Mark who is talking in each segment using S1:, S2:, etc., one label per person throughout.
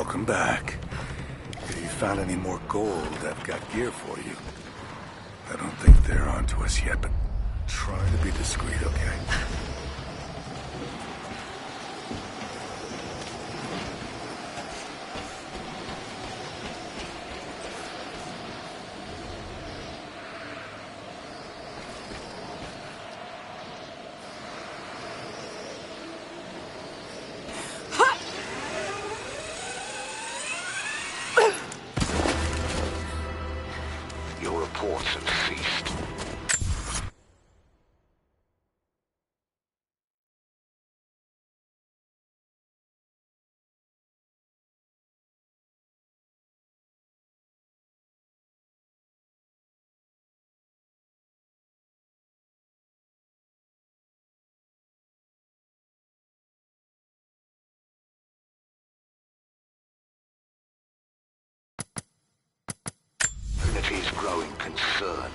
S1: Welcome back. If you found any more gold, I've got gear for you. I don't think they're onto us yet, but try to be discreet, okay?
S2: Unity's growing concerned.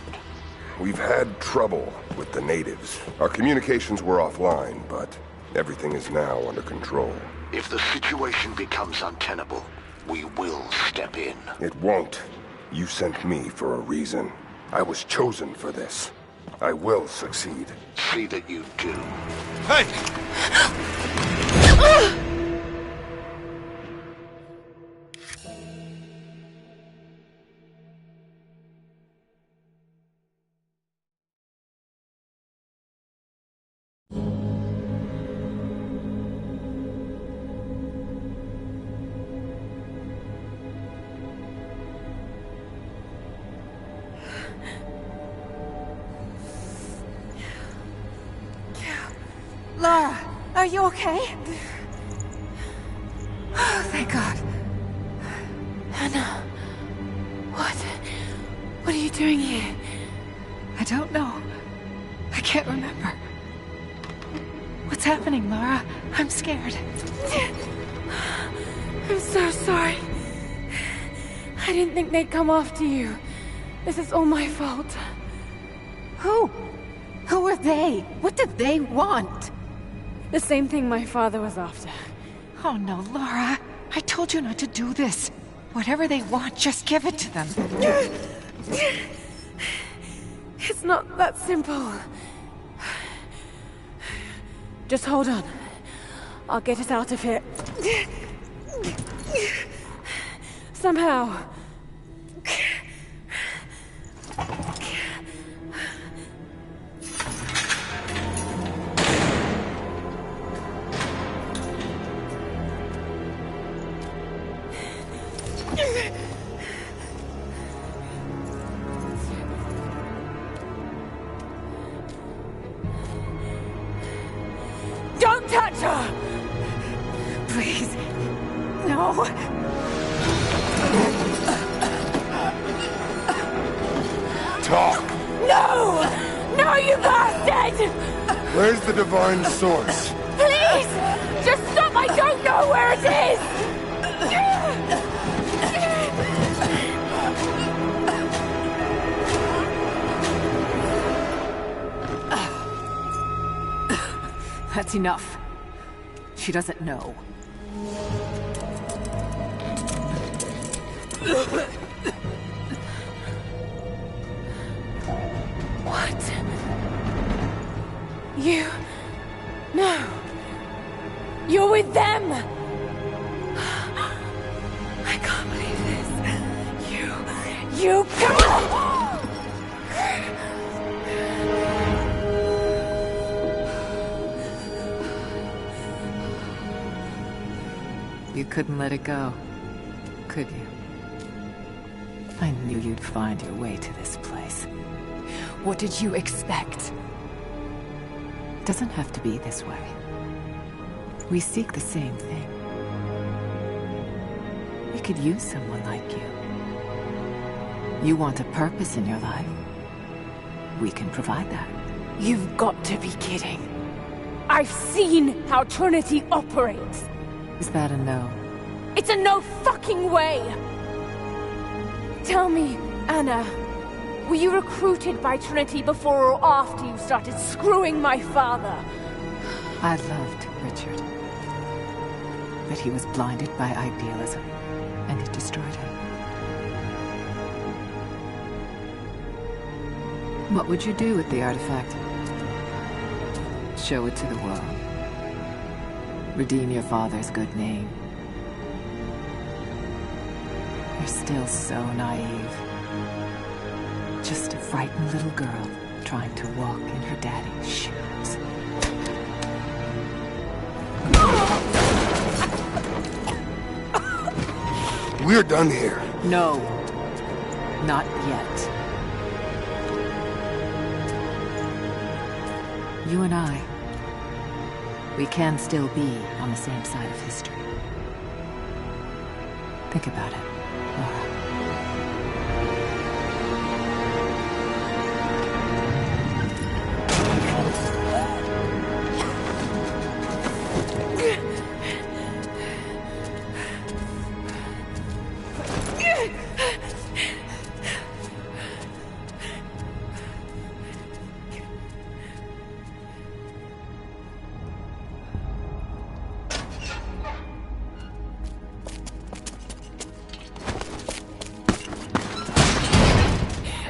S3: We've had trouble with the natives. Our communications were offline, but everything is now under control.
S2: If the situation becomes untenable, we will step in.
S3: It won't. You sent me for a reason. I was chosen for this. I will succeed.
S2: See that you do.
S1: Hey!
S4: Lora, are you okay? Oh, thank God. Anna, what are you doing here? I don't know. I can't remember. What's happening, Lora? I'm scared. I'm so sorry. I didn't think they'd come after you. This is all my fault. Who? Who are they? What did they want? The same thing my father was after. Oh no, Lora. I told you not to do this. Whatever they want, just give it to them. It's not that simple. Just hold on. I'll get us out of here. Somehow. Don't touch her! Please. No.
S3: Talk!
S4: No! No, you bastard!
S3: Where's the divine source?
S4: Please! Just stop! I don't know where it is! That's enough. She doesn't know. What? You... No. You're with them! I can't believe this. You can't! You couldn't let it go, could you? I knew you'd find your way to this place. What did you expect? It doesn't have to be this way. We seek the same thing. We could use someone like you. You want a purpose in your life. We can provide that. You've got to be kidding. I've seen how Trinity operates. Is that a no? It's a no fucking way! Tell me, Anna, were you recruited by Trinity before or after you started screwing my father? I loved Richard. But he was blinded by idealism. and it destroyed him. What would you do with the artifact? Show it to the world. Redeem your father's good name. You're still so naive. Just a frightened little girl trying to walk in her daddy's shoes.
S3: We're done here.
S4: No. Not yet. You and I, we can still be on the same side of history. Think about it, Lora.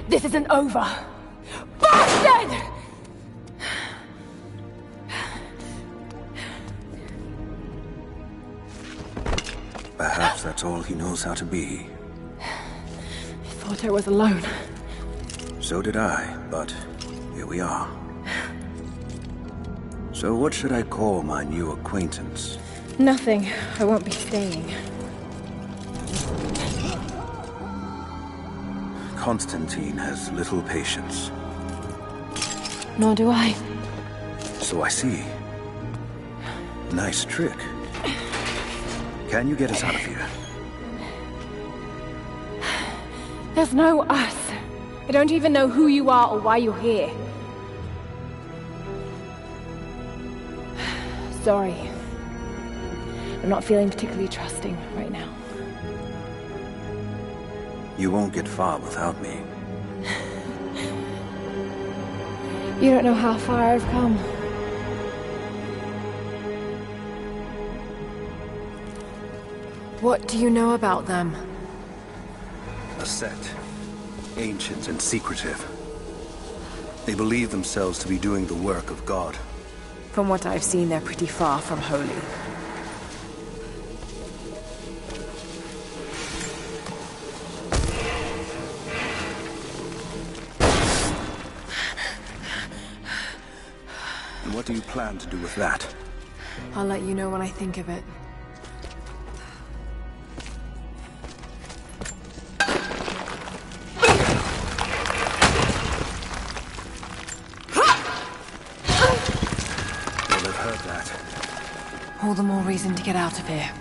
S5: This isn't over! Bastard!
S6: Perhaps that's all he knows how to be.
S5: I thought I was alone.
S6: So did I, but here we are. So what should I call my new acquaintance?
S5: Nothing. I won't be staying.
S6: Constantine has little patience.
S5: Nor do I.
S6: So I see. Nice trick. Can you get us out of here?
S5: There's no us. I don't even know who you are or why you're here. Sorry. I'm not feeling particularly trusting right now.
S6: You won't get far without me.
S5: You don't know how far I've come. What do you know about them?
S6: A sect. Ancient and secretive. They believe themselves to be doing the work of God.
S5: From what I've seen, they're pretty far from holy.
S6: And what do you plan to do with that?
S5: I'll let you know when I think of it.
S6: Well, I've heard that.
S5: All the more reason to get out of here.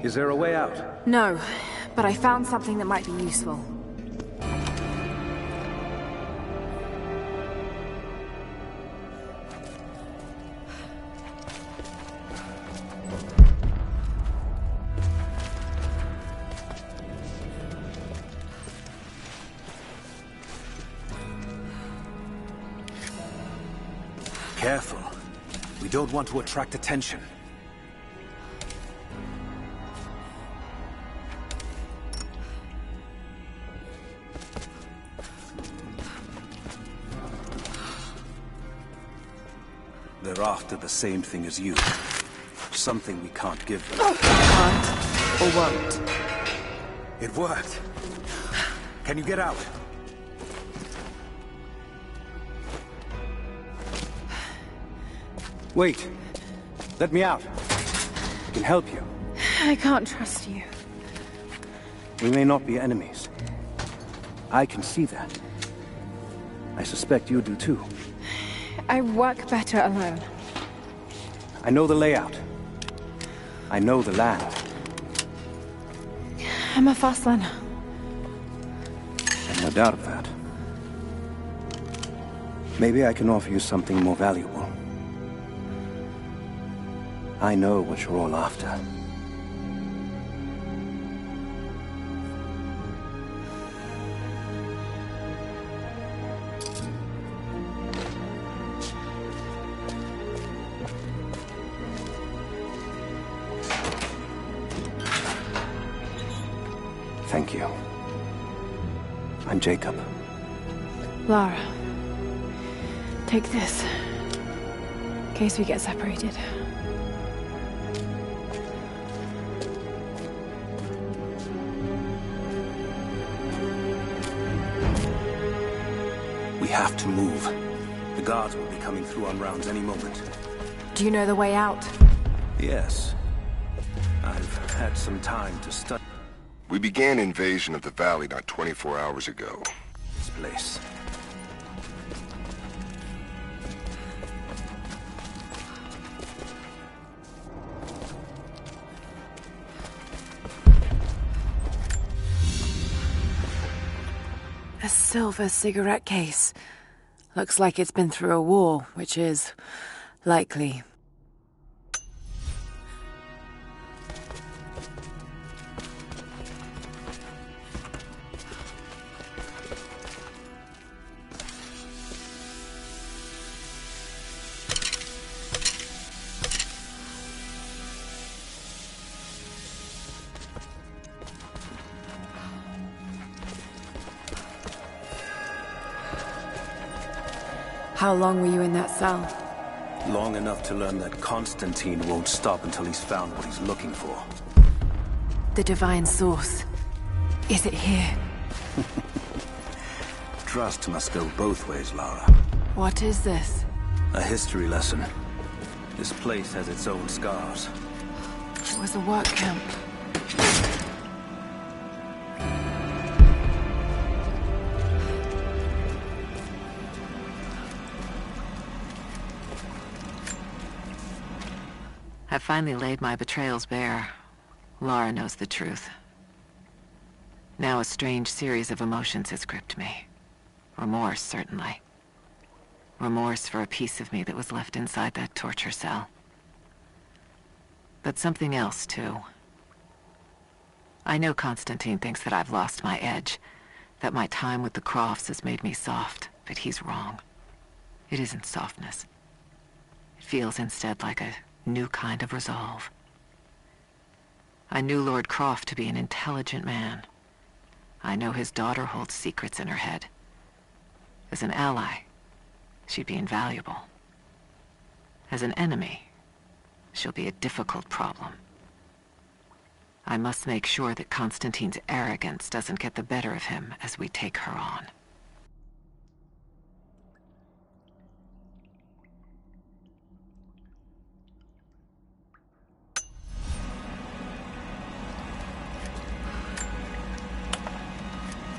S6: Is there a way out?
S5: No, but I found something that might be useful.
S6: Careful. We don't want to attract attention. They're after the same thing as you. Something we can't give them.
S5: Can't or won't.
S6: It worked. Can you get out? Wait. Let me out. I can help you.
S5: I can't trust you.
S6: We may not be enemies. I can see that. I suspect you do too.
S5: I work better alone.
S6: I know the layout. I know the land.
S5: I'm a fast learner.
S6: No doubt of that. Maybe I can offer you something more valuable. I know what you're all after. Thank you. I'm Jacob.
S5: Lara, take this. In case we get separated.
S6: We have to move. The guards will be coming through on rounds any moment.
S5: Do you know the way out?
S6: Yes. I've had some time to study
S3: We began invasion of the valley not 24 hours ago.
S6: this place.
S4: A silver cigarette case. Looks like it's been through a war, which is likely. How long were you in that cell?
S6: Long enough to learn that Constantine won't stop until he's found what he's looking for.
S4: The divine source. Is it here?
S6: Trust must go both ways, Lara.
S4: What is this?
S6: A history lesson. This place has its own scars.
S4: It was a work camp. I finally laid my betrayals bare. Lara knows the truth. Now a strange series of emotions has gripped me. Remorse, certainly. Remorse for a piece of me that was left inside that torture cell. But something else, too. I know Constantine thinks that I've lost my edge, that my time with the Crofts has made me soft, but he's wrong. It isn't softness. It feels instead like a new kind of resolve. I knew Lord Croft to be an intelligent man. I know his daughter holds secrets in her head. As an ally, she'd be invaluable. As an enemy, she'll be a difficult problem. I must make sure that Constantine's arrogance doesn't get the better of him as we take her on.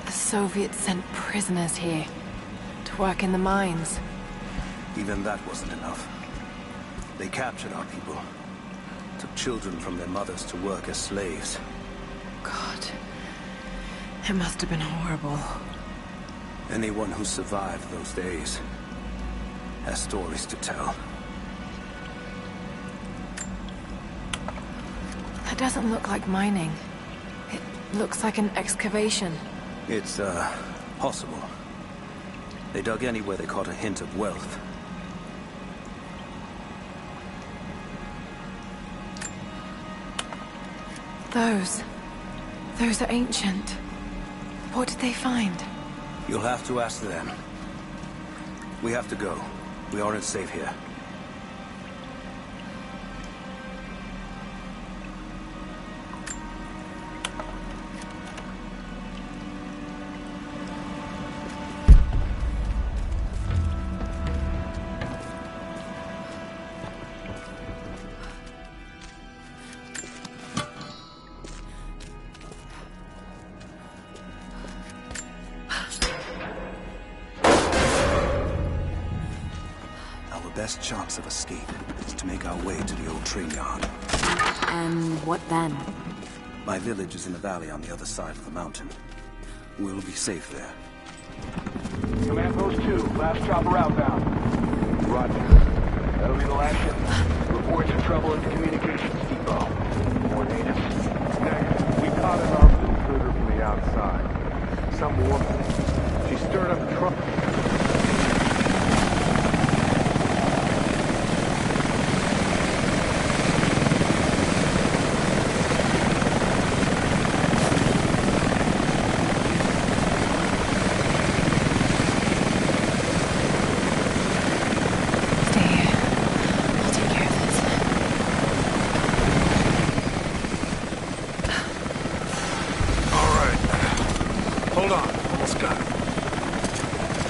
S4: The Soviets sent prisoners here to work in the mines.
S6: Even that wasn't enough. They captured our people. Took children from their mothers to work as slaves.
S4: God, it must have been horrible.
S6: Anyone who survived those days has stories to tell.
S4: That doesn't look like mining. It looks like an excavation.
S6: It's, possible. They dug anywhere they caught a hint of wealth.
S4: Those are ancient. What did they find?
S6: You'll have to ask them. We have to go. We aren't safe here. Best chance of escape is to make our way to the old train yard.
S4: And what then?
S6: My village is in the valley on the other side of the mountain. We'll be safe there.
S7: Command Post 2, last chopper outbound. Roger. That'll be the last ship. Reports of trouble at the communications depot. More natives.
S8: Negative. We caught an armed intruder from the outside. Some woman. She stirred up trouble.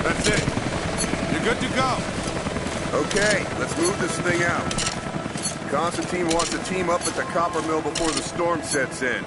S9: That's it. You're good to go.
S10: Okay, let's move this thing out. Constantine wants to team up at the copper mill before the storm sets in.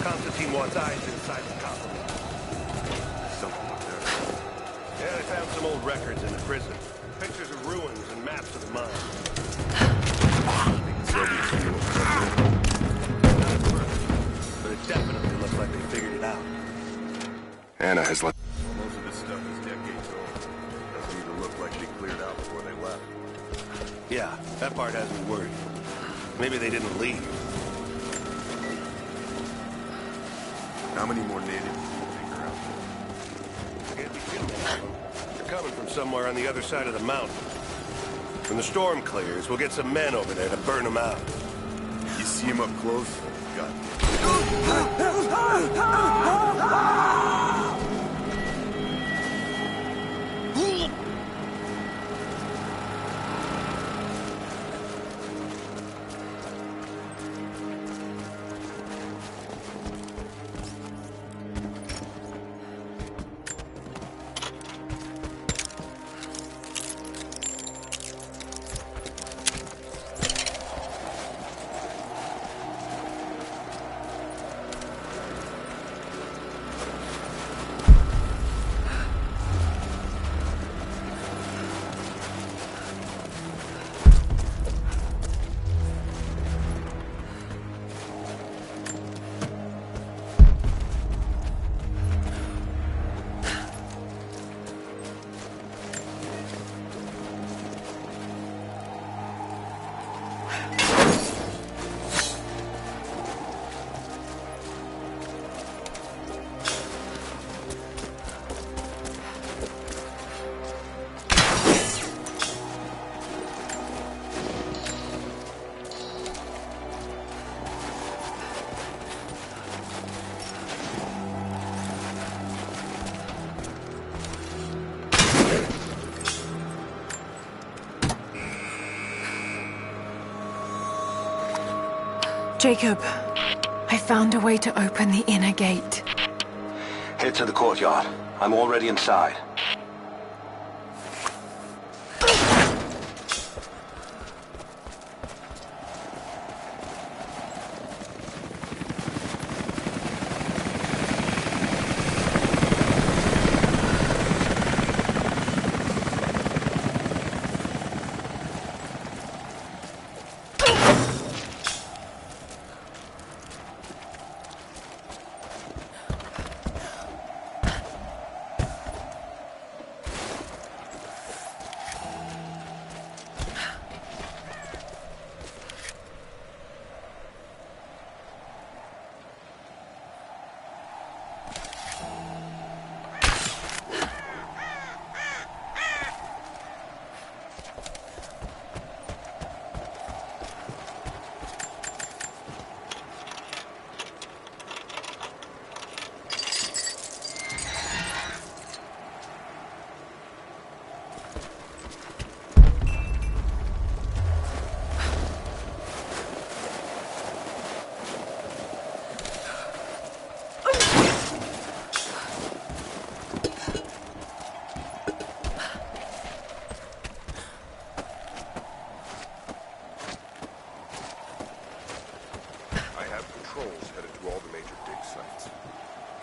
S7: Constantine wants eyes inside the copper.
S10: Something up there.
S7: Yeah, they found some old records in the prison. Pictures of ruins and maps of the mine.
S10: Soviets knew what was up there.
S7: Not at first, but it definitely looks like they figured it out.
S3: Anna has let...
S10: Most of this stuff is decades old. Doesn't even look like they cleared out before they left.
S7: Yeah, that part has me worried. Maybe they didn't leave.
S10: How many more natives do you think are out there?
S7: Can't be too many of them. They're coming from somewhere on the other side of the mountain. When the storm clears, we'll get some men over there to burn them out.
S10: You see him up close? God.
S4: Jacob, I found a way to open the inner gate.
S2: Head to the courtyard. I'm already inside.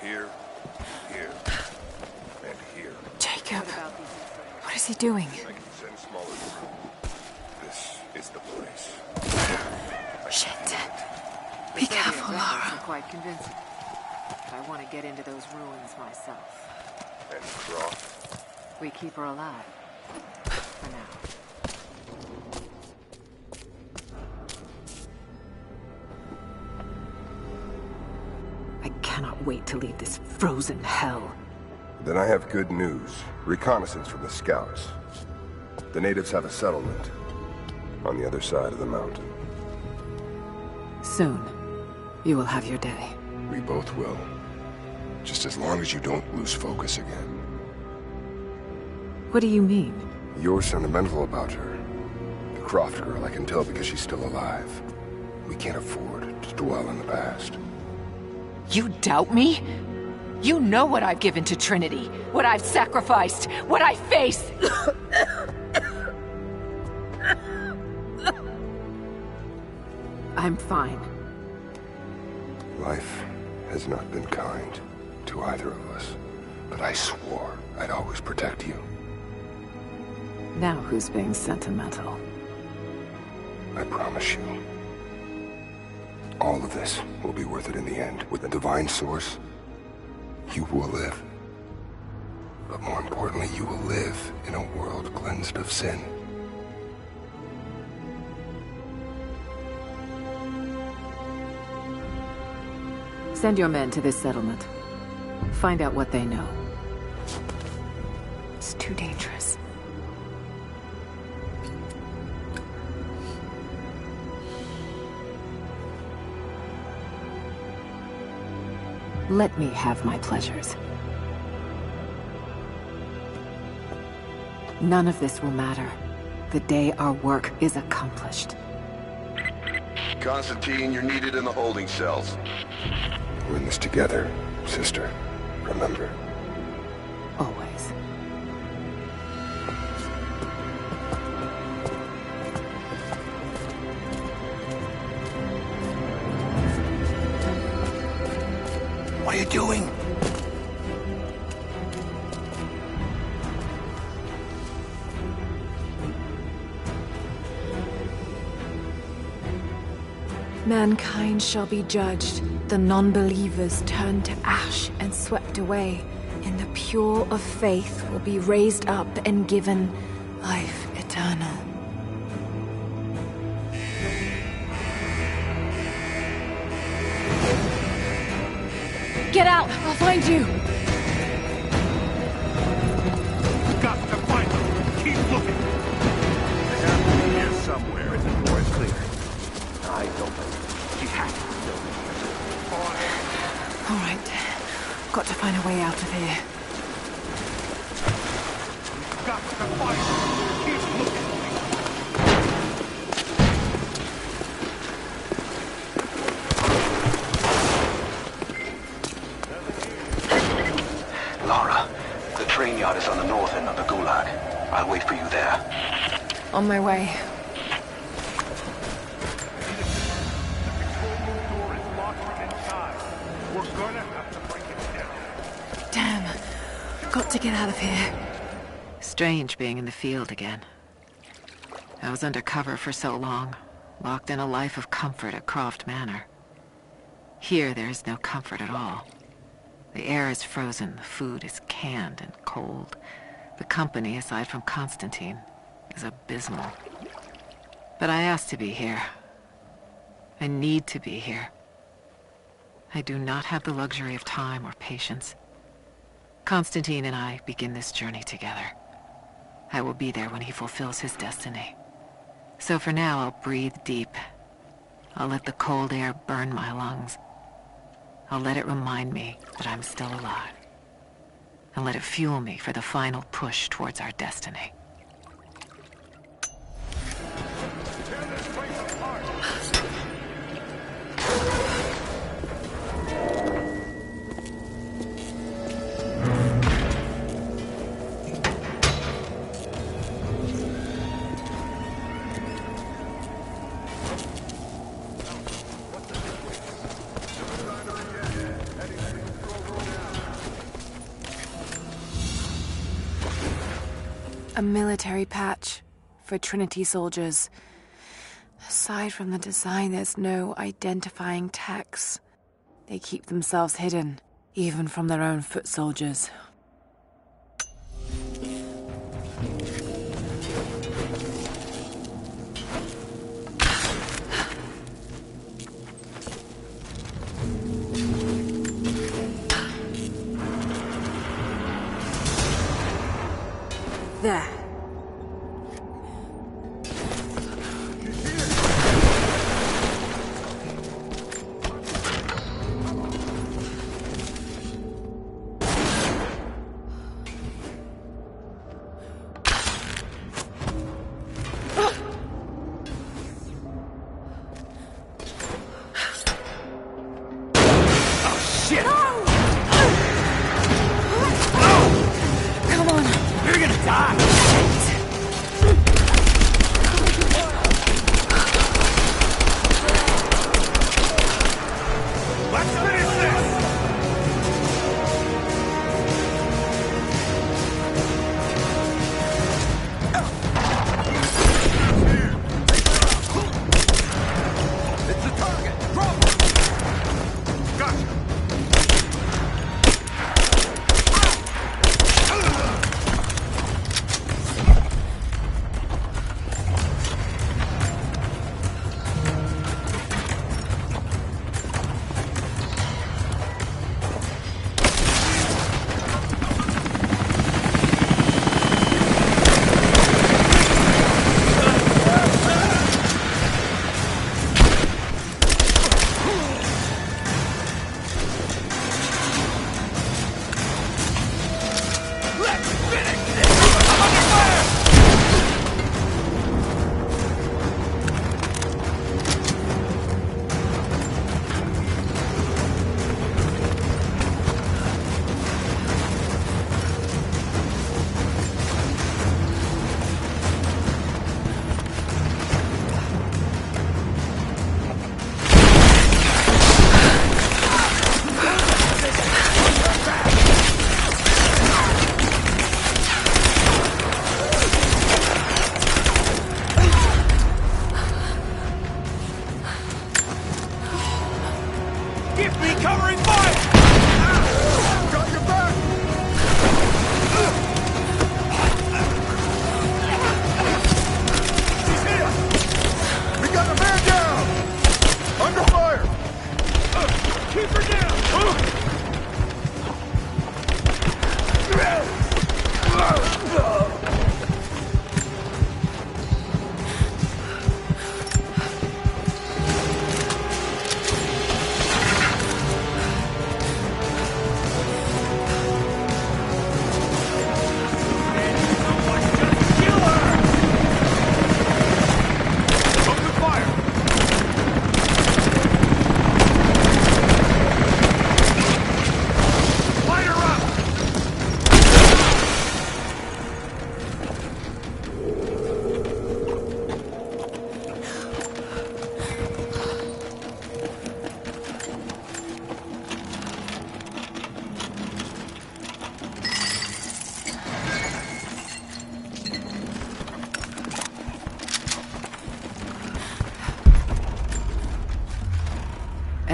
S3: Here, here, and here.
S4: Jacob, what is he doing?
S3: I can send smaller through. This is the place.
S4: Shit. Be careful,
S11: Are
S4: Lora.
S11: quite convincing. I want to get into those ruins myself.
S3: And Croft.
S11: We keep her alive. For now.
S4: I cannot wait to leave this frozen hell.
S3: Then I have good news. Reconnaissance from the scouts. The natives have a settlement on the other side of the mountain.
S4: Soon, you will have your day.
S3: We both will. Just as long as you don't lose focus again.
S4: What do you mean?
S3: You're sentimental about her. The Croft girl, I can tell because she's still alive. We can't afford to dwell in the past.
S4: You doubt me? You know what I've given to Trinity, what I've sacrificed, what I face. I'm fine.
S3: Life has not been kind to either of us, but I swore I'd always protect you.
S4: Now who's being sentimental?
S3: I promise you. All of this will be worth it in the end. With the divine source, you will live. But more importantly, you will live in a world cleansed of sin.
S4: Send your men to this settlement. Find out what they know. It's too dangerous. Let me have my pleasures. None of this will matter the day our work is accomplished.
S10: Constantine, you're needed in the holding cells.
S3: We're in this together, sister. Remember.
S4: Always.
S1: What are you doing?
S5: Mankind shall be judged, the non-believers turned to ash and swept away, and the pure of faith will be raised up and given life eternal. Get out! I'll find you!
S8: Got to find them. Keep looking. They have to be here somewhere, and the door is clear. I don't believe she has to still be here.
S4: All right. Got to find a way out of here.
S8: Got to find them. Keep looking.
S2: Lora, the train yard is on the north end of the Gulag. I'll wait for you there.
S5: On my way.
S4: Damn. Got to get out of here.
S11: Strange being in the field again. I was under cover for so long, locked in a life of comfort at Croft Manor. Here there is no comfort at all. The air is frozen, the food is canned and cold. The company, aside from Constantine, is abysmal. But I asked to be here. I need to be here. I do not have the luxury of time or patience. Constantine and I begin this journey together. I will be there when he fulfills his destiny. So for now, I'll breathe deep. I'll let the cold air burn my lungs. I'll let it remind me that I'm still alive. And let it fuel me for the final push towards our destiny.
S5: A military patch for Trinity soldiers. Aside from the design, there's no identifying text. They keep themselves hidden, even from their own foot soldiers. There.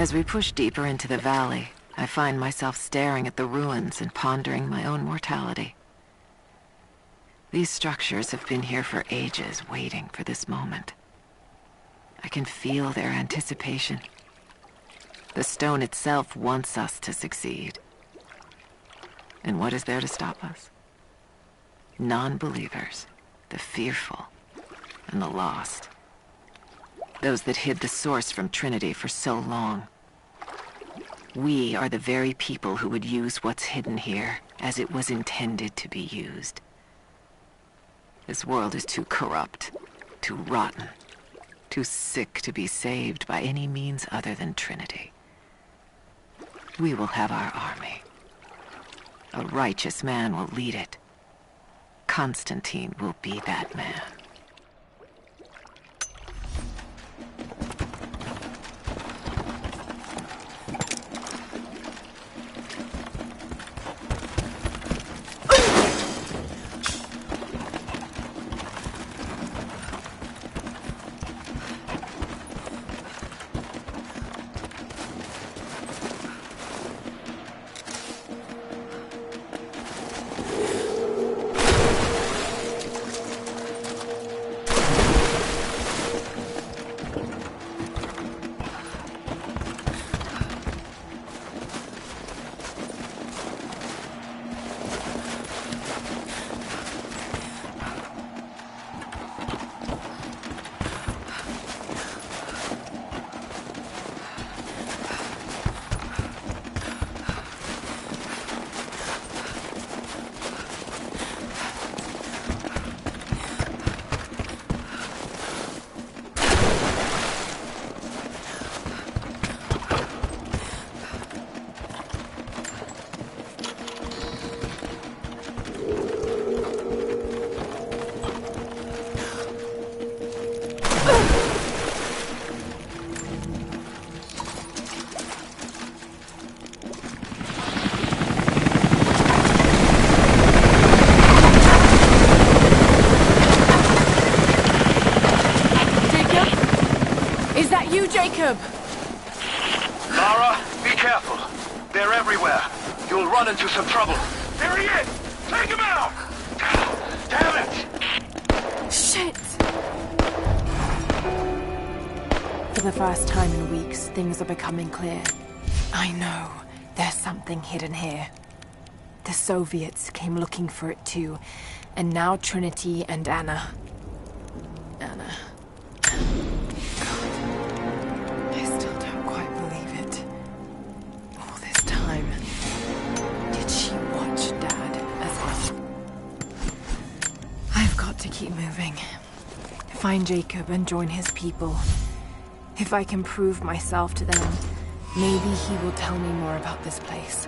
S11: As we push deeper into the valley, I find myself staring at the ruins and pondering my own mortality. These structures have been here for ages, waiting for this moment. I can feel their anticipation. The stone itself wants us to succeed. And what is there to stop us? Non-believers, the fearful, and the lost. Those that hid the source from Trinity for so long. We are the very people who would use what's hidden here as it was intended to be used. This world is too corrupt, too rotten, too sick to be saved by any means other than Trinity. We will have our army. A righteous man will lead it. Constantine will be that man.
S2: They're everywhere. You'll run into some trouble.
S7: There he is! Take him out!
S2: Damn it!
S5: Shit! For the first time in weeks, things are becoming clear. I know there's something hidden here. The Soviets came looking for it too, and now Trinity and Anna. Anna. I still don't quite believe it. All this time, did she watch Dad as well? I've got to keep moving. Find Jacob and join his people. If I can prove myself to them, maybe he will tell me more about this place.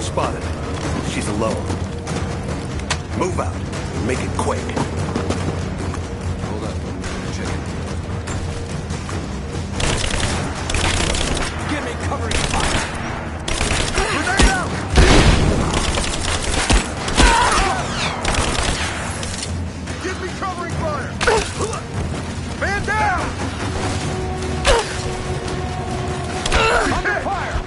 S6: Spotted. She's alone. Move out. Make it quick.
S9: Hold up. Chicken.
S7: Give me covering fire!
S10: Grenade out! Give me covering fire! Man down!
S7: Under fire!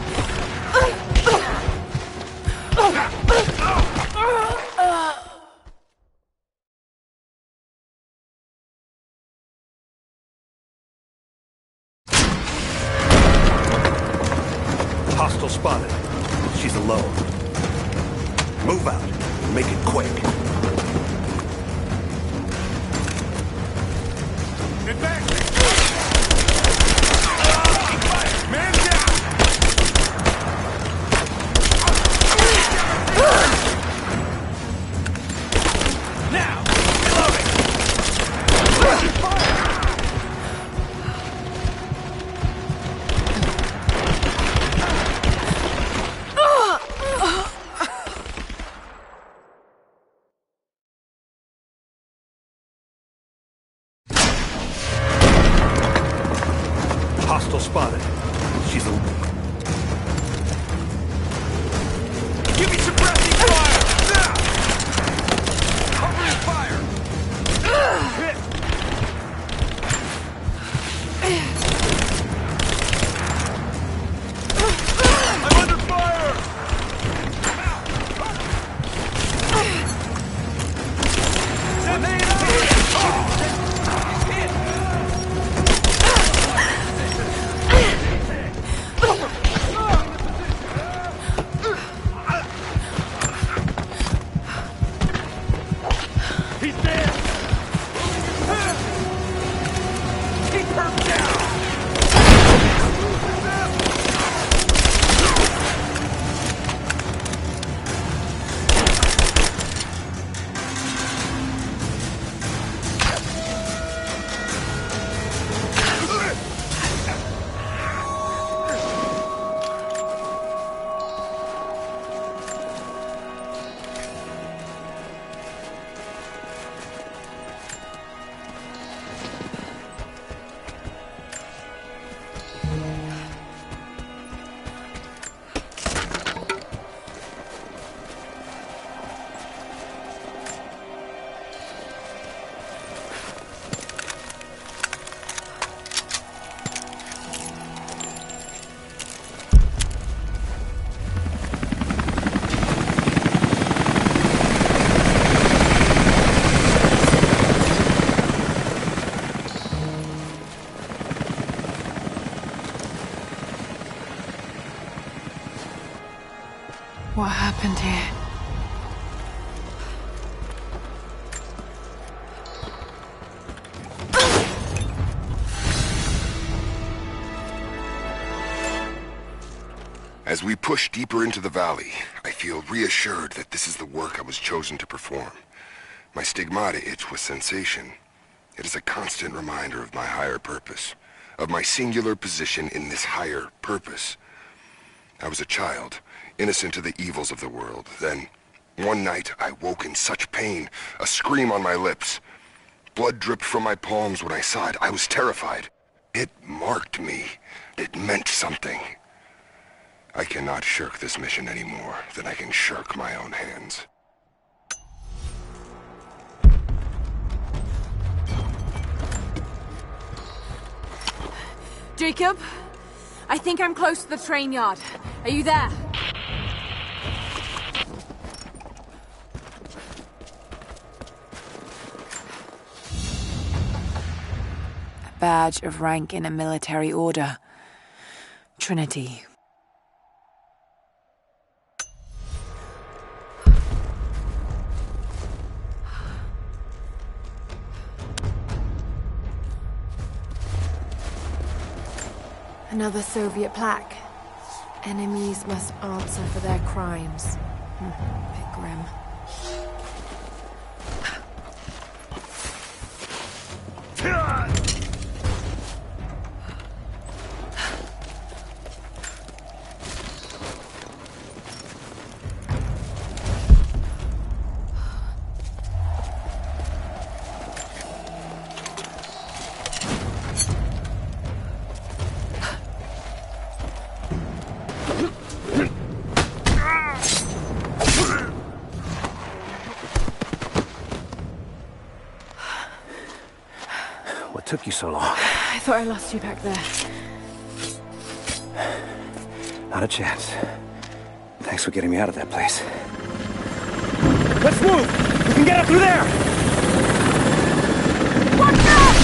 S6: quick.
S8: Get back! Man down! Now! Reloading!
S6: Hostile spotted. She's a...
S8: Give me suppressing fire! Now! Covering fire! Hit! I'm under fire! He's dead! Keep her down!
S5: What happened here?
S3: As we push deeper into the valley, I feel reassured that this is the work I was chosen to perform. My stigmata itch with sensation. It is a constant reminder of my higher purpose, of my singular position in this higher purpose. I was a child, innocent to the evils of the world. Then, one night, I woke in such pain, a scream on my lips. Blood dripped from my palms when I saw it. I was terrified. It marked me. It meant something. I cannot shirk this mission any more than I can shirk my own hands.
S4: Jacob, I think I'm close to the train yard. Are you there?
S5: A badge of rank in a military order. Trinity. Another Soviet plaque. Enemies must answer for their crimes. Bit grim.
S6: What took you so long?
S5: I thought I lost you back there.
S6: Not a chance. Thanks for getting me out of that place. Let's move! We can get up through there!
S4: Watch out!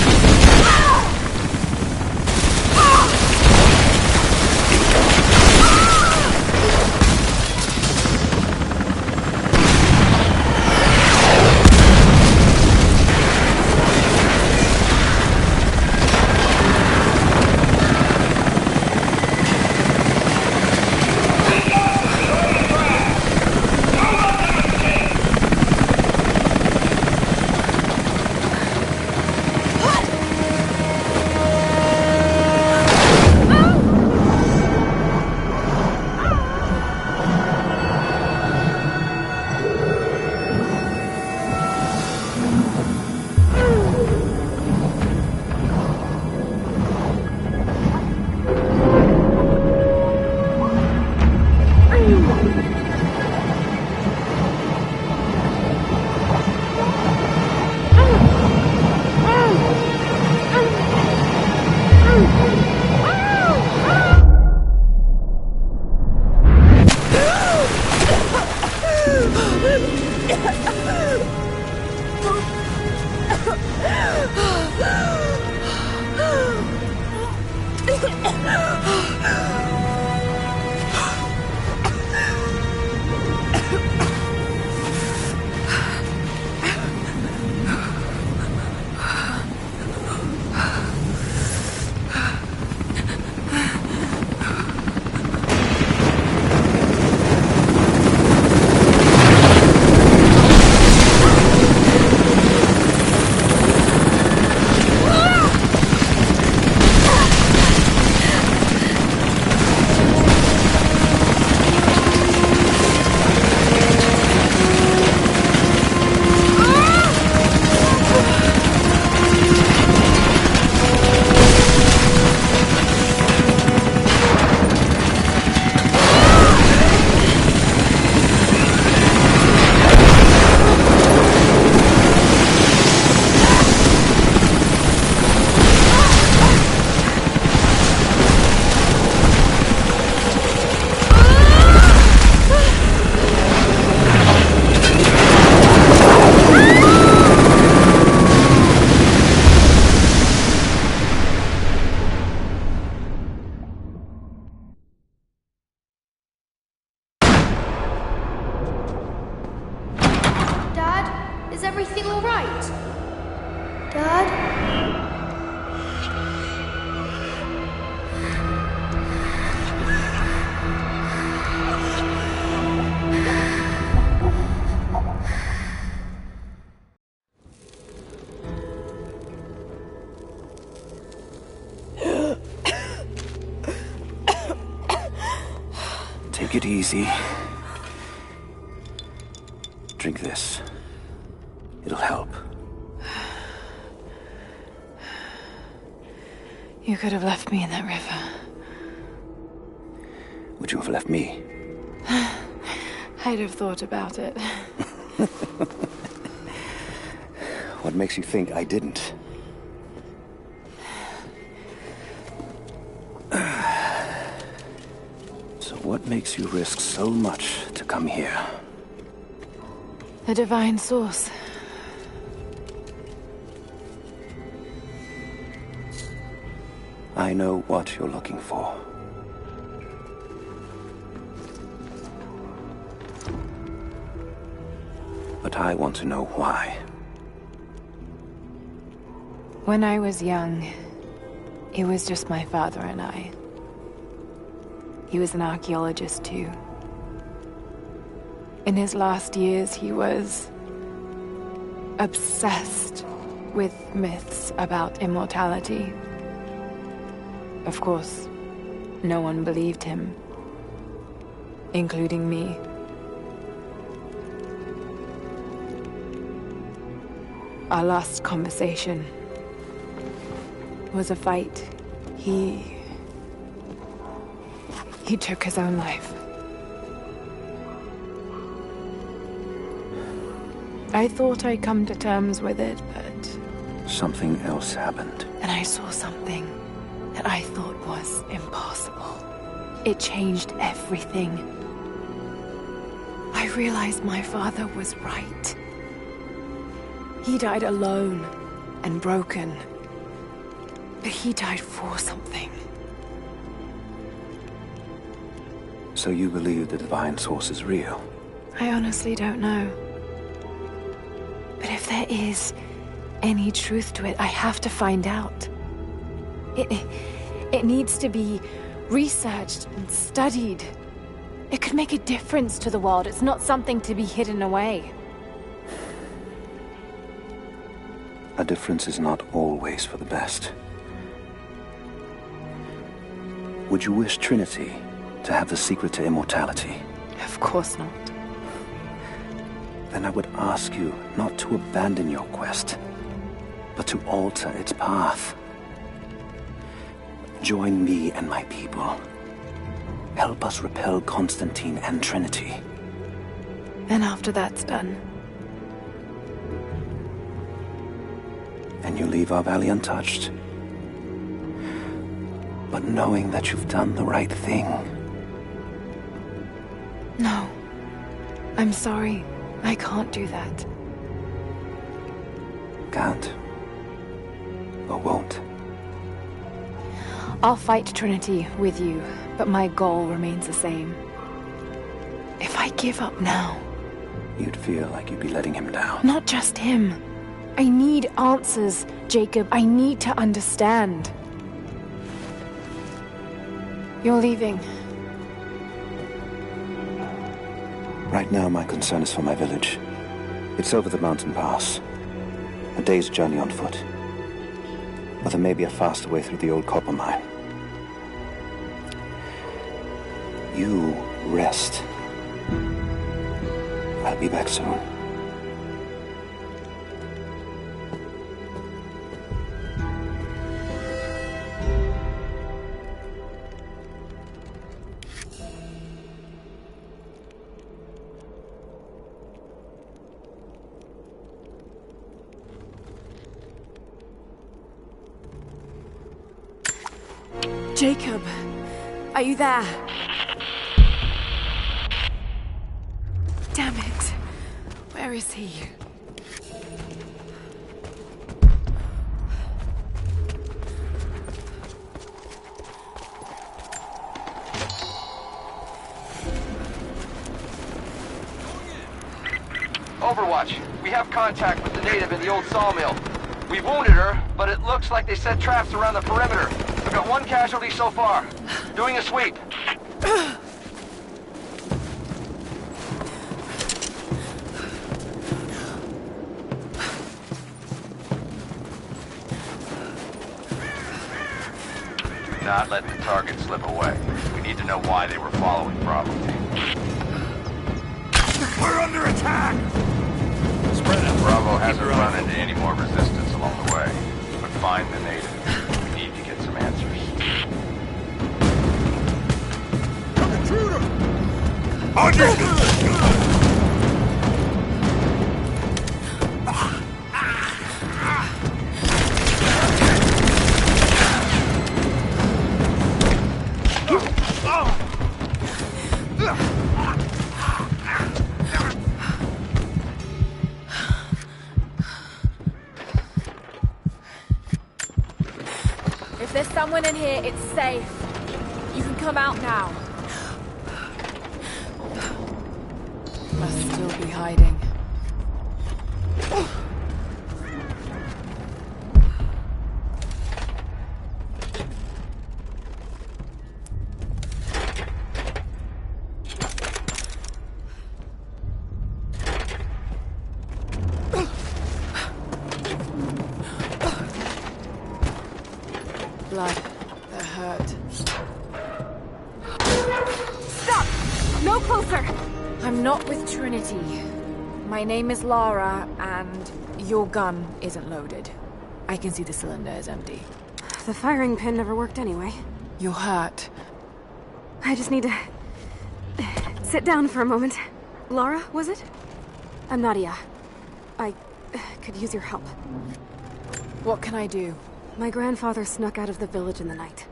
S12: Is everything all right? Dad?
S6: Take it easy. Drink this. It'll help.
S5: You could have left me in that river.
S6: Would you have left me?
S5: I'd have thought about it.
S6: What makes you think I didn't? So what makes you risk so much to come here?
S5: The divine source.
S6: I know what you're looking for. But I want to know why.
S5: When I was young, it was just my father and I. He was an archaeologist too. In his last years, he was obsessed with myths about immortality. Of course, no one believed him, including me. Our last conversation was a fight. He took his own life. I thought I'd come to terms with it, but...
S6: Something else happened.
S5: And I saw something that I thought was impossible. It changed everything. I realized my father was right. He died alone and broken. But he died for something.
S6: So you believe the divine source is real?
S5: I honestly don't know. But if there is any truth to it, I have to find out. It needs to be researched and studied. It could make a difference to the world. It's not something to be hidden away.
S6: A difference is not always for the best. Would you wish Trinity to have the secret to immortality?
S5: Of course not.
S6: Then I would ask you not to abandon your quest, but to alter its path. Join me and my people. Help us repel Constantine and Trinity.
S5: And after that's done...
S6: And you leave our valley untouched. But knowing that you've done the right thing.
S5: No. I'm sorry. I can't do that.
S6: Can't. Or won't.
S5: I'll fight Trinity with you, but my goal remains the same. If I give up now...
S6: You'd feel like you'd be letting him down.
S5: Not just him. I need answers, Jacob. I need to understand. You're leaving.
S6: Right now, my concern is for my village. It's over the mountain pass. A day's journey on foot. But there may be a faster way through the old copper mine. You rest. I'll be back soon.
S5: Jacob, are you there? Damn it. Where is he?
S13: Overwatch, we have contact with the native in the old sawmill. We wounded her, but it looks like they set traps around the perimeter. We've got one casualty so far. Doing a sweep. Do not let the target slip away. We need to know why they were following Bravo team.
S8: We're under attack!
S13: Spread out. Bravo hasn't run into any more resistance along the way. But find the native. We need to get some answers.
S8: Intruder! Understood!
S5: If there's someone in here, it's safe. You can come out now. Must still be hiding. Blood. They're hurt. Stop! No closer! I'm not with Trinity. My name is Lora, and your gun isn't loaded. I can see the cylinder is empty.
S14: The firing pin never worked anyway.
S5: You're hurt.
S14: I just need to... sit down for a moment. Laura, was it? I'm Nadia. I could use your help.
S5: What can I do?
S14: My grandfather snuck out of the village in the night.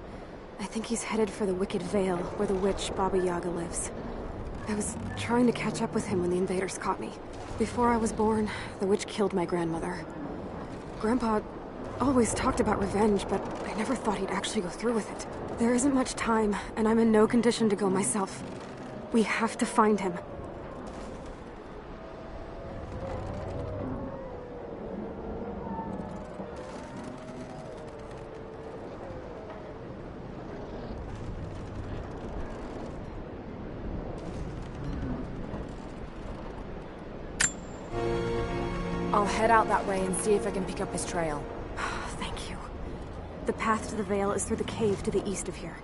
S14: I think he's headed for the Wicked Vale, where the witch Baba Yaga lives. I was trying to catch up with him when the invaders caught me. Before I was born, the witch killed my grandmother. Grandpa always talked about revenge, but I never thought he'd actually go through with it. There isn't much time, and I'm in no condition to go myself. We have to find him.
S5: I'll head out that way and see if I can pick up his trail.
S14: Thank you. The path to the Vale is through the cave to the east of here.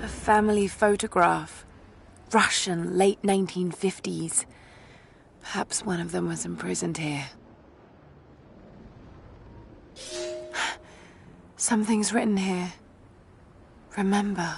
S5: Family photograph. Russian, late 1950s.
S4: Perhaps one of them was imprisoned here. Something's written here. Remember.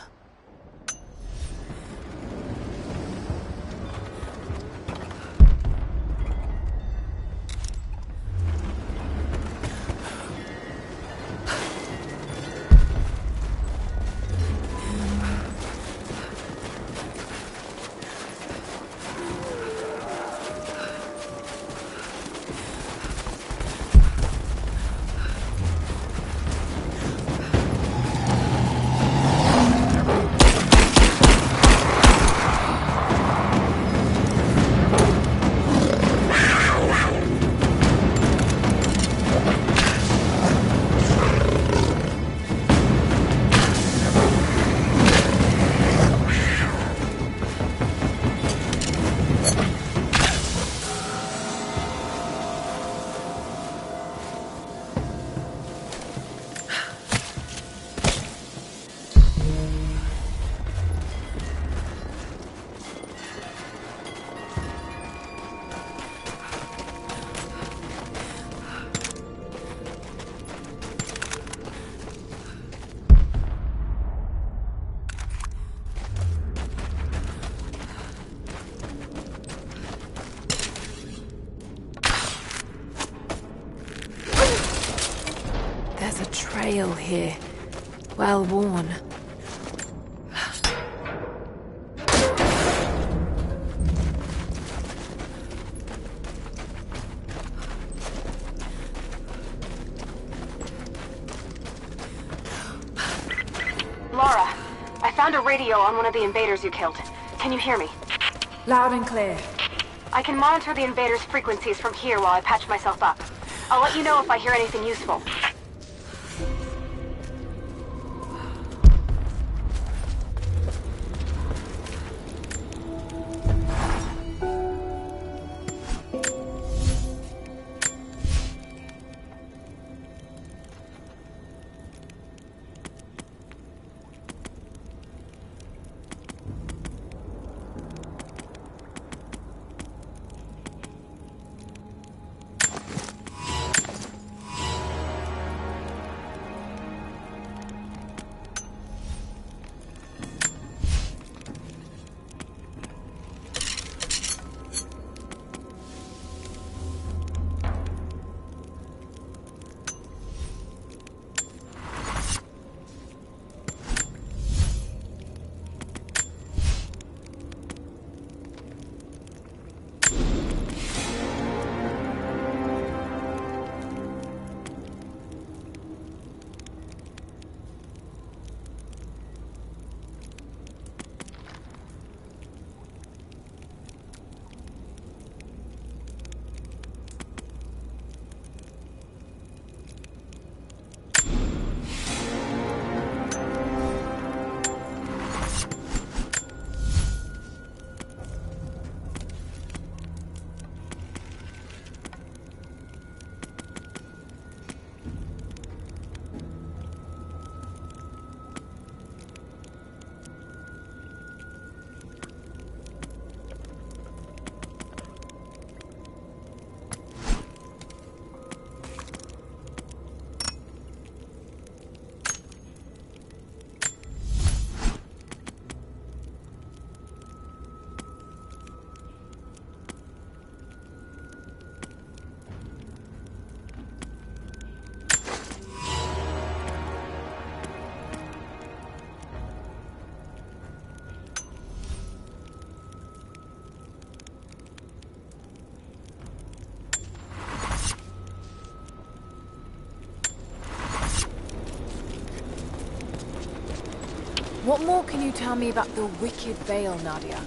S4: There's a trail here, well worn.
S14: Lora, I found a radio on one of the invaders you killed. Can you hear me?
S5: Loud and clear.
S14: I can monitor the invaders' frequencies from here while I patch myself up. I'll let you know if I hear anything useful.
S5: What more can you tell me about the Wicked Vale, Nadia?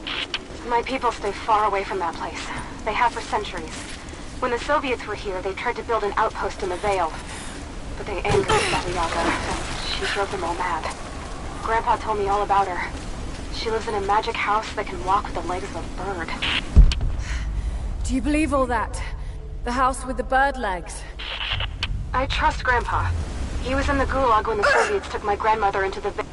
S14: My people stay far away from that place. They have for centuries. When the Soviets were here, they tried to build an outpost in the Vale. But they angered Baba Yaga, and she drove them all mad. Grandpa told me all about her. She lives in a magic house that can walk with the legs of a bird.
S5: Do you believe all that? The house with the bird legs?
S14: I trust Grandpa. He was in the Gulag when the Soviets took my grandmother into the Vale.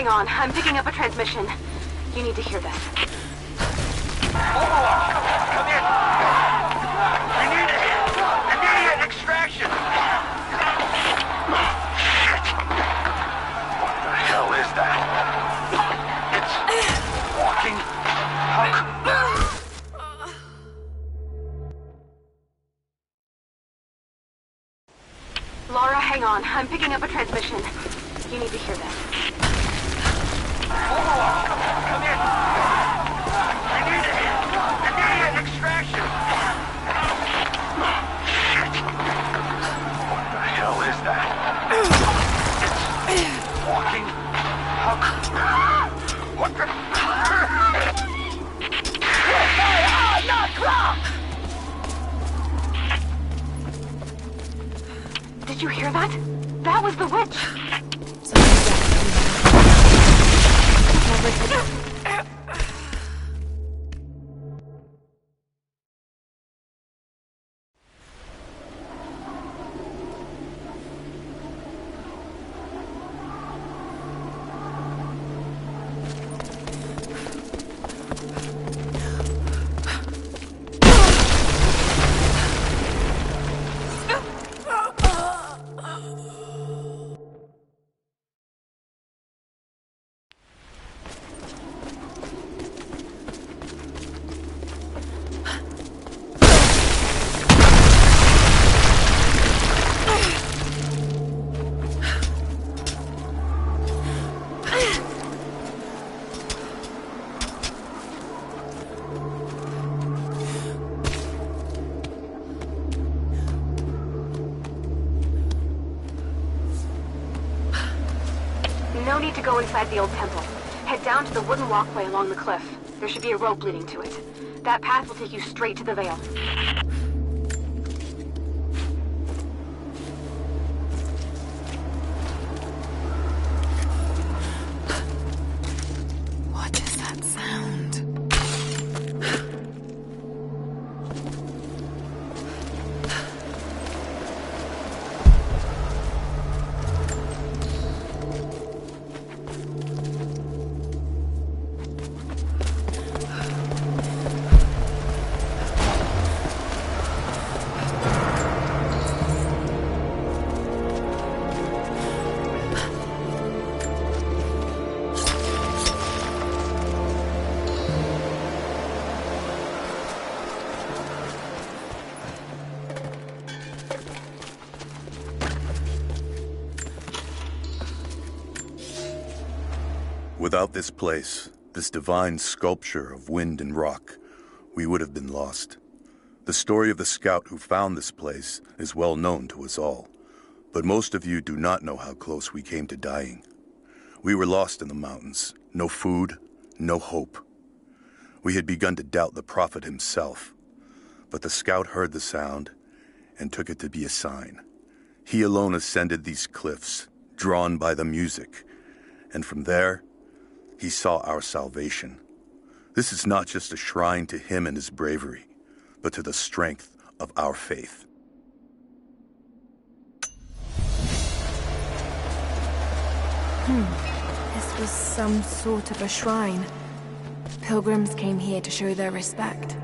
S14: hang on. I'm picking up a transmission. You need to hear this.
S13: Overwatch, come in. We need immediate extraction. Shit. What the hell is that? It's walking.
S14: Lora, hang on. I'm picking up a transmission. You need to hear this.
S13: Overwatch, come in. We need immediate extraction. Shit. What the hell is that? It's walking. What the? Not Croft!
S14: Did you hear that? That was the witch! No need to go inside the old temple. Head down to the wooden walkway along the cliff. There should be a rope leading to it. That path will take you straight to the Veil.
S5: What is that sound?
S1: Without this place, this divine sculpture of wind and rock, we would have been lost. The story of the scout who found this place is well known to us all, but most of you do not know how close we came to dying. We were lost in the mountains, no food, no hope. We had begun to doubt the prophet himself, but the scout heard the sound and took it to be a sign. He alone ascended these cliffs, drawn by the music, and from there, he saw our salvation. This is not just a shrine to him and his bravery, but to the strength of our faith.
S5: This was some sort of a shrine. Pilgrims came here to show their respect.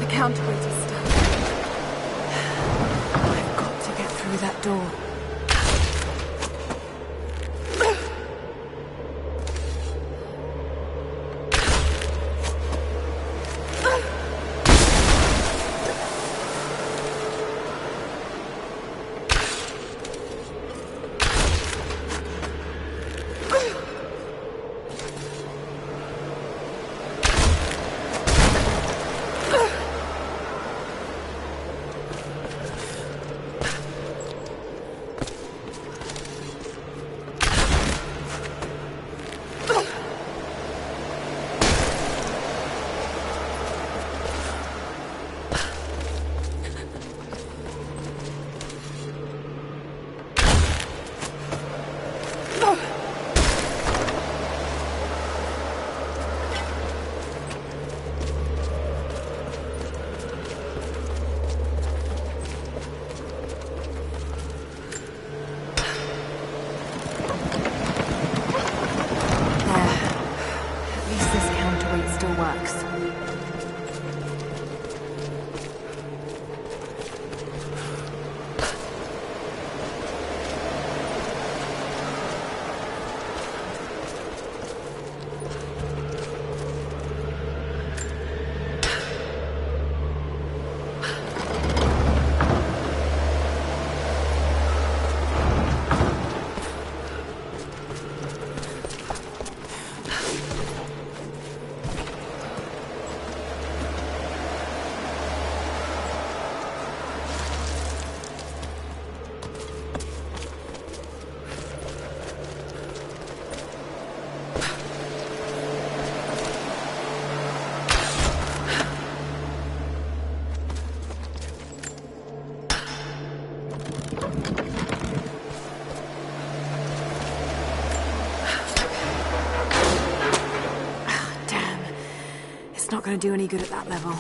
S5: Counterweight is stuck. I've got to get through that door. gonna do any good at that level.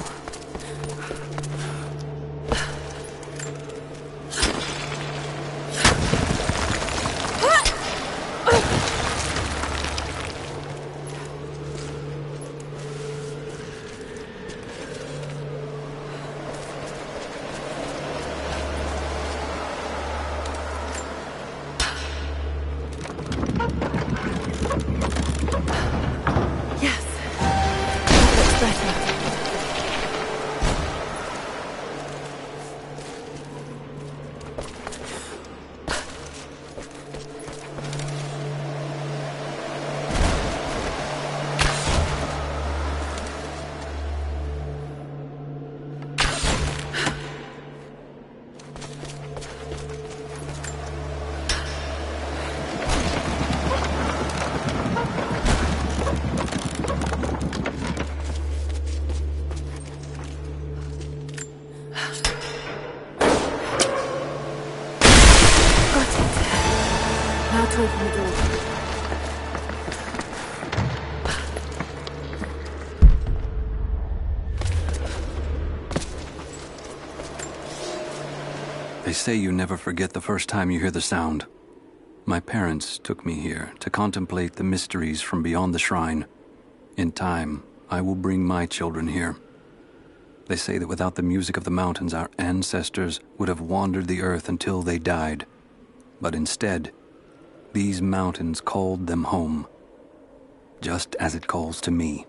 S5: To open the door.
S15: They say you never forget the first time you hear the sound. My parents took me here to contemplate the mysteries from beyond the shrine. In time, I will bring my children here. They say that without the music of the mountains, our ancestors would have wandered the earth until they died. But instead, these mountains called them home, just as it calls to me.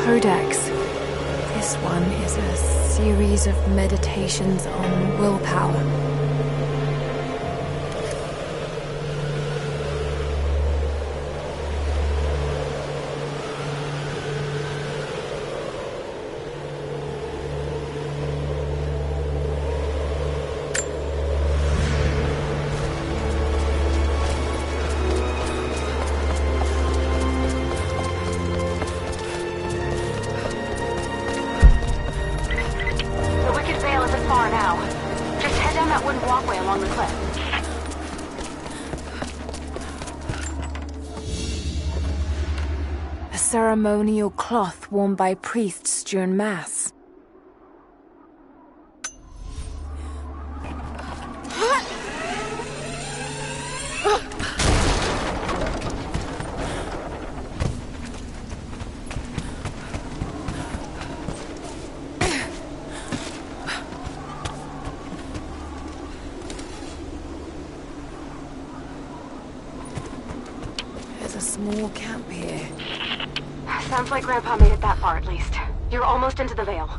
S5: Codex. This one is a series of meditations on willpower. Ceremonial cloth worn by priests during Mass. There's a small camp here.
S14: Sounds like Grandpa made it that far, at least. You're almost into the Vale.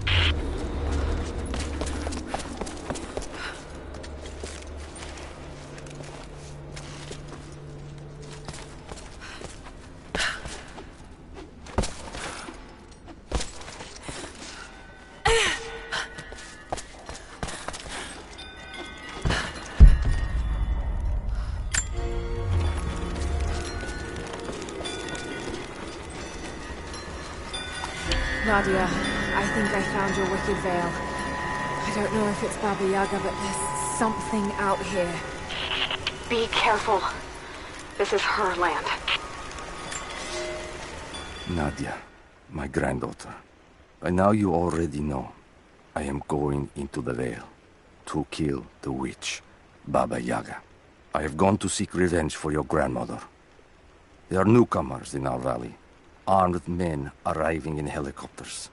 S5: Nadia, I think I found your wicked veil. I don't know if it's Baba Yaga, but there's something out here.
S14: Be careful. This is her land.
S16: Nadia, my granddaughter. By now you already know. I am going into the Vale to kill the witch, Baba Yaga. I have gone to seek revenge for your grandmother. There are newcomers in our valley. Armed men arriving in helicopters.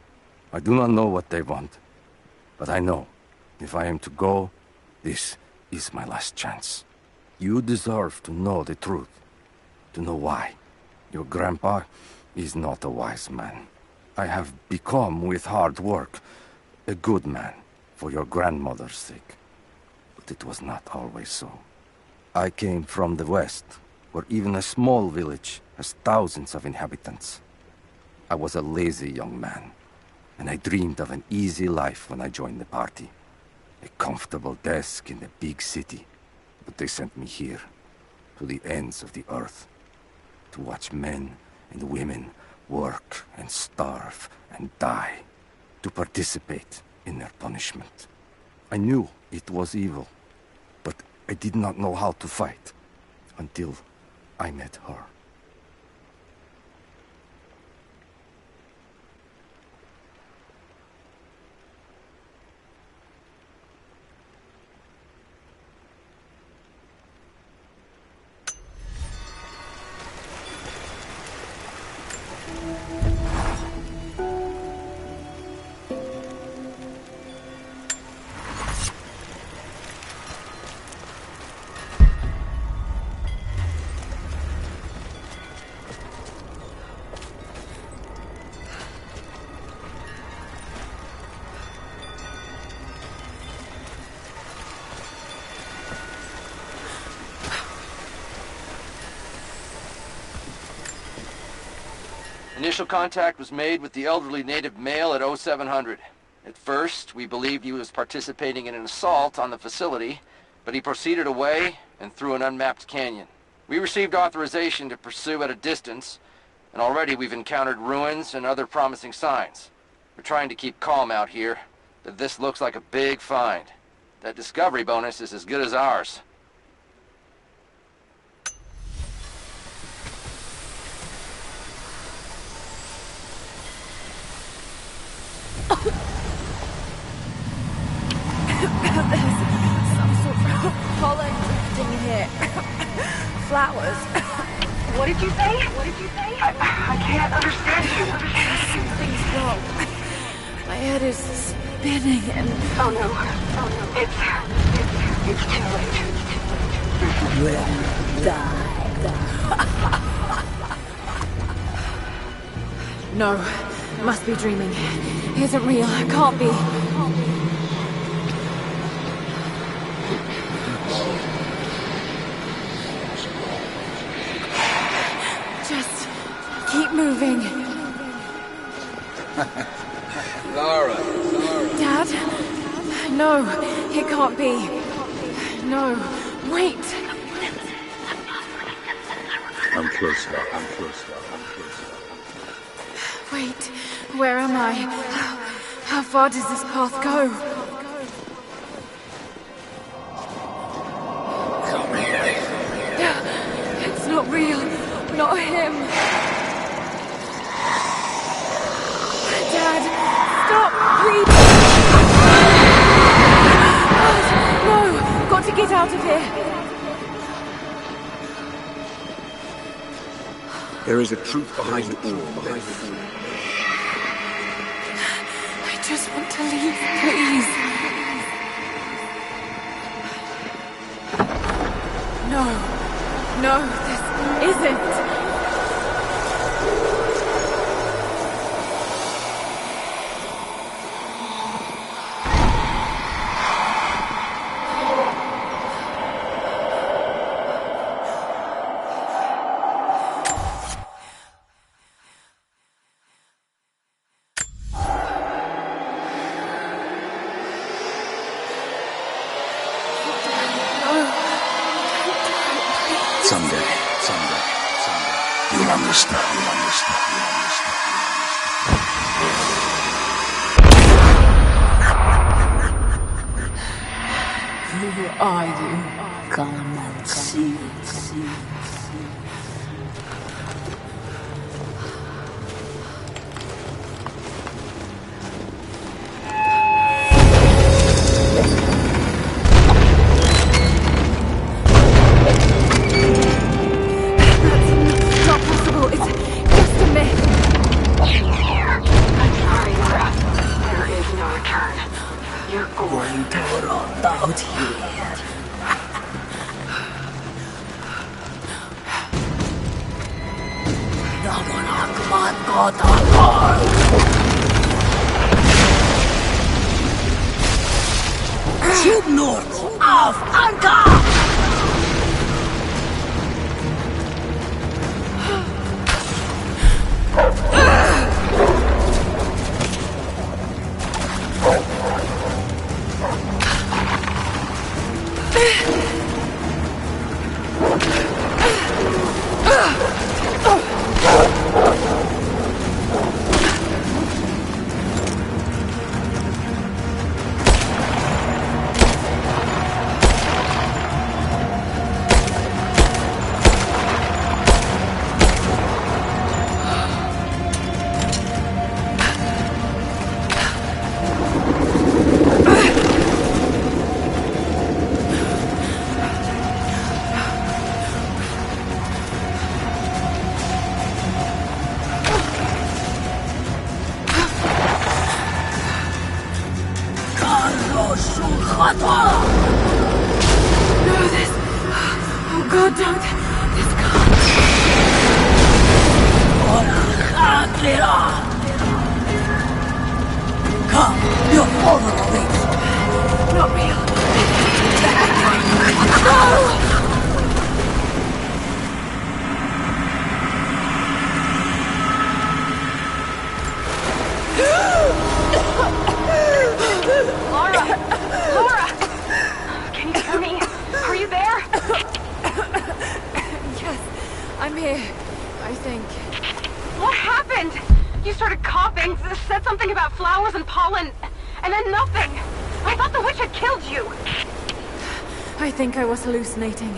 S16: I do not know what they want, but I know if I am to go, this is my last chance. You deserve to know the truth. To know why. Your grandpa is not a wise man. I have become, with hard work, a good man for your grandmother's sake. But it was not always so. I came from the west, where even a small village has thousands of inhabitants. I was a lazy young man, and I dreamed of an easy life when I joined the party. A comfortable desk in the big city. But they sent me here, to the ends of the earth, to watch men and women work and starve and die, to participate in their punishment. I knew it was evil, but I did not know how to fight until I met her.
S13: Initial contact was made with the elderly native male at 0700. At first, we believed he was participating in an assault on the facility, but he proceeded away and through an unmapped canyon. We received authorization to pursue at a distance, and already we've encountered ruins and other promising signs. We're trying to keep calm out here, but this looks like a big find. That discovery bonus is as good as ours.
S5: There's some sort of pollen drifting here. Flowers.
S12: What did you say? What did you say? I can't understand you.
S5: Something's wrong. My head is spinning and...
S12: Oh no. Oh no. It's too late.
S5: You will die. No. Must be dreaming. Isn't real. Can't be. Just keep moving.
S8: Lora.
S5: Dad? No, it can't be. No, wait.
S1: I'm close now.
S5: Wait, where am I? How far does this path go?
S8: Come here.
S5: It's not real. Not him. Dad, stop, please. No, got to get out of here.
S8: There is a truth behind all.
S5: I just want to leave, please. No, this isn't.
S8: Someday. You'll understand.
S4: Who are you? Come and see.
S12: You're going to rot out here. Lora! Lora! Can you hear me? Are you there?
S5: Yes, I'm here. I think.
S12: What happened? You started coughing, said something about flowers and pollen, and then nothing. I thought the witch had killed you.
S5: I think I was hallucinating.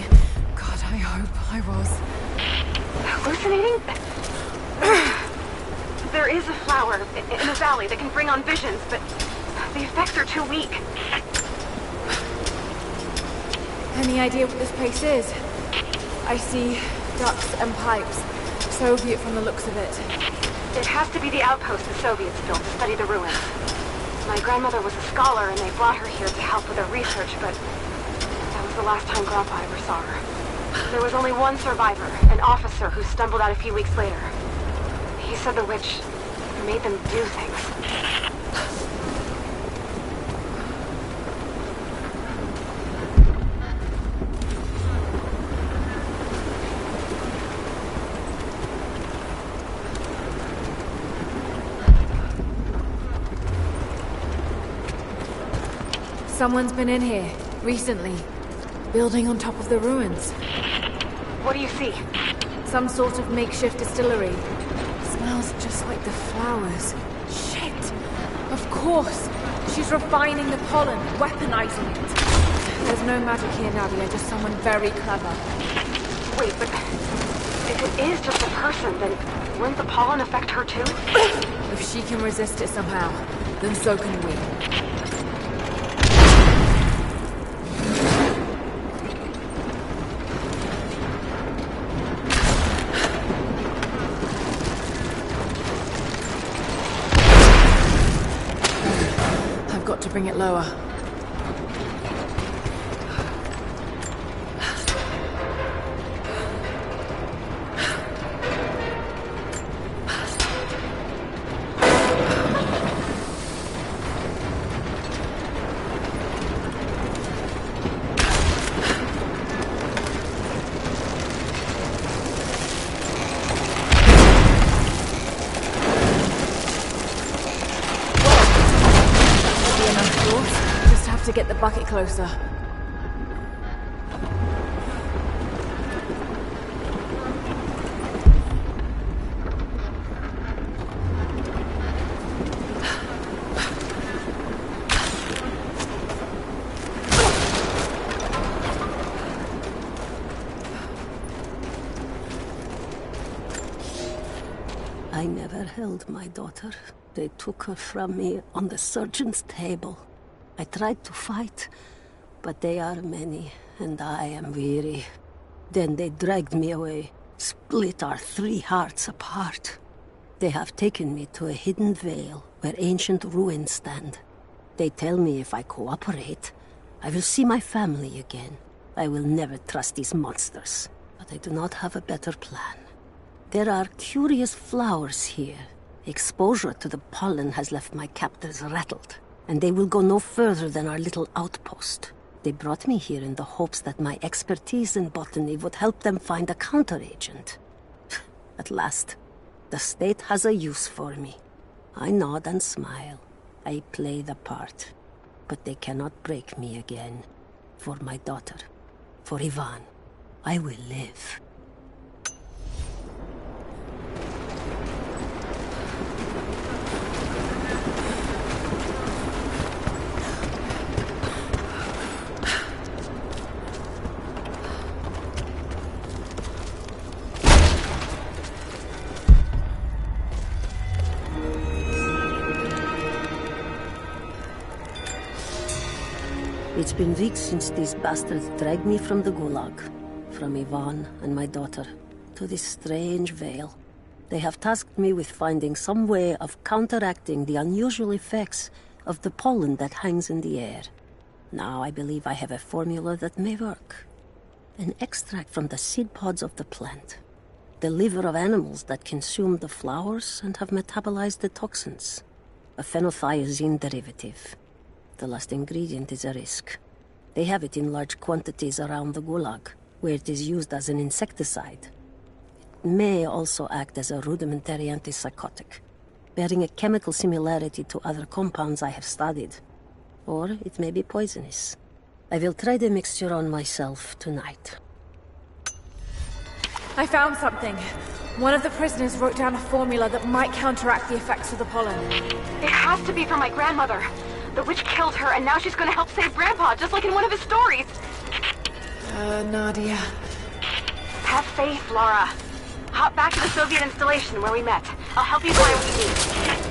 S5: God, I hope I was.
S12: Hallucinating? There is a flower in the valley that can bring on visions, but the effects are too weak.
S5: Any idea what this place is? I see ducts and pipes. Soviet from the looks of it.
S12: It has to be the outpost the Soviets built to study the ruins. My grandmother was a scholar and they brought her here to help with her research, but that was the last time Grandpa ever saw her. There was only one survivor, an officer who stumbled out a few weeks later. He said the witch made them do things.
S5: Someone's been in here, recently. Building on top of the ruins.
S12: What do you see?
S5: Some sort of makeshift distillery. Smells just like the flowers. Shit! Of course! She's refining the pollen, weaponizing it. There's no magic here, Nadia, just someone very clever.
S12: Wait, but if it is just a person, then wouldn't the pollen affect her too?
S5: If she can resist it somehow, then so can we. Got to bring it lower. To get the bucket closer.
S17: I never held my daughter. They took her from me on the surgeon's table. I tried to fight, but they are many, and I am weary. Then they dragged me away, split our 3 hearts apart. They have taken me to a hidden vale where ancient ruins stand. They tell me if I cooperate, I will see my family again. I will never trust these monsters, but I do not have a better plan. There are curious flowers here. Exposure to the pollen has left my captors rattled, and they will go no further than our little outpost. They brought me here in the hopes that my expertise in botany would help them find a counteragent. At last, the state has a use for me. I nod and smile. I play the part. But they cannot break me again. For my daughter, for Ivan, I will live. It's been weeks since these bastards dragged me from the Gulag, from Ivan and my daughter, to this strange veil. They have tasked me with finding some way of counteracting the unusual effects of the pollen that hangs in the air. Now I believe I have a formula that may work. An extract from the seed pods of the plant. The liver of animals that consumed the flowers and have metabolized the toxins. A phenothiazine derivative. The last ingredient is a risk. They have it in large quantities around the Gulag, where it is used as an insecticide. It may also act as a rudimentary antipsychotic, bearing a chemical similarity to other compounds I have studied. Or it may be poisonous. I will try the mixture on myself tonight.
S5: I found something. One of the prisoners wrote down a formula that might counteract the effects of the pollen.
S12: It has to be for my grandmother. The witch killed her, and now she's gonna help save Grandpa, just like in one of his stories.
S5: Nadia.
S12: Have faith, Lora. Hop back to the Soviet installation where we met. I'll help you find what you need.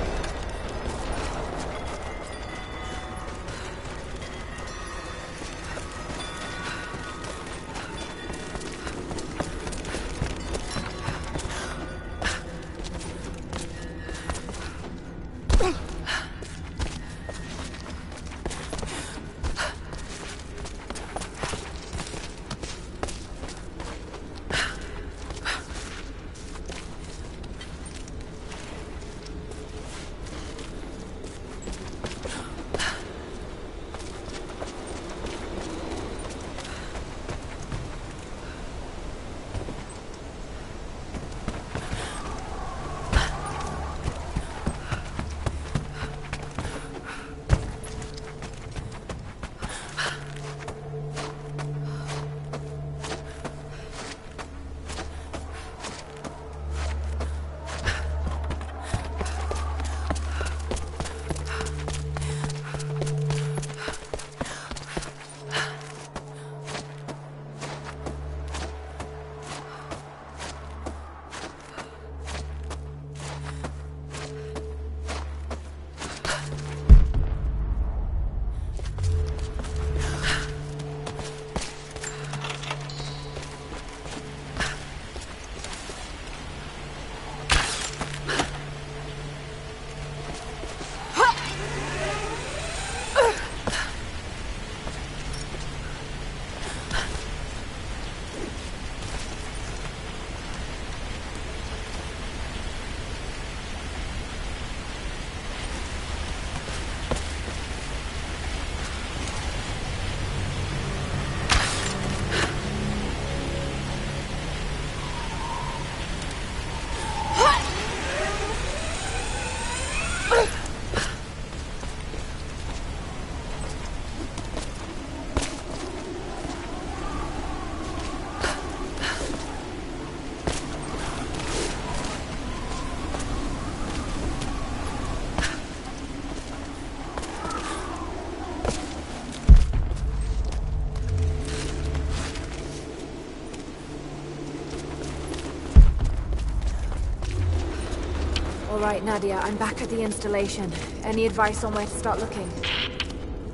S5: All right, Nadia, I'm back at the installation. Any advice on where to start looking?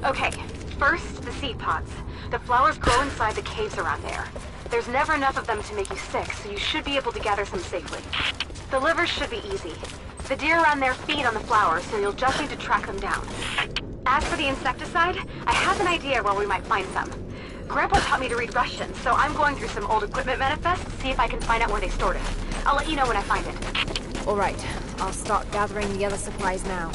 S12: Okay, first, the seed pods. The flowers grow inside the caves around there. There's never enough of them to make you sick, so you should be able to gather some safely. The livers should be easy. The deer around there feed on the flowers, so you'll just need to track them down. As for the insecticide, I have an idea where we might find some. Grandpa taught me to read Russian, so I'm going through some old equipment manifests to see if I can find out where they stored it. I'll let you know when I find it.
S5: All right. I'll start gathering the other supplies now.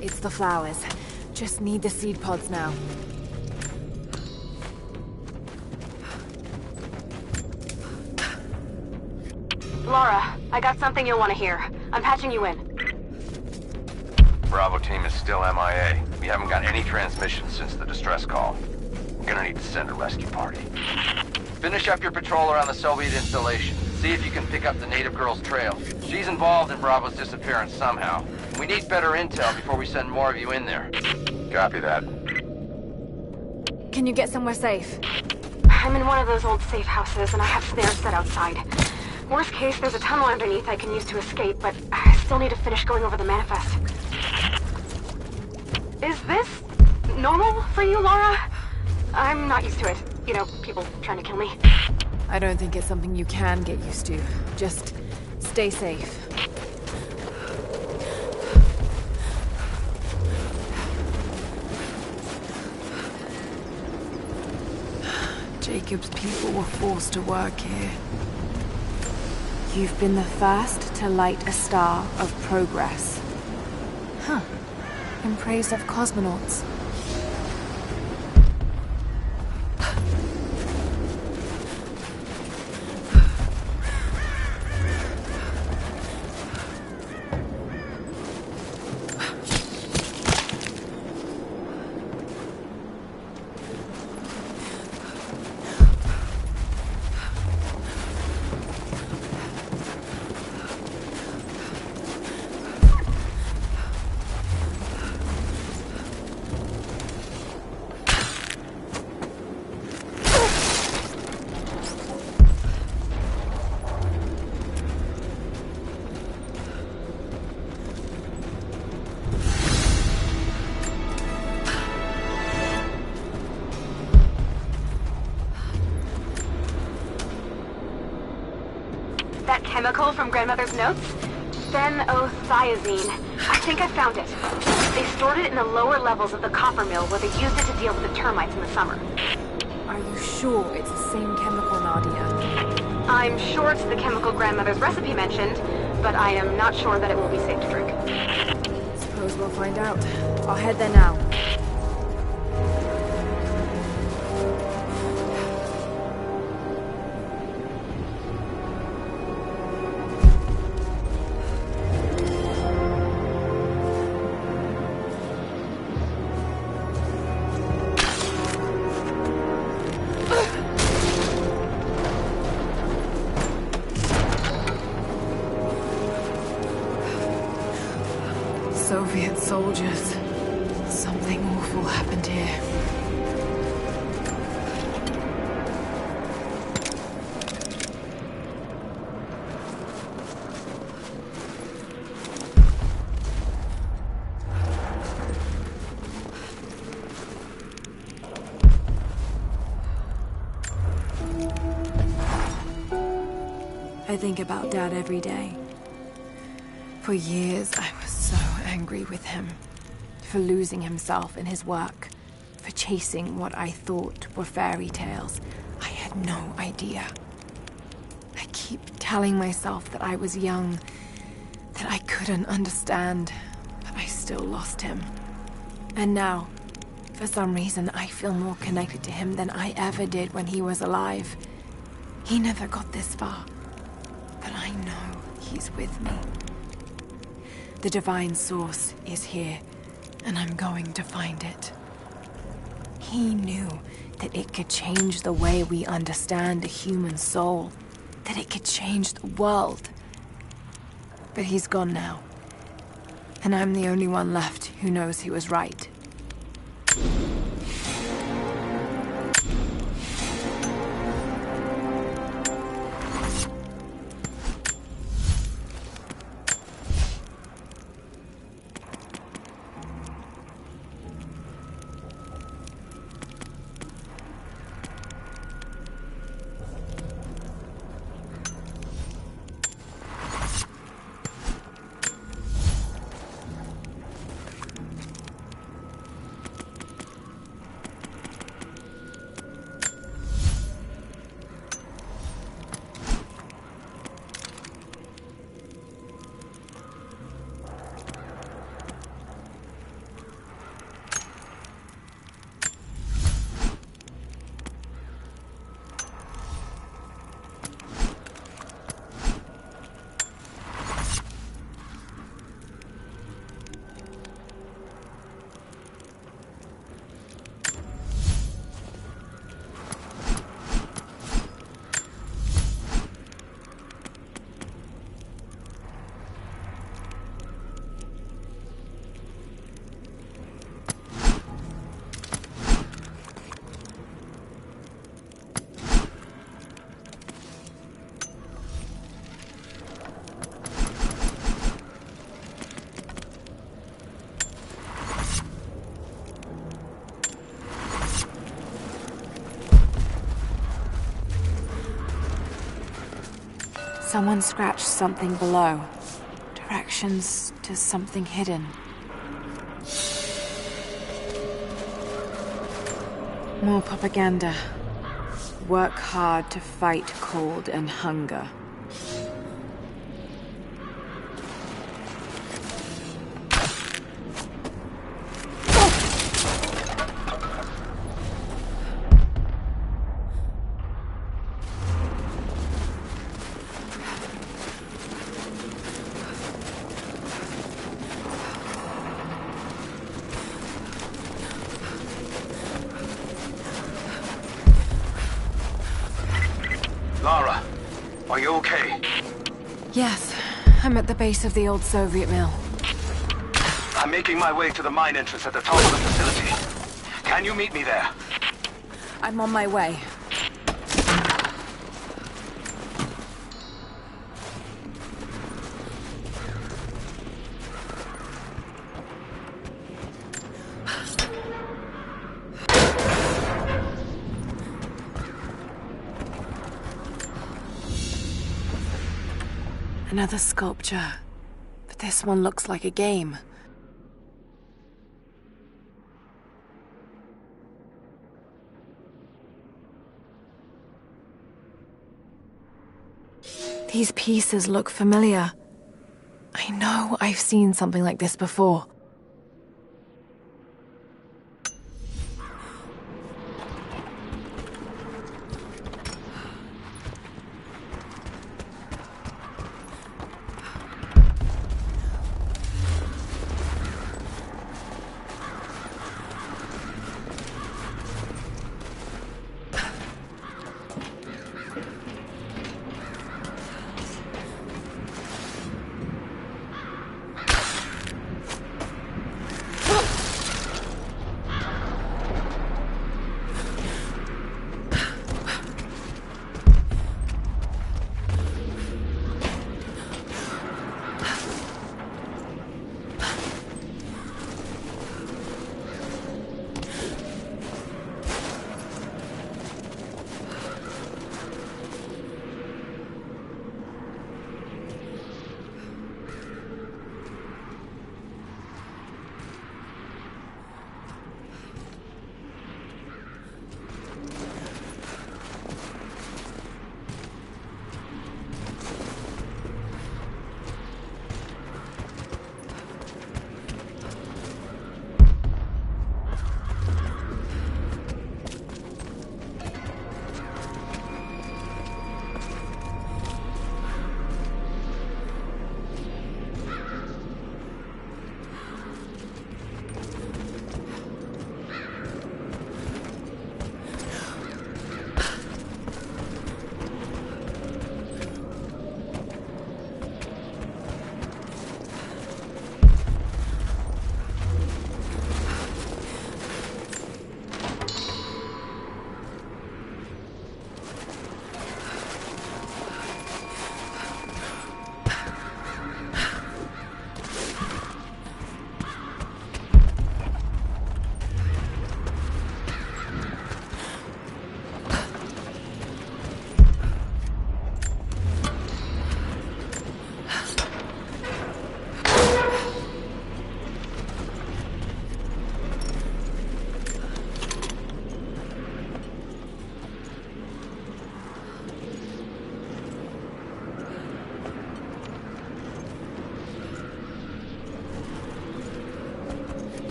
S5: It's the flowers. Just need the seed pods now.
S12: Lora, I got something you'll want to hear. I'm patching you in.
S13: Bravo team is still MIA. We haven't got any transmissions since the distress call. We're gonna need to send a rescue party. Finish up your patrol around the Soviet installation. See if you can pick up the native girl's trail. She's involved in Bravo's disappearance somehow. We need better intel before we send more of you in there. Copy that.
S5: Can you get somewhere safe?
S12: I'm in one of those old safe houses, and I have snares set outside. Worst case, there's a tunnel underneath I can use to escape, but I still need to finish going over the manifest. Is this normal for you, Lora? I'm not used to it. You know, people trying to kill me.
S5: I don't think it's something you can get used to. Just stay safe. Jacob's people were forced to work here. You've been the first to light a star of progress. Huh. In praise of cosmonauts.
S12: That chemical from Grandmother's notes? Phenothiazine. I think I found it. They stored it in the lower levels of the copper mill where they used it to deal with the termites in the summer.
S5: Are you sure it's the same chemical, Nadia?
S12: I'm sure it's the chemical Grandmother's recipe mentioned, but I am not sure that it will be safe to drink.
S5: Suppose we'll find out. I'll head there now. Soviet soldiers. Something awful happened here. I think about Dad every day. For years, I was so angry with him. For losing himself in his work. For chasing what I thought were fairy tales. I had no idea. I keep telling myself that I was young, that I couldn't understand, but I still lost him. And now, for some reason, I feel more connected to him than I ever did when he was alive. He never got this far, but I know he's with me. The divine source is here, and I'm going to find it. He knew that it could change the way we understand a human soul, that it could change the world. But he's gone now, and I'm the only one left who knows he was right. Someone scratched something below. Directions to something hidden. More propaganda. Work hard to fight cold and hunger.
S2: Lara, are you okay?
S5: Yes, I'm at the base of the old Soviet mill.
S2: I'm making my way to the mine entrance at the top of the facility. Can you meet me there?
S5: I'm on my way. Another sculpture, but this one looks like a game. These pieces look familiar. I know I've seen something like this before.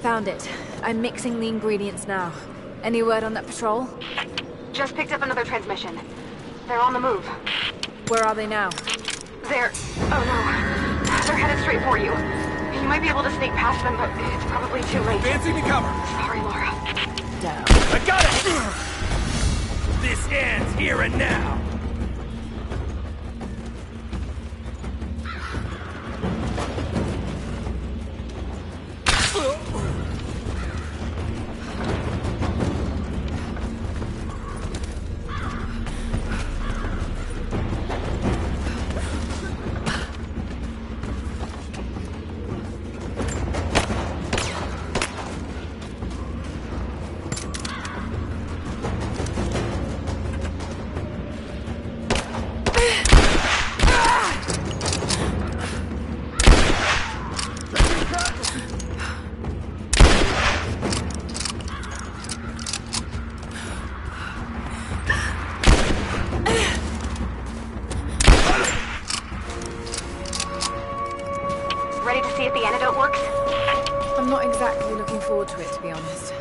S5: Found it. I'm mixing the ingredients now. Any word on that patrol?
S12: Just picked up another transmission. They're on the move.
S5: Where are they now?
S12: They're... oh no. They're headed straight for you. You might be able to sneak past them, but it's probably too late.
S8: Advancing to cover.
S12: Sorry, Laura.
S5: Down.
S8: I got it! This ends here and now.
S5: I'm not exactly looking forward to it, to be honest.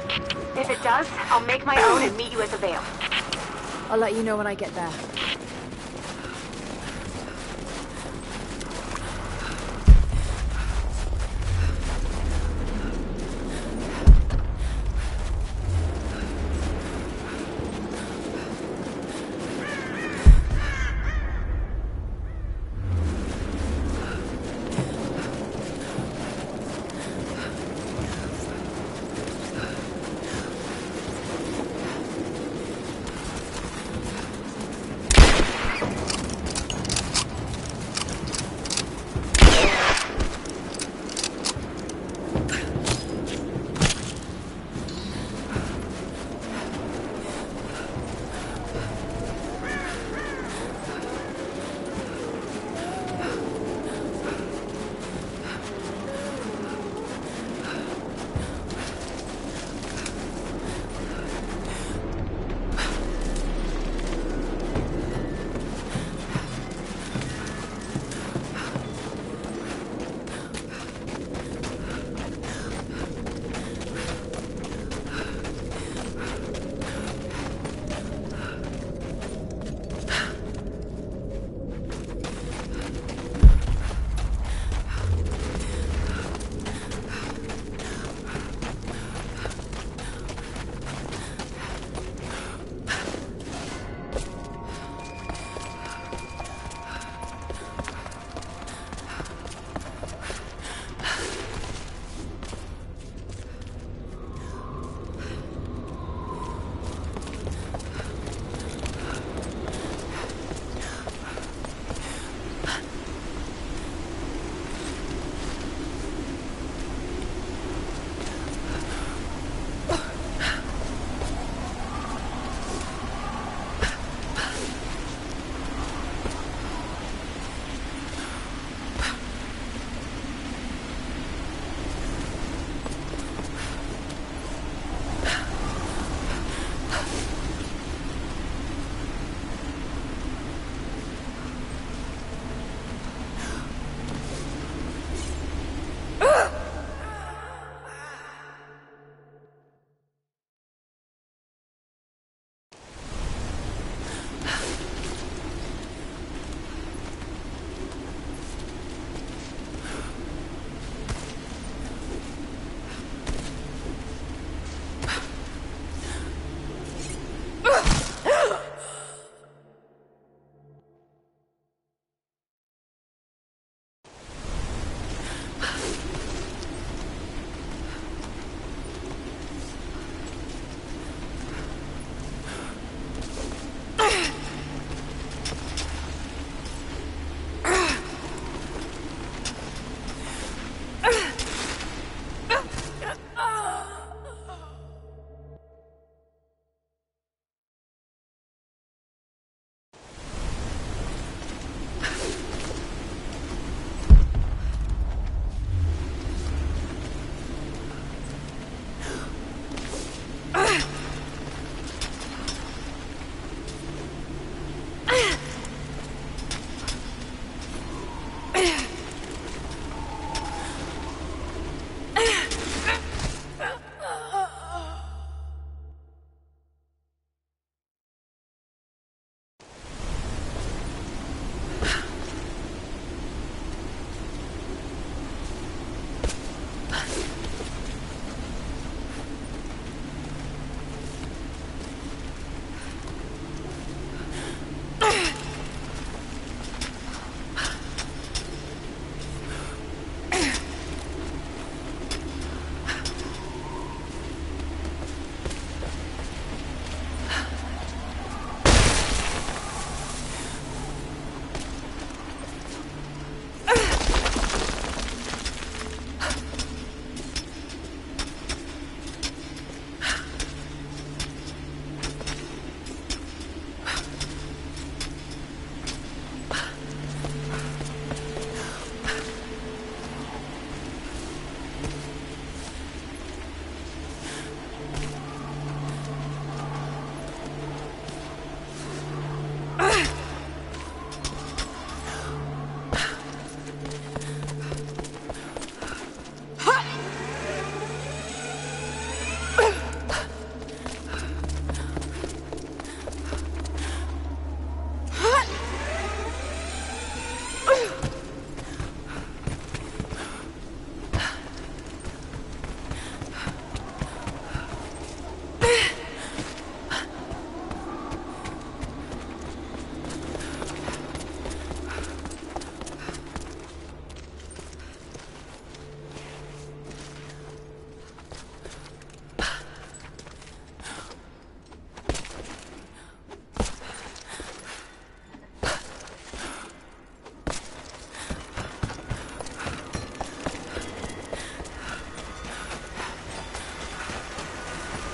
S12: If it does, I'll make my own and meet you at the Vale.
S5: I'll let you know when I get there.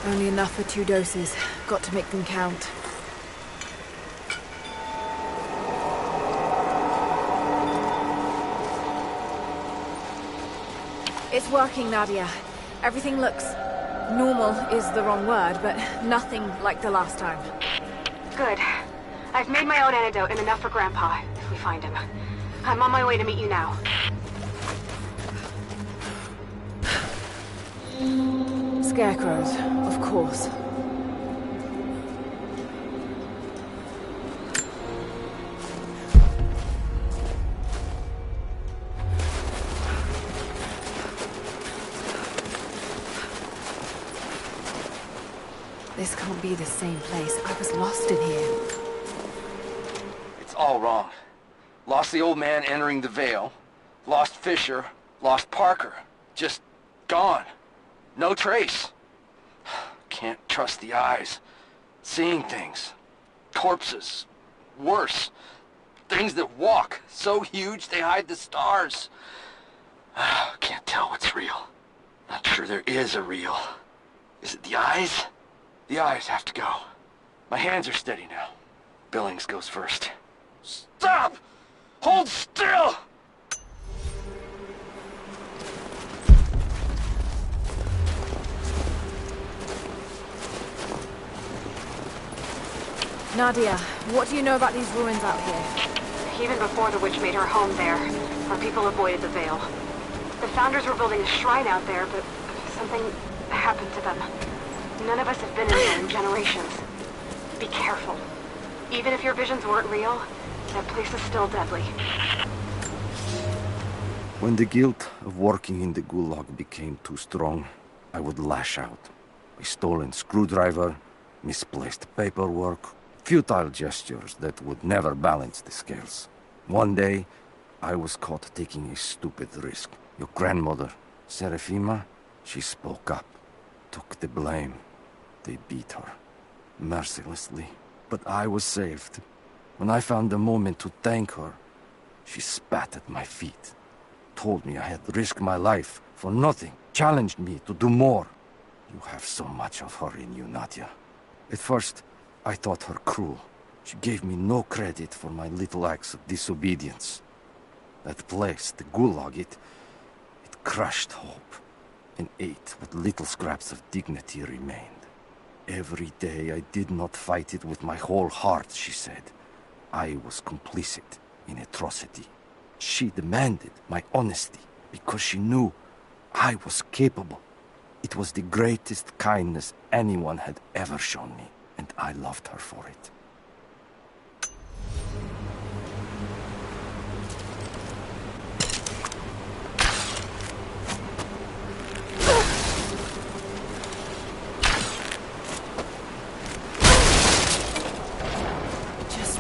S5: Only enough for 2 doses. Got to make them count. It's working, Nadia. Everything looks... normal is the wrong word, but nothing like the last time.
S12: Good. I've made my own antidote and enough for Grandpa, if we find him. I'm on my way to meet you now.
S5: Scarecrows, of course. This can't be the same place. I was lost in here.
S13: It's all wrong. Lost the old man entering the Vale. Lost Fisher. Lost Parker. Just gone. No trace. Can't trust the eyes. Seeing things. Corpses. Worse. Things that walk. So huge they hide the stars. Can't tell what's real. Not sure there is a real. Is it the eyes? The eyes have to go. My hands are steady now. Billings goes first. Stop! Hold still!
S5: Nadia, what do you know about these ruins out here?
S12: Even before the witch made her home there, our people avoided the Vale. The Founders were building a shrine out there, but something happened to them. None of us have been in there in generations. Be careful. Even if your visions weren't real, that place is still deadly.
S16: When the guilt of working in the Gulag became too strong, I would lash out. A stolen screwdriver, misplaced paperwork, futile gestures that would never balance the scales. One day, I was caught taking a stupid risk. Your grandmother, Serafima, she spoke up, took the blame. They beat her, mercilessly. But I was saved. When I found a moment to thank her, she spat at my feet, told me I had risked my life for nothing, challenged me to do more. You have so much of her in you, Nadia. At first, I thought her cruel. She gave me no credit for my little acts of disobedience. That place, the Gulag, it crushed hope and ate what little scraps of dignity remained. Every day I did not fight it with my whole heart, she said. I was complicit in atrocity. She demanded my honesty because she knew I was capable. It was the greatest kindness anyone had ever shown me, and I loved her for it.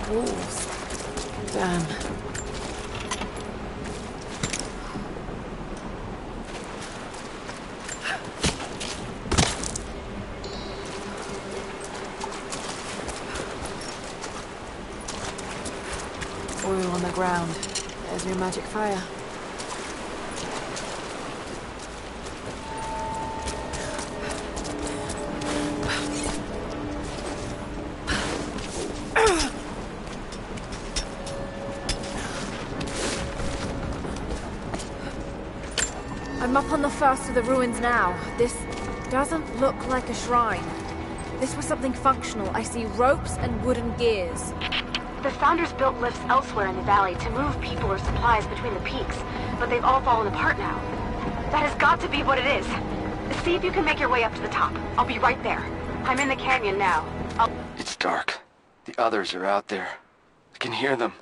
S5: Wolves. Damn. Oil on the ground. There's your magic fire. I'm up on the first of the ruins now. This doesn't look like a shrine. This was something functional. I see ropes and wooden gears.
S12: The Founders built lifts elsewhere in the valley to move people or supplies between the peaks, but they've all fallen apart now. That has got to be what it is. See if you can make your way up to the top. I'll be right there. I'm in the canyon now.
S13: It's dark. The others are out there. I can hear them,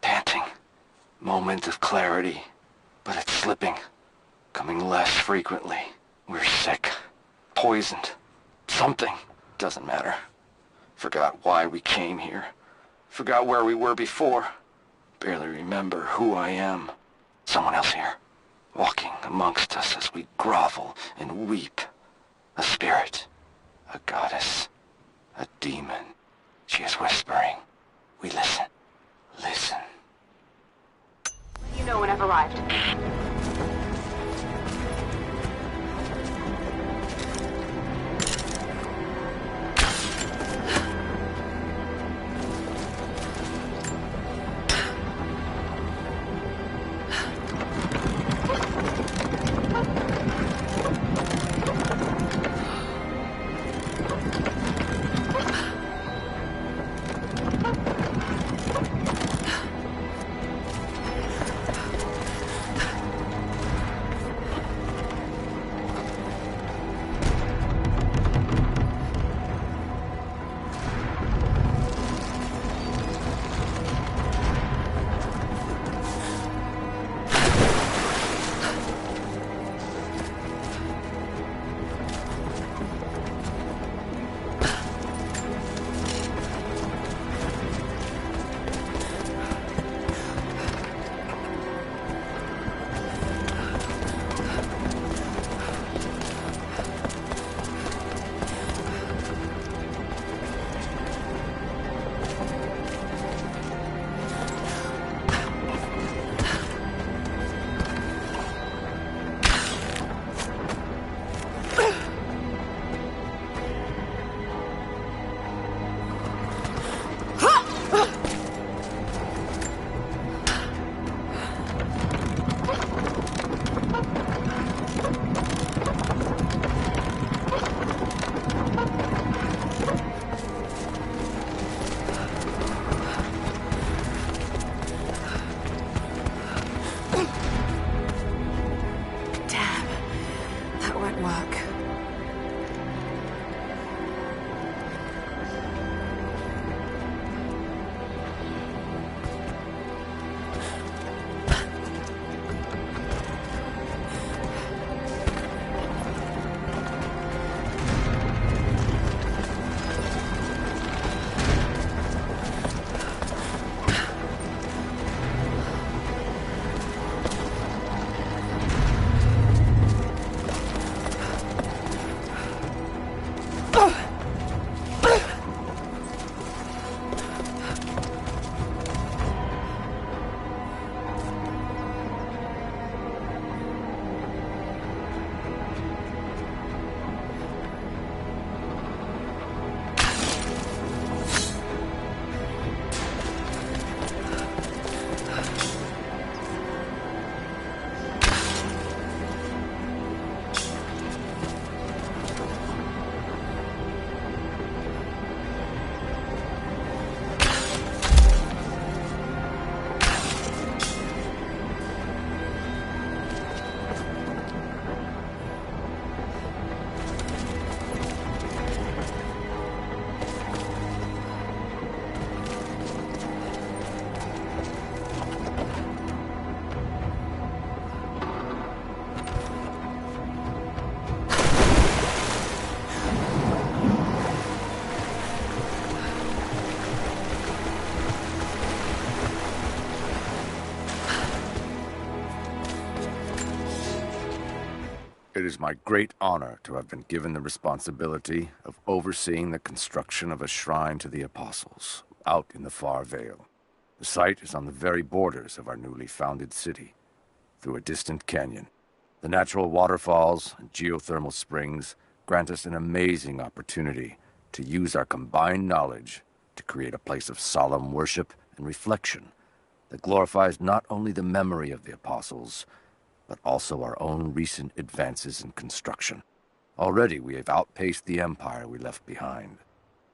S13: panting. Moment of clarity, but it's slipping. Coming less frequently. We're sick. Poisoned. Something. Doesn't matter. Forgot why we came here. Forgot where we were before. Barely remember who I am. Someone else here. Walking amongst us as we grovel and weep. A spirit. A goddess. A demon. She is whispering. We listen. Listen.
S12: You know when I've arrived.
S5: at work.
S16: It is my great honor to have been given the responsibility of overseeing the construction of a shrine to the Apostles out in the far Vale. The site is on the very borders of our newly founded city, through a distant canyon. The natural waterfalls and geothermal springs grant us an amazing opportunity to use our combined knowledge to create a place of solemn worship and reflection that glorifies not only the memory of the Apostles, but also our own recent advances in construction. Already we have outpaced the empire we left behind.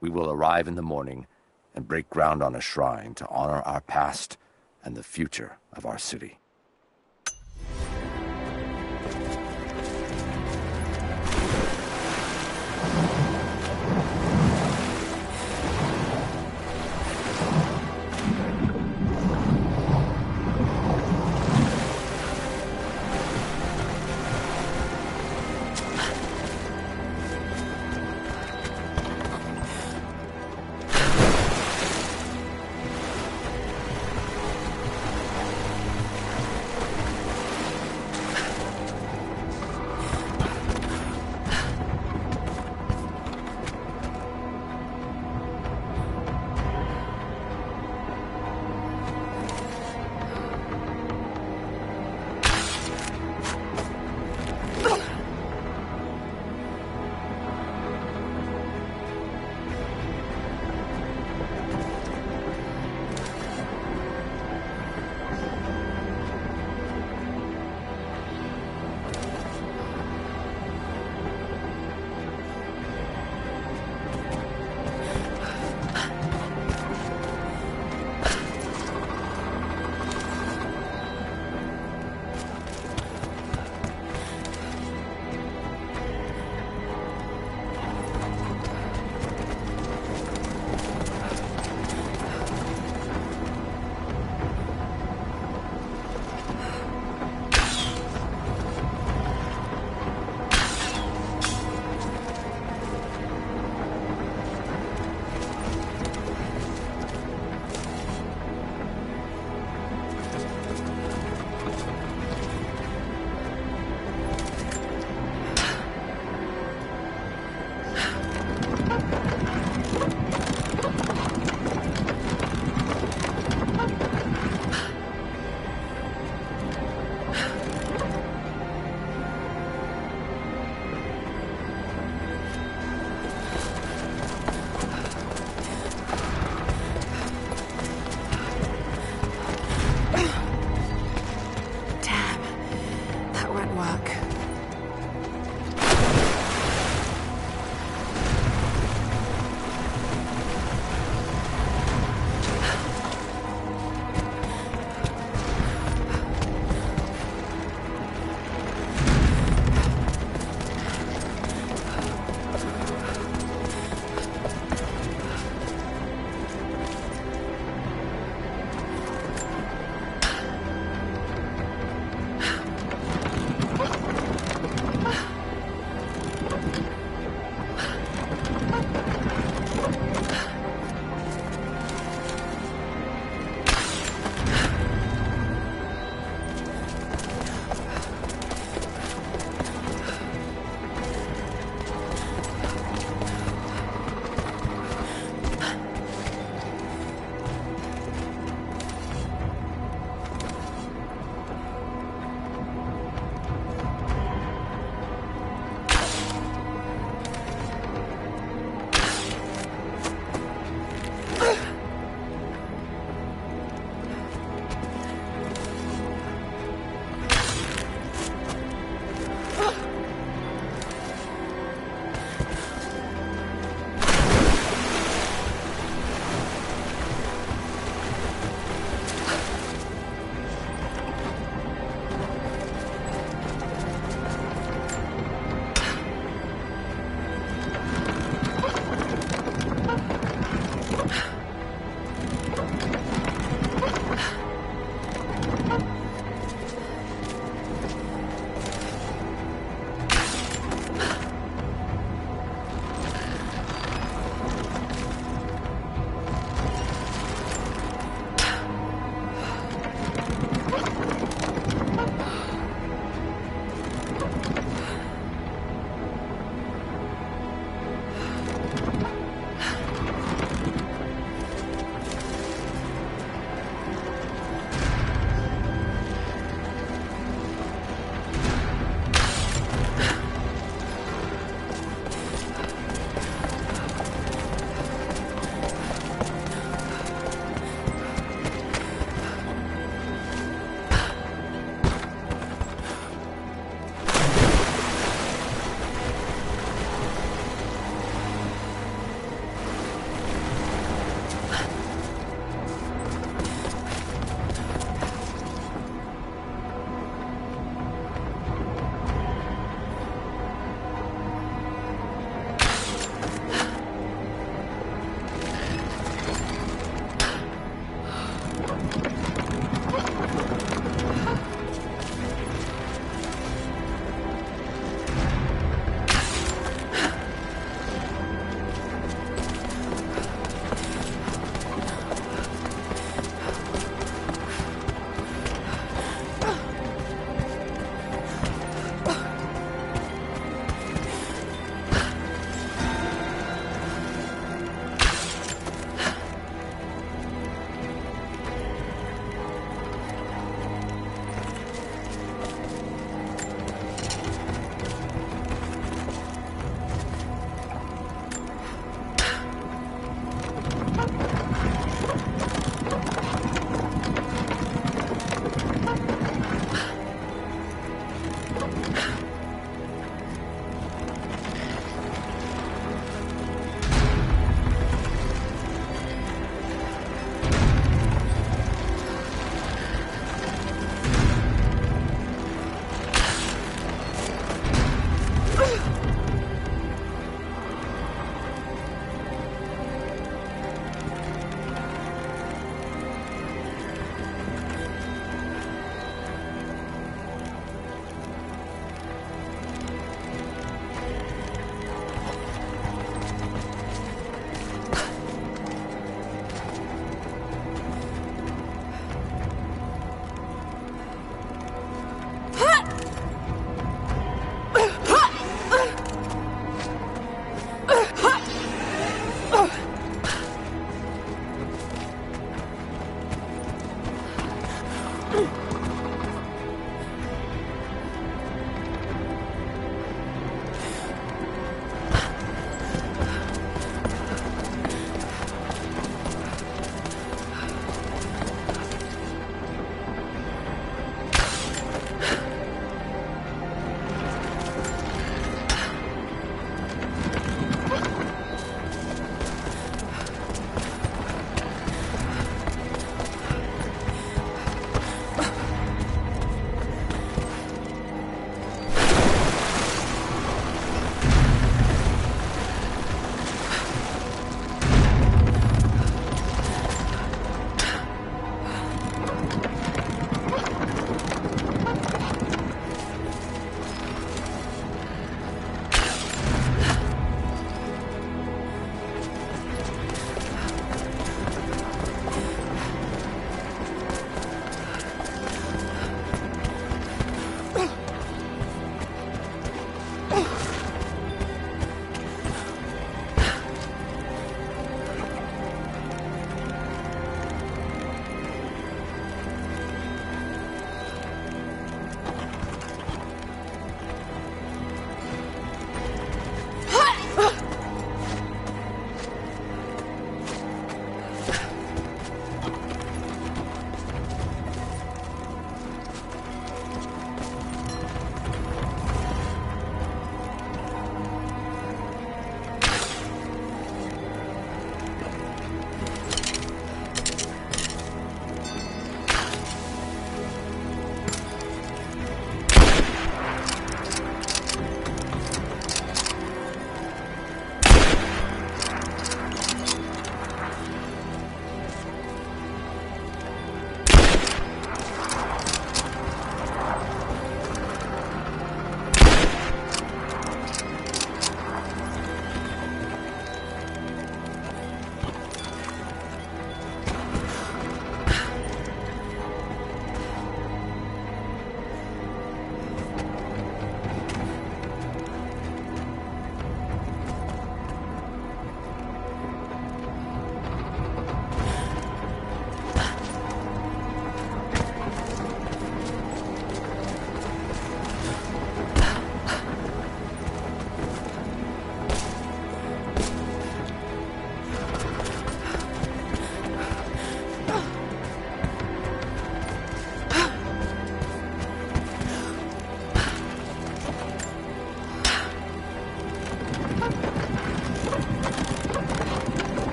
S16: We will arrive in the morning and break ground on a shrine to honor our past and the future of our city.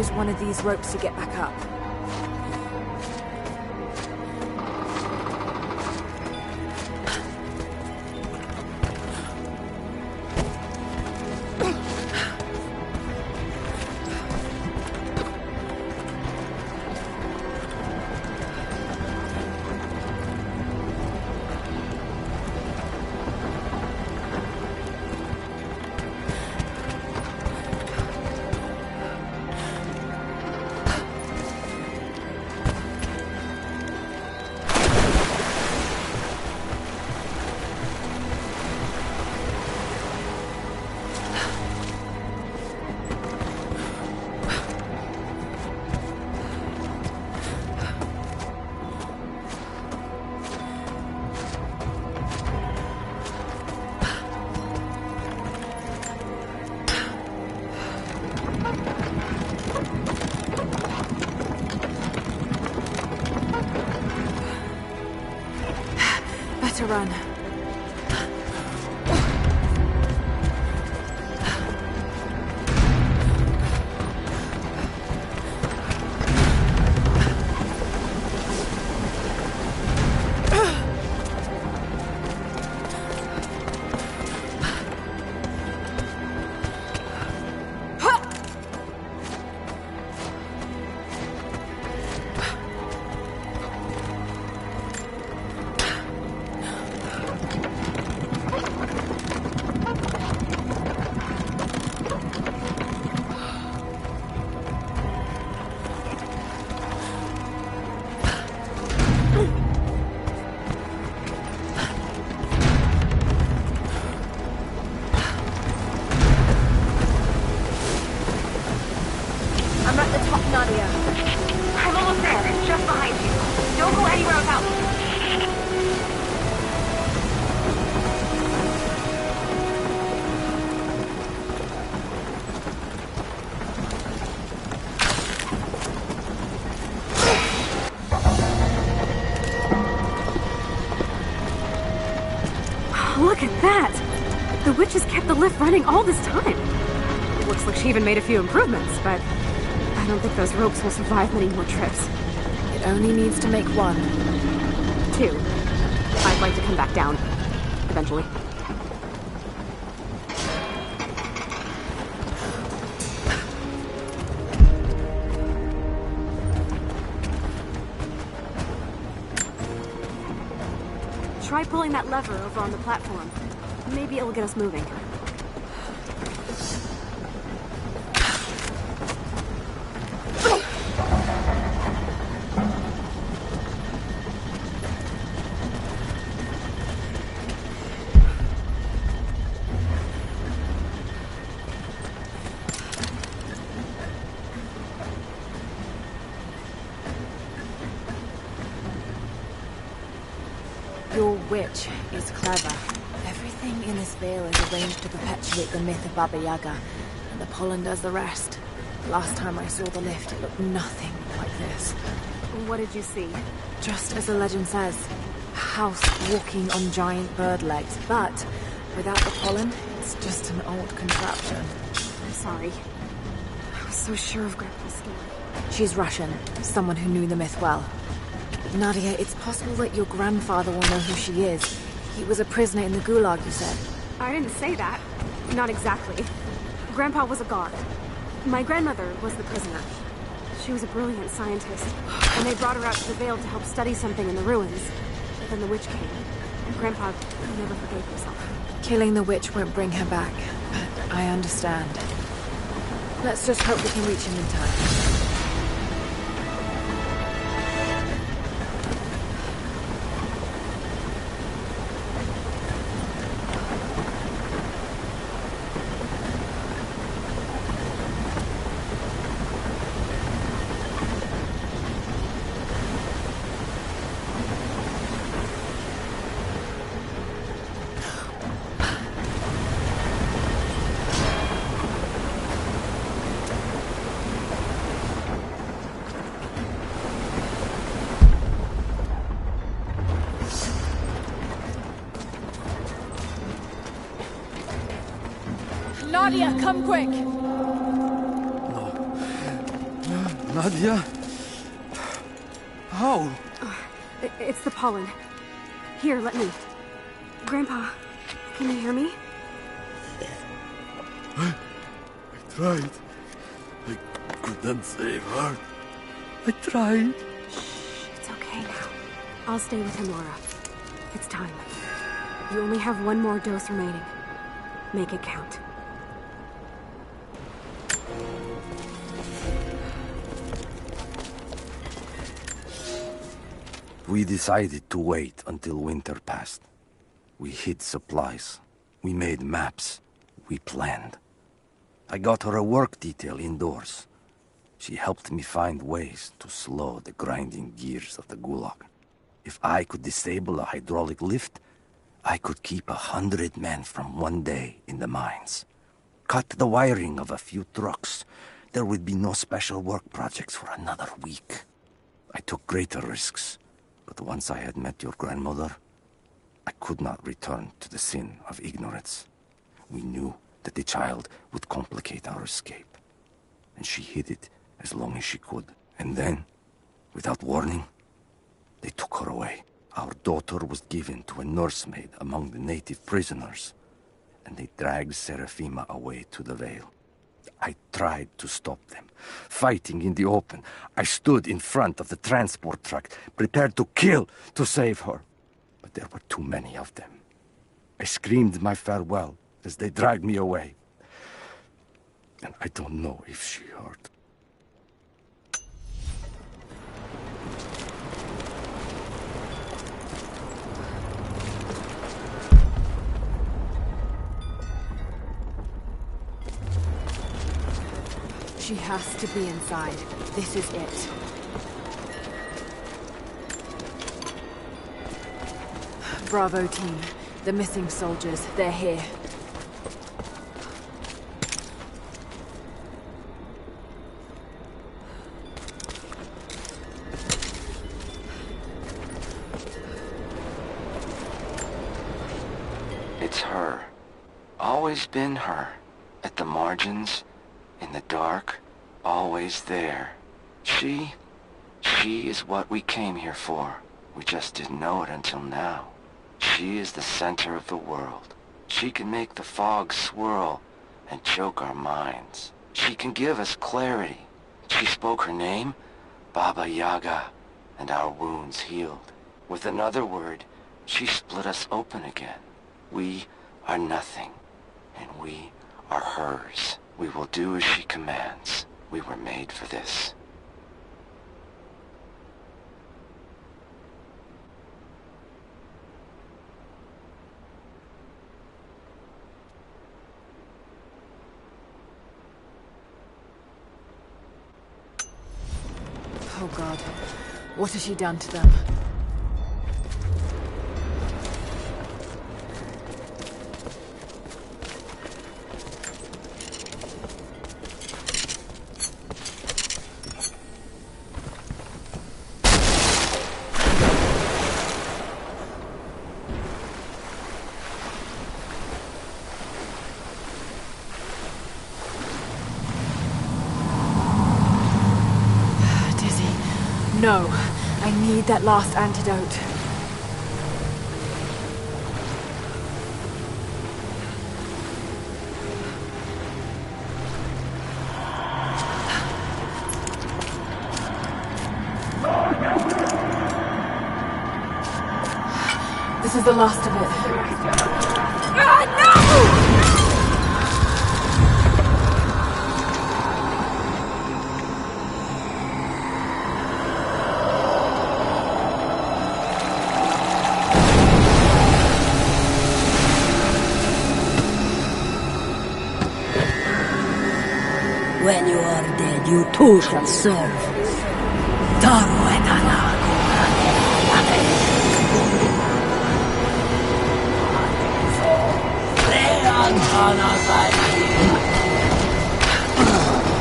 S5: use one of these ropes to get back up. To run.
S14: Look at that! The witch has kept the lift running all this time. It looks like she even made a few improvements, but I don't think those ropes will survive many more trips.
S5: It only needs to make one.
S14: 2. I'd like to come back down. Eventually. Try pulling that lever over on the platform. Maybe it'll get us moving.
S5: Your witch is clever. Everything in this veil is arranged to perpetuate the myth of Baba Yaga, and the pollen does the rest. Last time I saw the lift, it looked nothing like this.
S14: What did you see?
S5: Just as the legend says, a house walking on giant bird legs, but without the pollen, it's just an old contraption.
S14: I'm sorry. I was so sure of Grandpa's story.
S5: She's Russian, someone who knew the myth well. Nadia, it's possible that your grandfather will know who she is. He was a prisoner in the Gulag, you said.
S14: I didn't say that. Not exactly. Grandpa was a guard. My grandmother was the prisoner. She was a brilliant scientist, and they brought her out to the Vale to help study something in the ruins. But then the witch came, and Grandpa never forgave himself.
S5: Killing the witch won't bring her back, but I understand. Let's just hope we can reach him in time. Nadia, come quick!
S16: Nadia? How?
S14: It's the pollen. Here, let me. Grandpa, can you hear me?
S18: I tried. I couldn't save her. I tried.
S14: It's okay now. I'll stay with him, Lora. It's time. You only have one more dose remaining. Make it count.
S16: We decided to wait until winter passed. We hid supplies. We made maps. We planned. I got her a work detail indoors. She helped me find ways to slow the grinding gears of the Gulag. If I could disable a hydraulic lift, I could keep 100 men from one day in the mines. Cut the wiring of a few trucks. There would be no special work projects for another week. I took greater risks. But once I had met your grandmother, I could not return to the sin of ignorance. We knew that the child would complicate our escape, and she hid it as long as she could. And then, without warning, they took her away. Our daughter was given to a nursemaid among the native prisoners, and they dragged Seraphima away to the Vale. I tried to stop them, fighting in the open. I stood in front of the transport truck, prepared to kill to save her. But there were too many of them. I screamed my farewell as they dragged me away. And I don't know if she heard.
S5: She has to be inside. This is it. Bravo team. The missing soldiers, they're here.
S13: It's her. Always been her. At the margins, in the dark, always there. She is what we came here for. We just didn't know it until now. She is the center of the world. She can make the fog swirl and choke our minds. She can give us clarity. She spoke her name, Baba Yaga, and our wounds healed. With another word, she split us open again. We are nothing, and we are hers. We will do as she commands. We were made for this.
S5: Oh God. What has she done to them? No, I need that last antidote. This is the last of it. No!
S17: When you are dead, you too shall serve.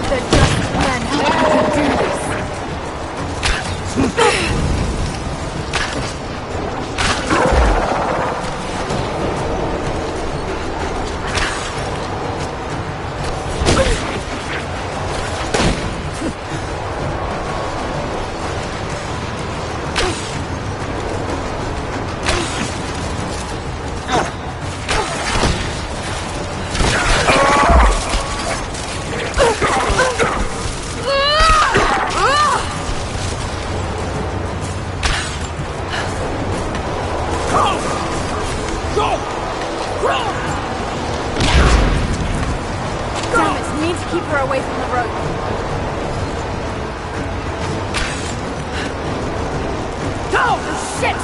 S5: The just men have to do this.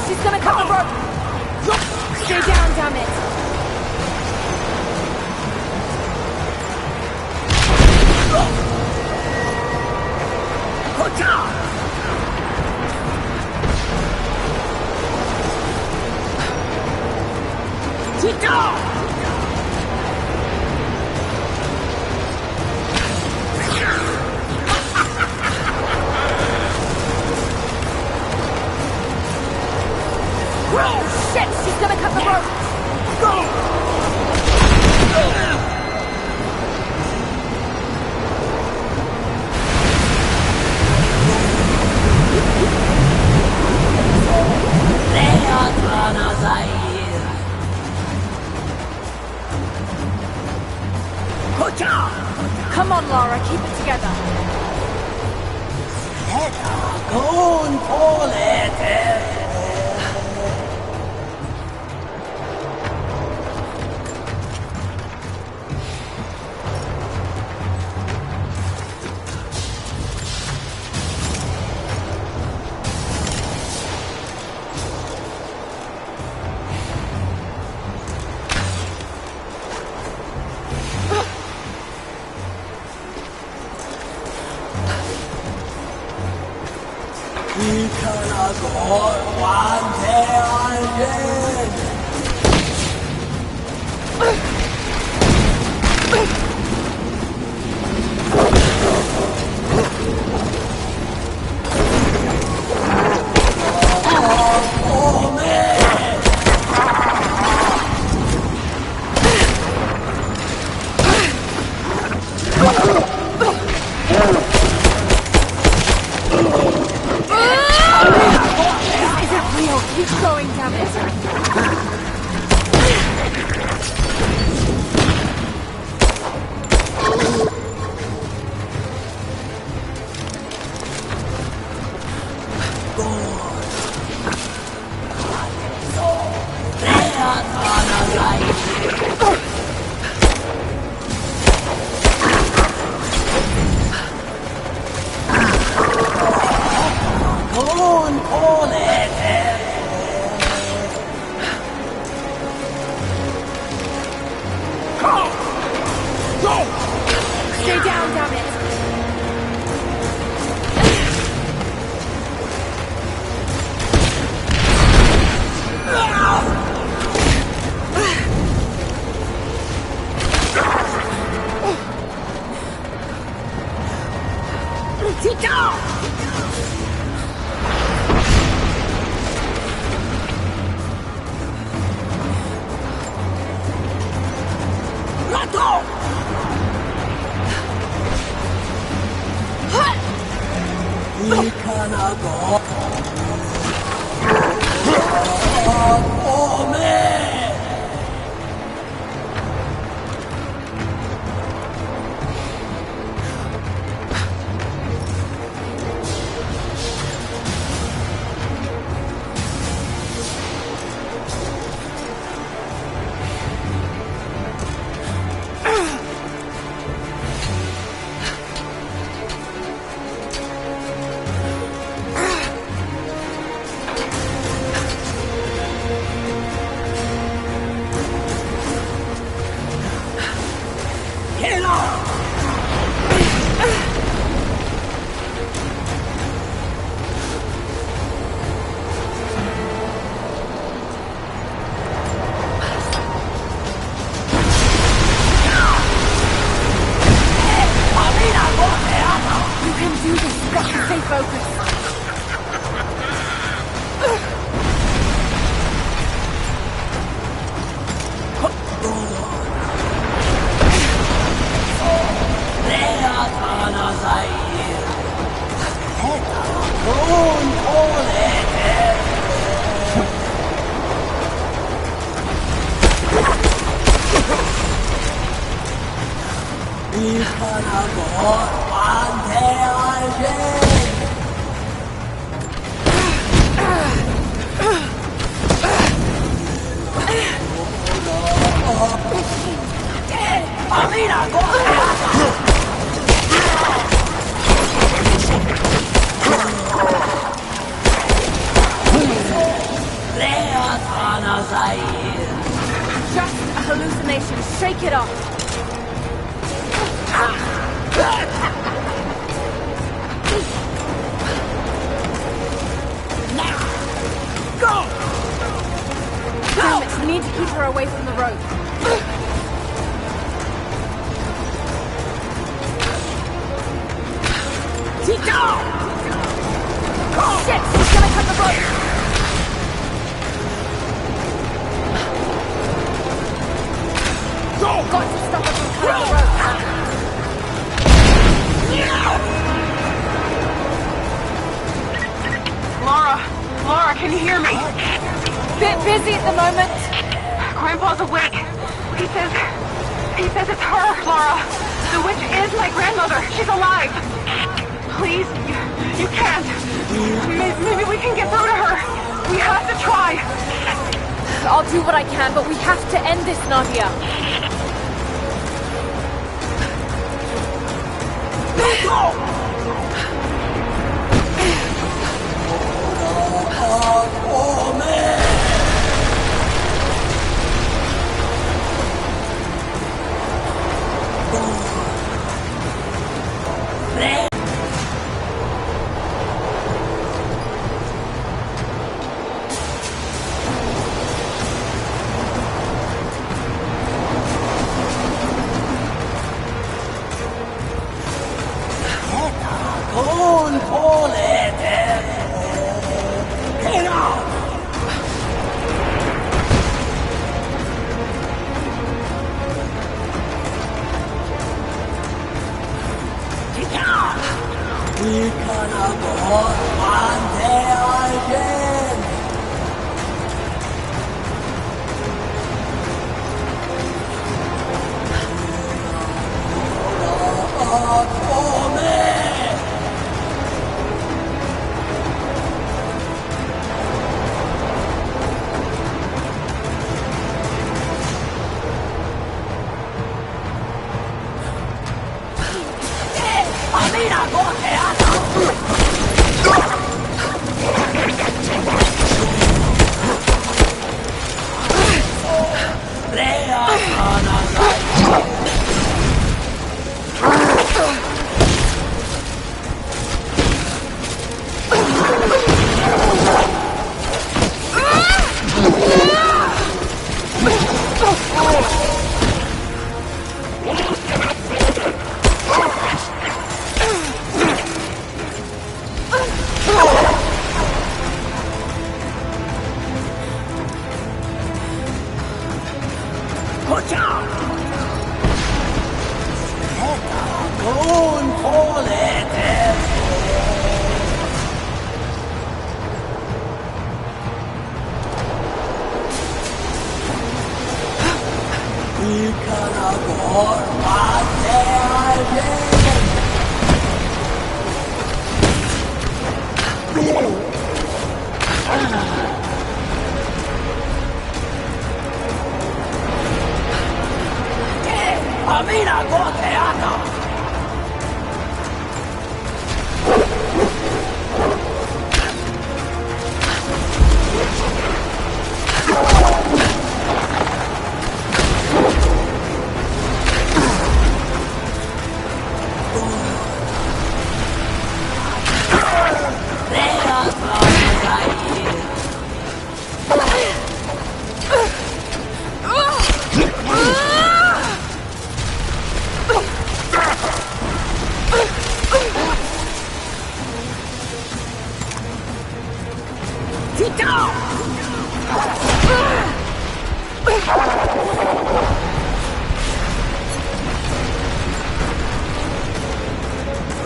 S5: She's gonna cut the rope! Stay down, damn it! Oh shit! She's gonna cut the rope! Go! Come on, Lora, keep it together. Keep going, damn it! Stay down, damn it! Just a hallucination. Shake it off.
S17: Now! Go!
S5: Damn it, we need to keep her away from the road.
S17: Tito!
S5: Shit, she's gonna cut the rope!
S17: Go!
S5: Got to stop her from cutting the rope.
S12: Lora, can you hear me?
S5: Bit busy at the moment.
S12: Grandpa's awake. He says it's her, Lora. The witch is my grandmother. She's alive. Please, you can't. Maybe we can get through to her. We have to try.
S5: I'll do what I can, but we have to end this, Nadia.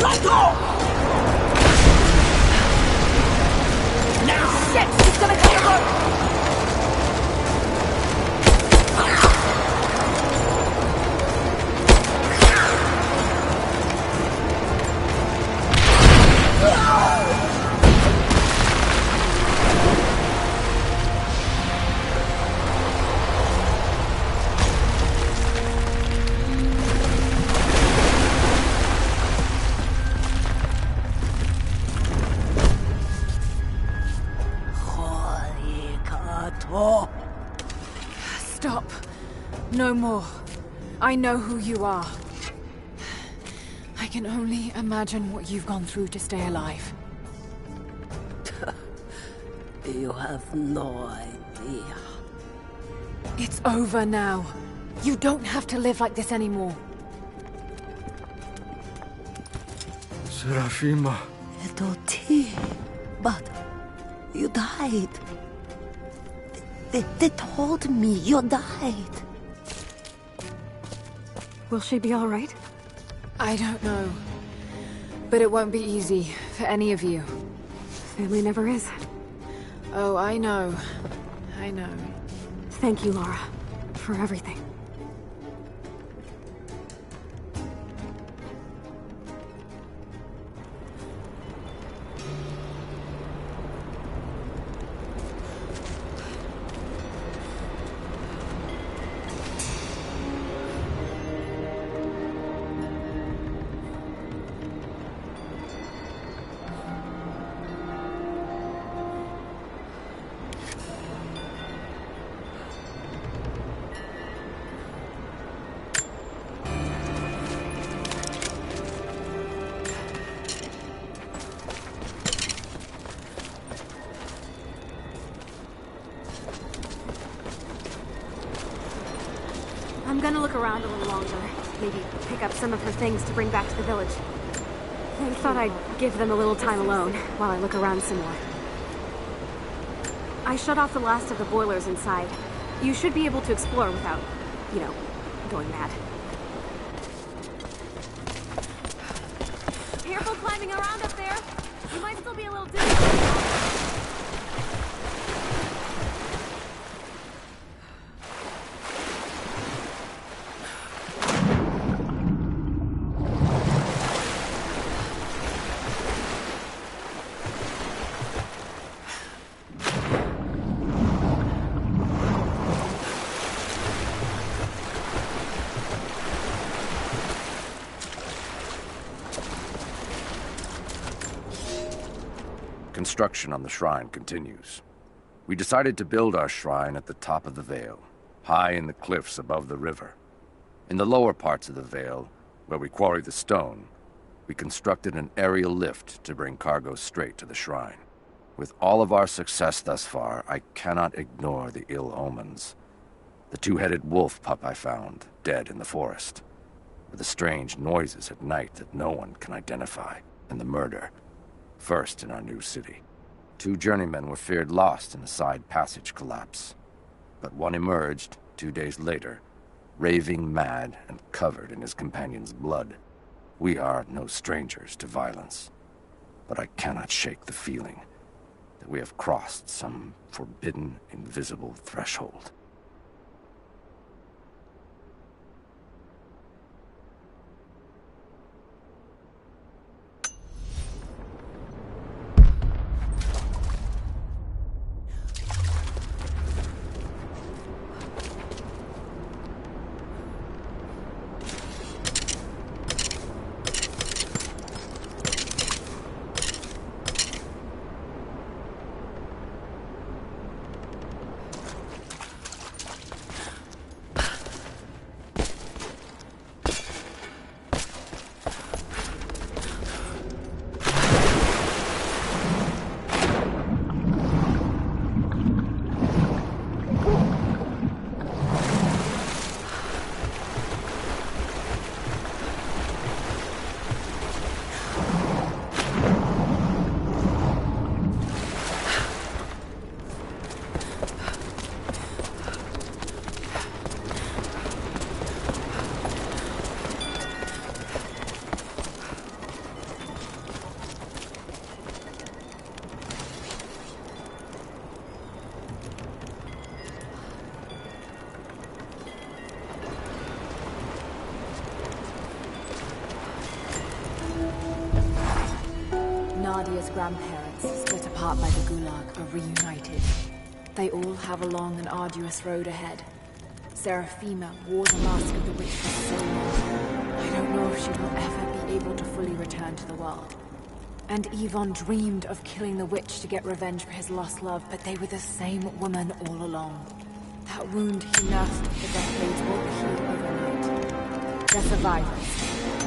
S17: Let go! Now! Shit! He's gonna cut the rope!
S5: Stop. No more. I know who you are. I can only imagine what you've gone through to stay alive.
S17: You have no idea.
S5: It's over now. You don't have to live like this anymore.
S18: Serafima.
S17: Edoti. But you died. They told me you died.
S14: Will she be all right?
S5: I don't know. But it won't be easy for any of you.
S14: Family never is.
S5: Oh, I know. I know.
S14: Thank you, Lora, for everything. I'm gonna look around a little longer. Maybe pick up some of her things to bring back to the village. I thought I'd give them a little time alone while I look around some more. I shut off the last of the boilers inside. You should be able to explore without, you know, going mad. Careful climbing around up there. You might still be a little dizzy.
S16: Construction on the shrine continues. We decided to build our shrine at the top of the Vale, high in the cliffs above the river. In the lower parts of the Vale, where we quarry the stone, we constructed an aerial lift to bring cargo straight to the shrine. With all of our success thus far, I cannot ignore the ill omens. The two-headed wolf pup I found, dead in the forest, with the strange noises at night that no one can identify, and the murder, first in our new city. 2 journeymen were feared lost in a side passage collapse, but one emerged 2 days later, raving mad and covered in his companion's blood. We are no strangers to violence, but I cannot shake the feeling that we have crossed some forbidden, invisible threshold.
S5: Nadia's grandparents, split apart by the Gulag, are reunited. They all have a long and arduous road ahead. Serafima wore the mask of the witch for so long. I don't know if she will ever be able to fully return to the world. And Yvonne dreamed of killing the witch to get revenge for his lost love, but they were the same woman all along. That wound he nursed with the death blades won't heal overnight. They're survivors.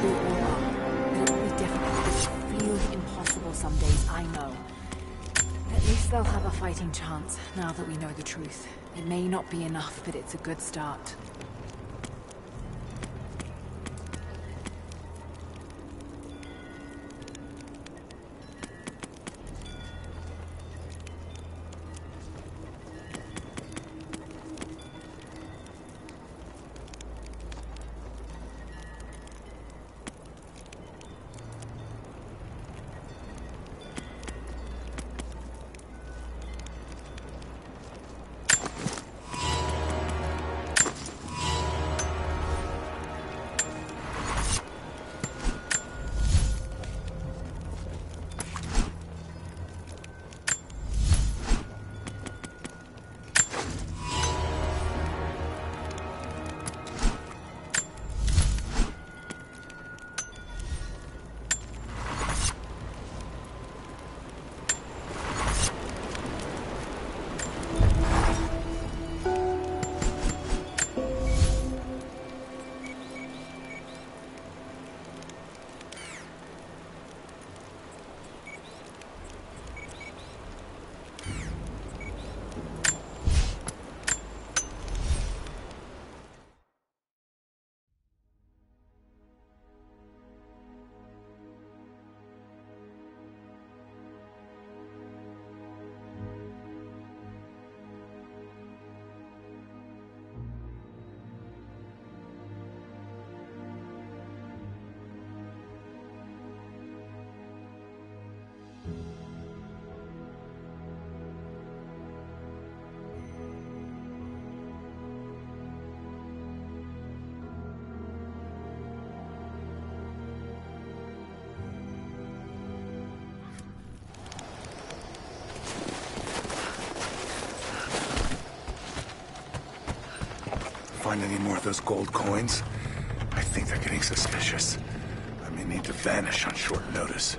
S5: We all are. But it will be difficult. It feels impossible some days, I know. At least they'll have a fighting chance, now that we know the truth. It may not be enough, but it's a good start.
S8: Find any more of those gold coins? I think they're getting suspicious. I may need to vanish on short notice.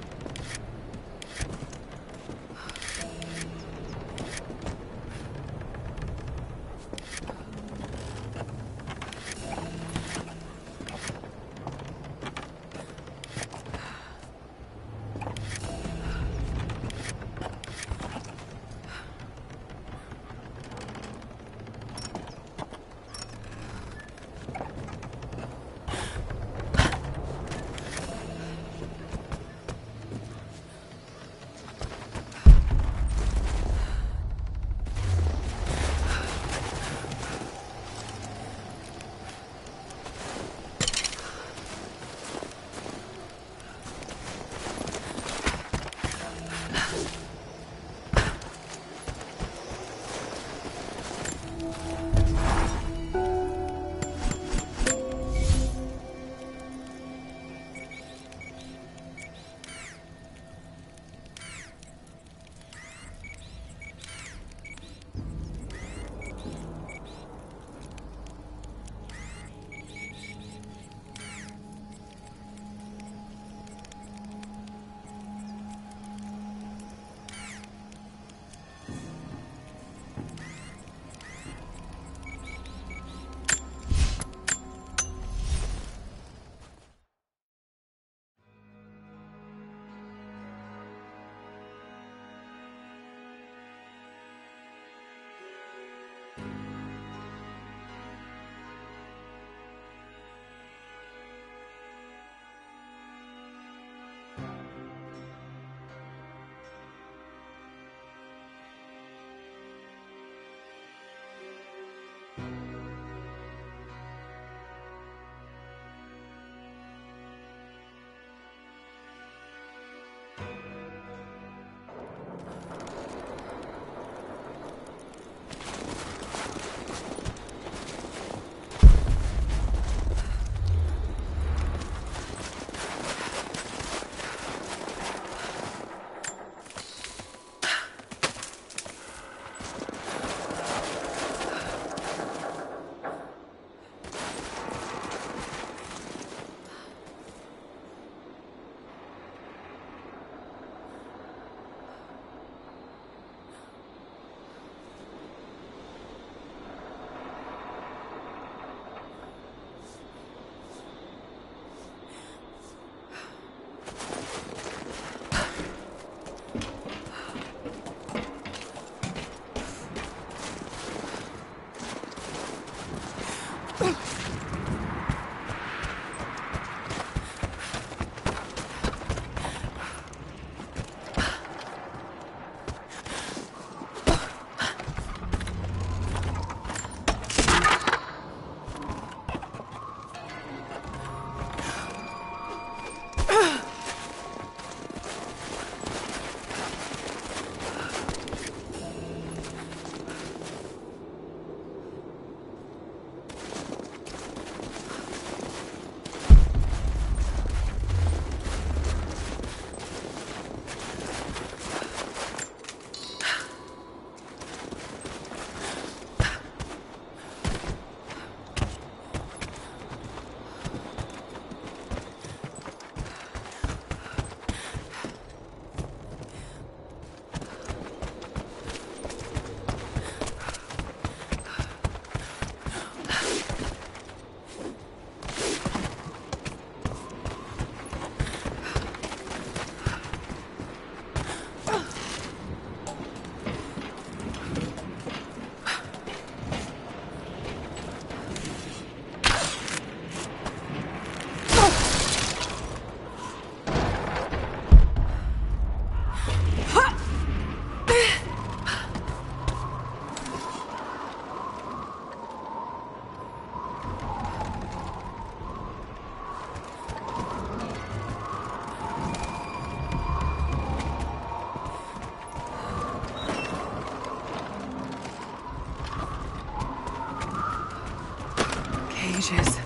S5: images.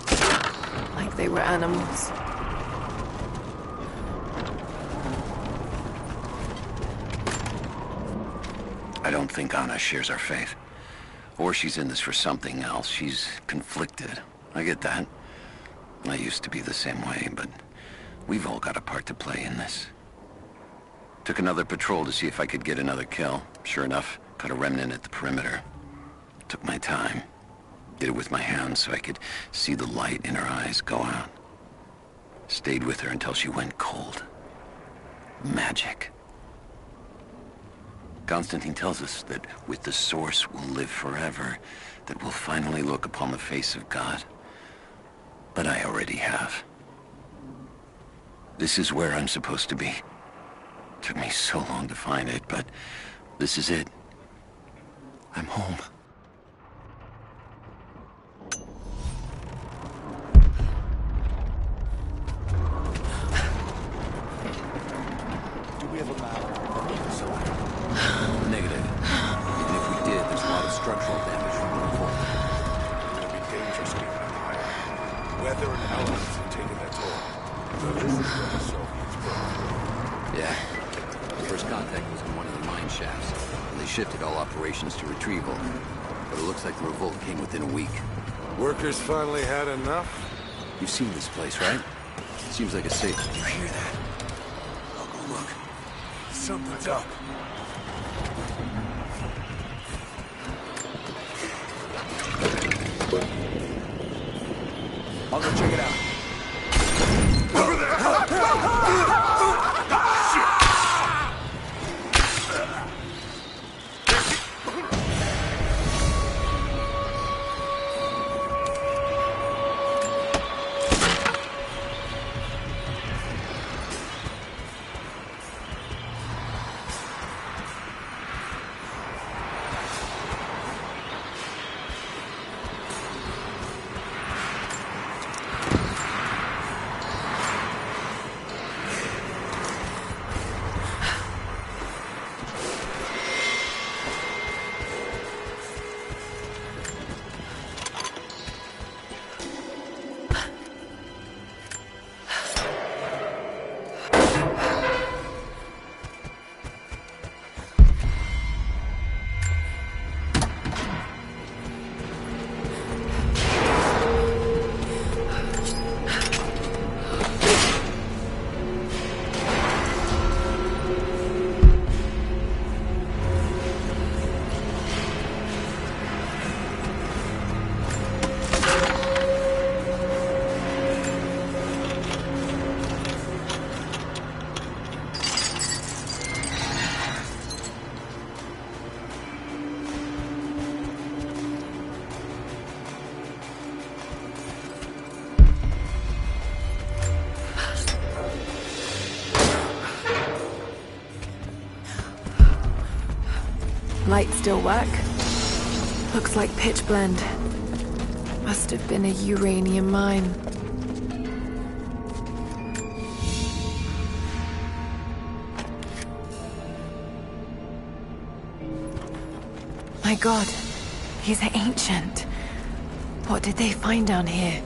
S5: Like they were animals.
S19: I don't think Anna shares our faith. Or she's in this for something else. She's conflicted. I get that. I used to be the same way, but we've all got a part to play in this. Took another patrol to see if I could get another kill. Sure enough, caught a remnant at the perimeter. Took my time. Did it with my hands so I could see the light in her eyes go out. Stayed with her until she went cold. Magic. Constantine tells us that with the Source we'll live forever, that we'll finally look upon the face of God. But I already have. This is where I'm supposed to be. Took me so long to find it, but this is it. I'm home.
S20: Do we have a map of the facility?
S19: Negative. Even if we did, there's a lot of structural damage from the report.
S8: It'll be dangerous keeping it higher. Weather and elements have taken their toll. So this is where the Soviets broke.
S19: Yeah. The first contact was in one of the mine shafts, and they shifted all operations to retrieval. But it looks like the revolt came within a week.
S8: Workers finally had enough?
S19: You've seen this place, right? Seems like a safe. Did you hear that? I'll go look.
S8: Something's up.
S20: I'll go check it out.
S8: Over there!
S5: Light still work? Looks like pitch blende. Must have been a uranium mine. My God, he's ancient. What did they find down here?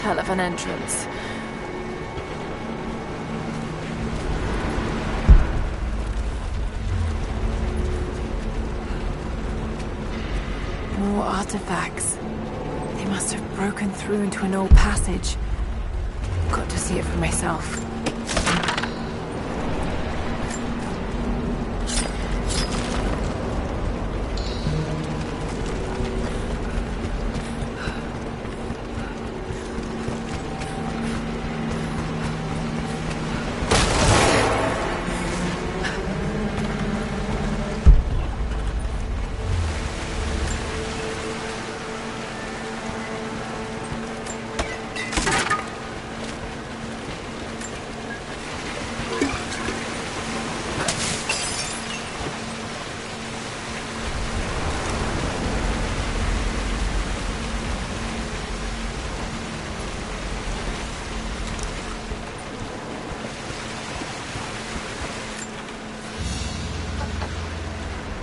S5: Hell of an entrance. More artifacts. They must have broken through into an old passage. Got to see it for myself.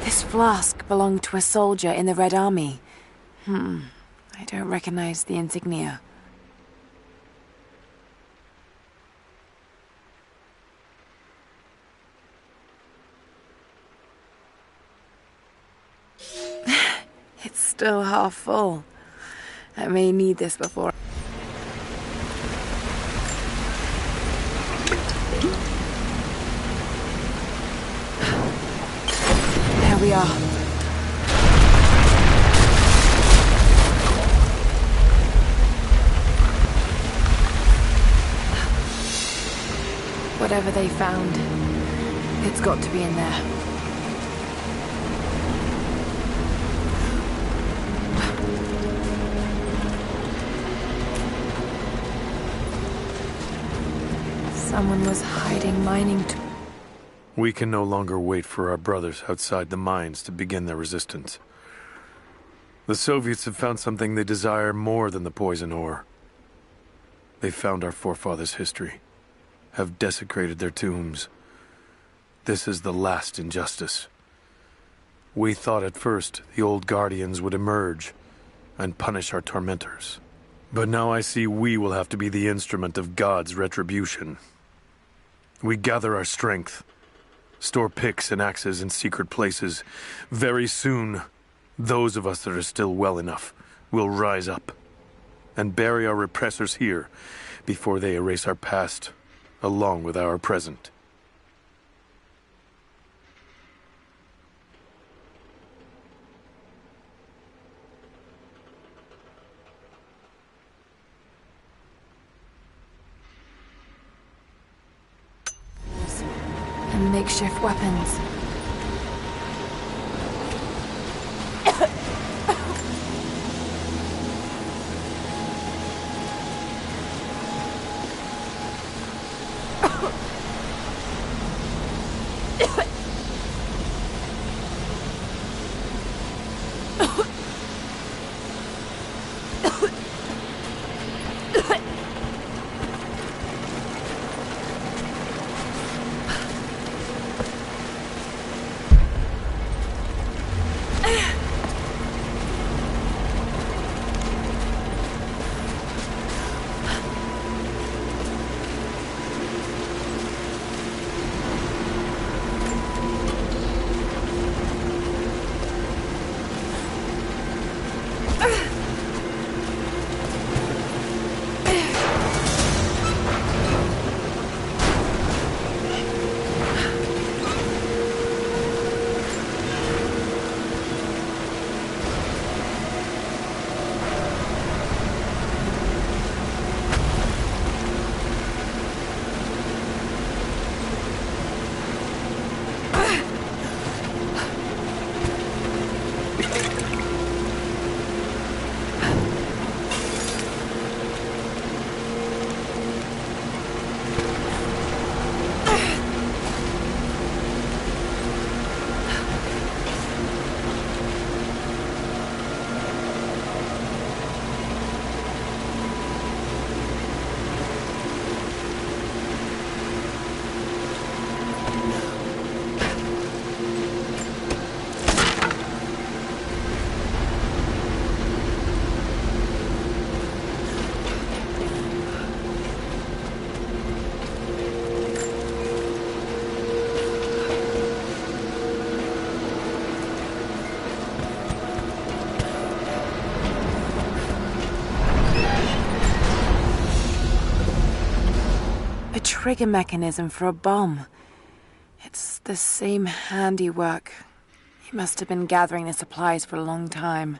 S5: This flask belonged to a soldier in the Red Army. I don't recognize the insignia. It's still half full. I may need this before. There we are. Whatever they found, it's got to be in there. Someone was hiding mining tools.
S21: We can no longer wait for our brothers outside the mines to begin their resistance. The Soviets have found something they desire more than the poison ore. They found our forefathers' history, have desecrated their tombs. This is the last injustice. We thought at first the old guardians would emerge and punish our tormentors. But now I see we will have to be the instrument of God's retribution. We gather our strength, store picks and axes in secret places. Very soon, those of us that are still well enough will rise up and bury our repressors here before they erase our past along with our present.
S5: And makeshift weapons. trigger mechanism for a bomb. It's the same handiwork. He must have been gathering the supplies for a long time.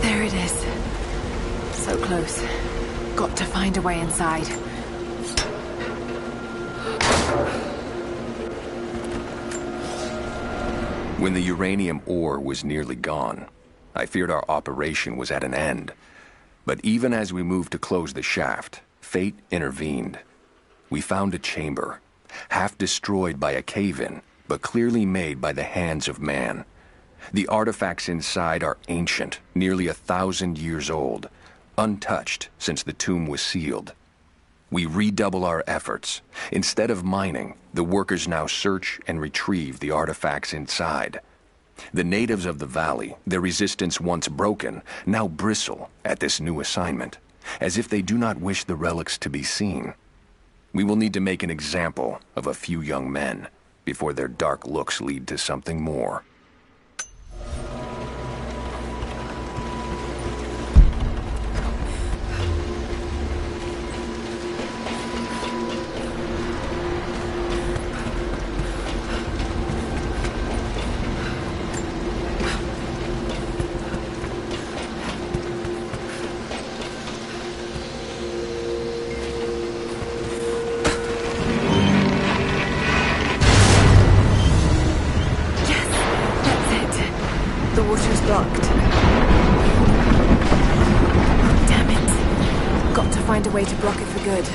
S5: There it is. So close. Got to find a way inside.
S11: When the uranium ore was nearly gone, I feared our operation was at an end. But even as we moved to close the shaft, fate intervened. We found a chamber, half destroyed by a cave-in, but clearly made by the hands of man. The artifacts inside are ancient, nearly 1,000 years old, untouched since the tomb was sealed. We redouble our efforts. Instead of mining, the workers now search and retrieve the artifacts inside. The natives of the valley, their resistance once broken, now bristle at this new assignment, as if they do not wish the relics to be seen. We will need to make an example of a few young men before their dark looks lead to something more.
S5: Find a way to block it for good.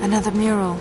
S5: Another mural.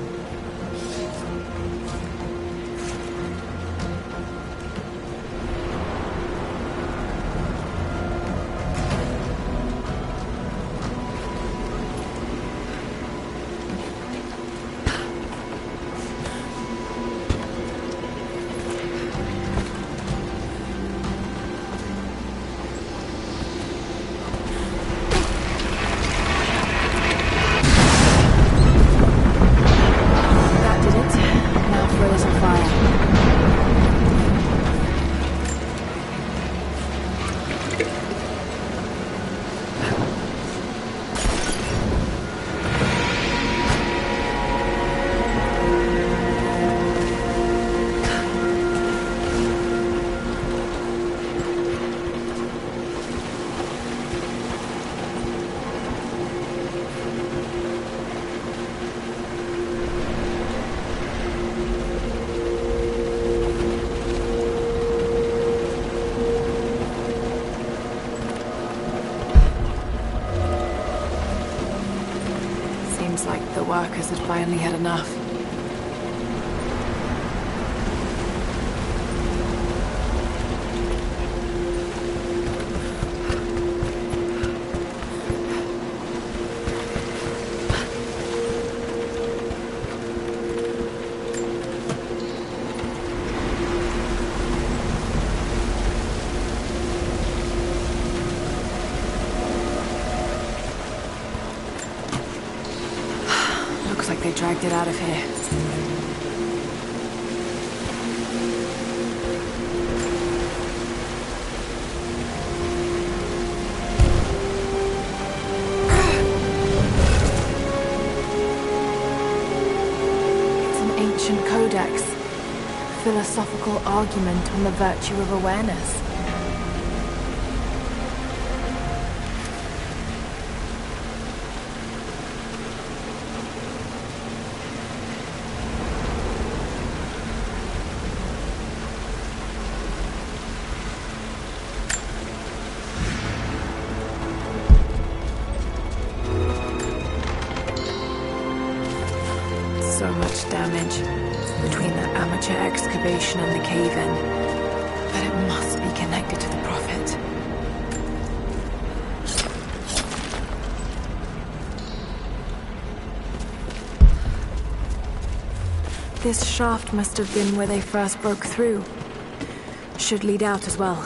S5: Like the workers had finally had enough. they dragged it out of here. It's an ancient codex. Philosophical argument on the virtue of awareness. So much damage between the amateur excavation and the cave-in. But it must be connected to the Prophet. This shaft must have been where they first broke through. Should lead out as well.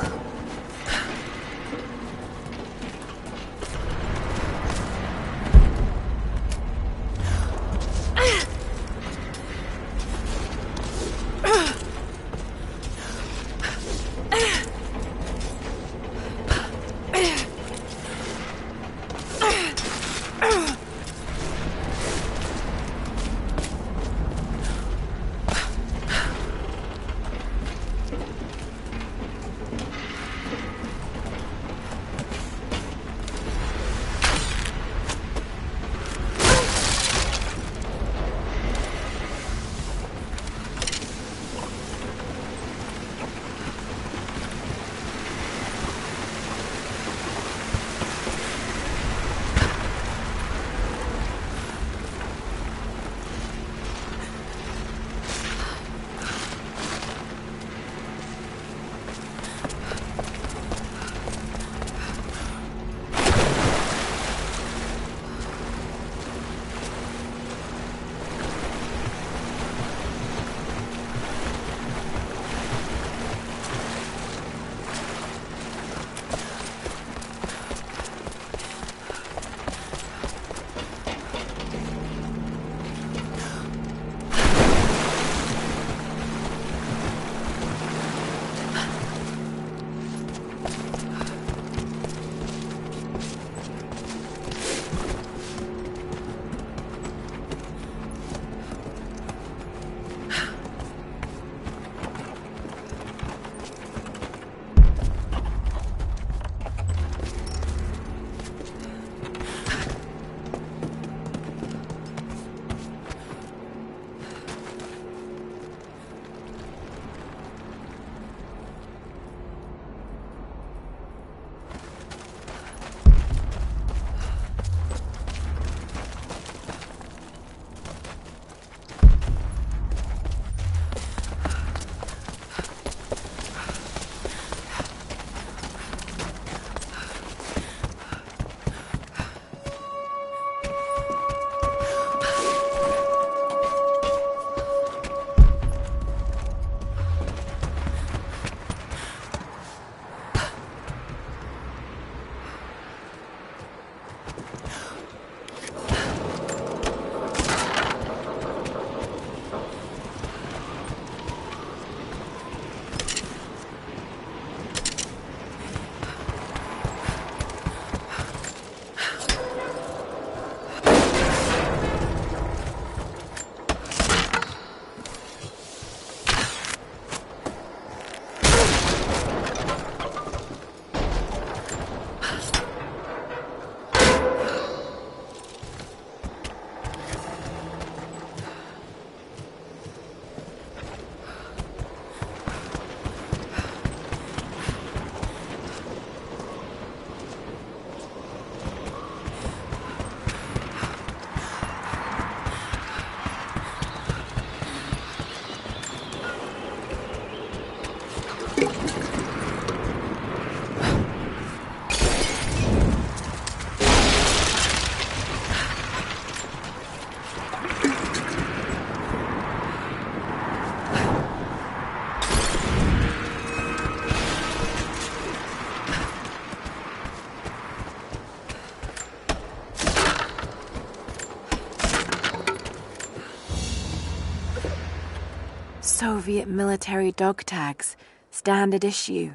S5: Soviet military dog tags, standard issue.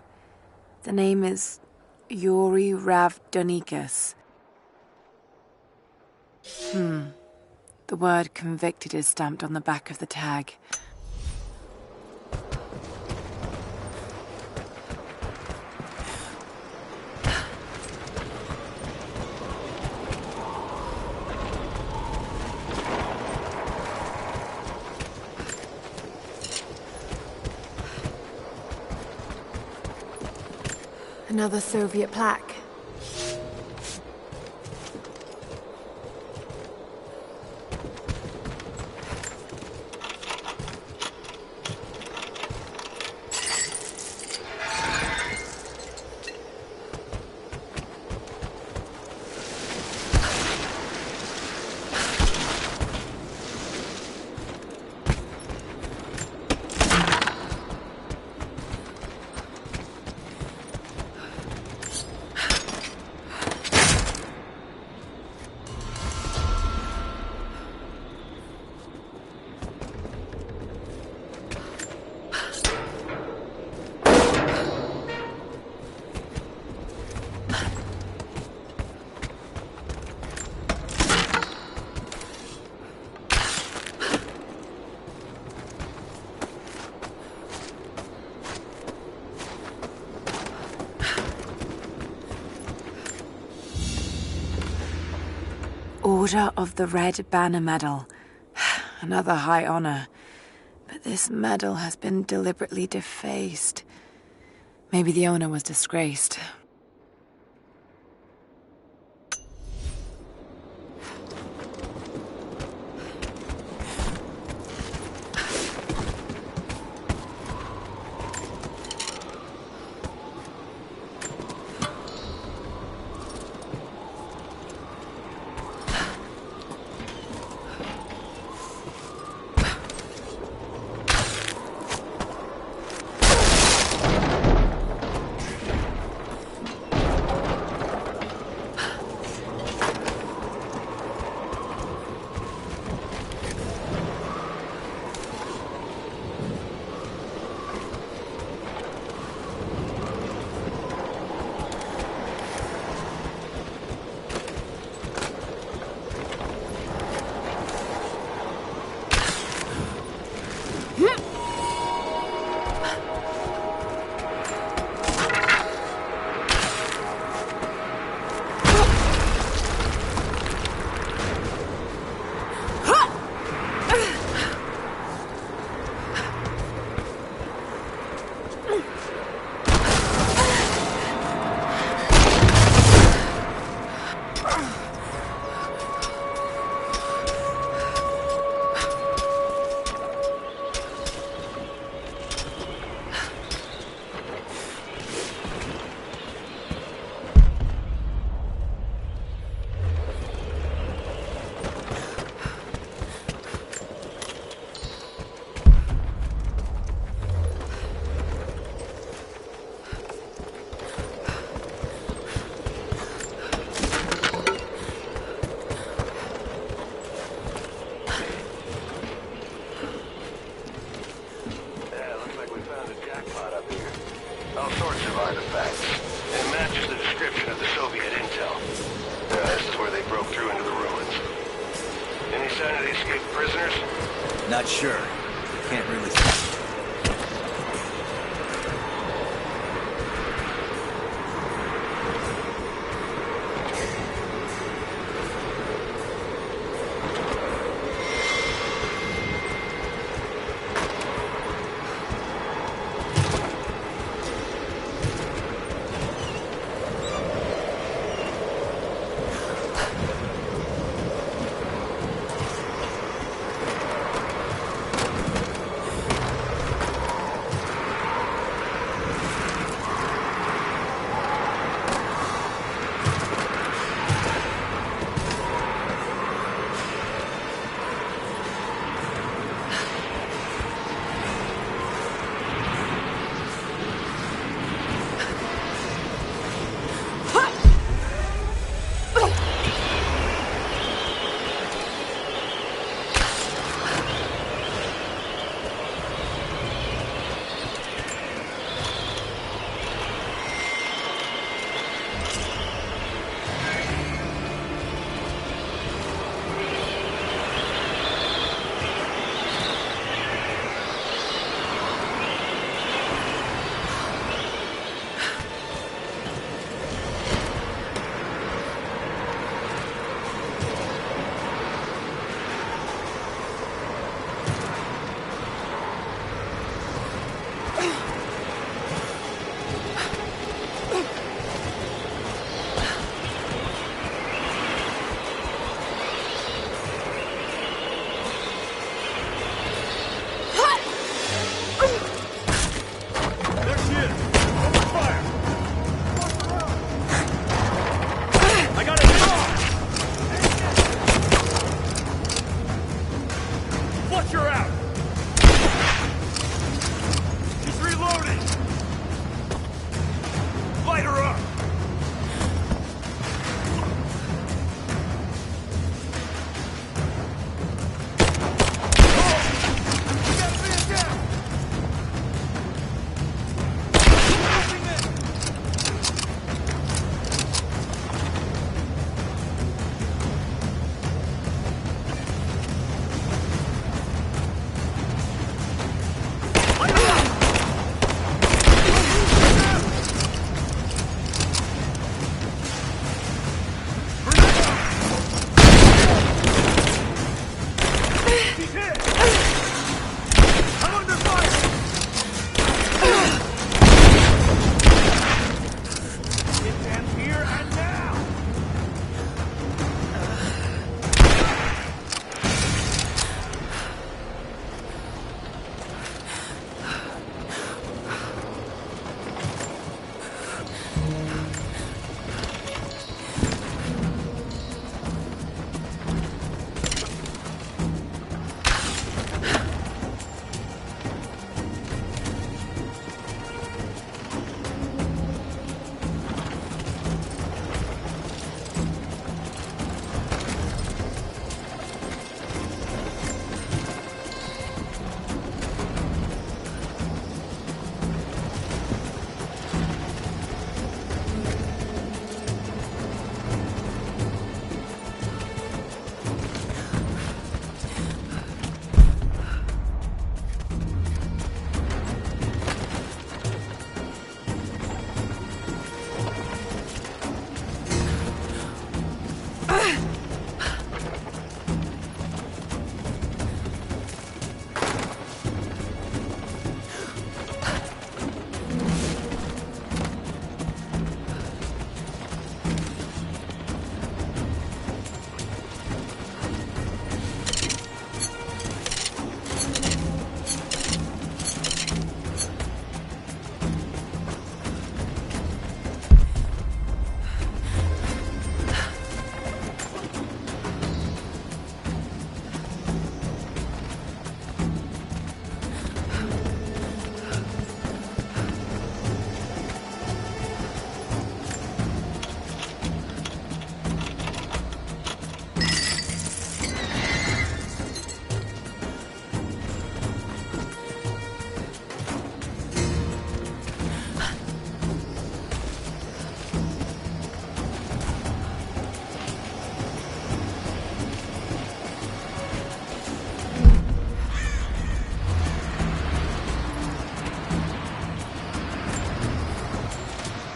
S5: The name is Yuri Ravdonikas. The word convicted is stamped on the back of the tag. Another Soviet plaque. Order of the Red Banner Medal. Another high honor. But this medal has been deliberately defaced. Maybe the owner was disgraced.
S9: Not sure. Can't really see.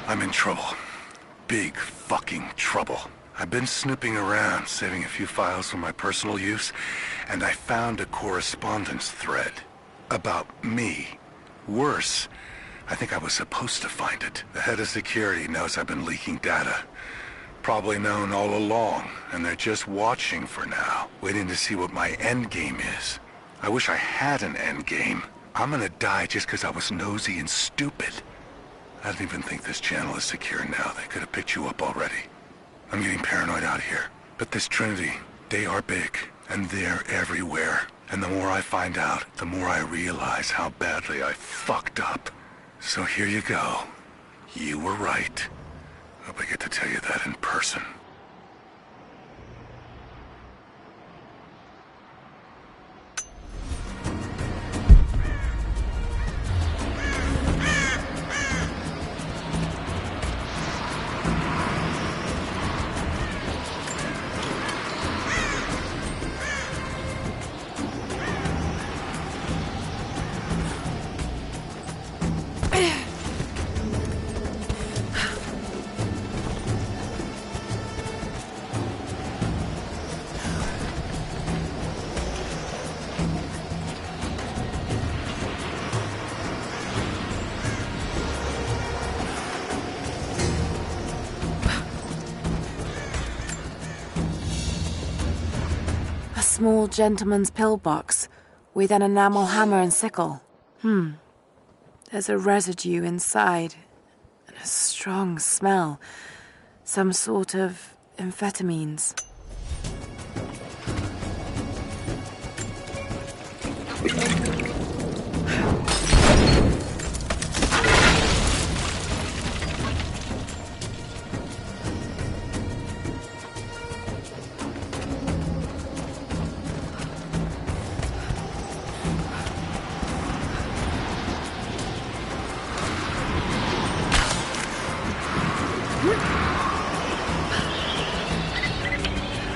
S1: I'm in trouble. Big fucking trouble. I've been snooping around, saving a few files for my personal use, and I found a correspondence thread. About me. Worse, I think I was supposed to find it. The head of security knows I've been leaking data. Probably known all along, and they're just watching for now, waiting to see what my end game is. I wish I had an end game. I'm gonna die just because I was nosy and stupid. I don't even think this channel is secure now. They could have picked you up already. I'm getting paranoid out here. But this Trinity, they are big, and they're everywhere. And the more I find out, the more I realize how badly I fucked up. So here you go. You were right. Hope I get to tell you that in person.
S5: Small gentleman's pillbox with an enamel hammer and sickle. There's a residue inside, and a strong smell. Some sort of amphetamines.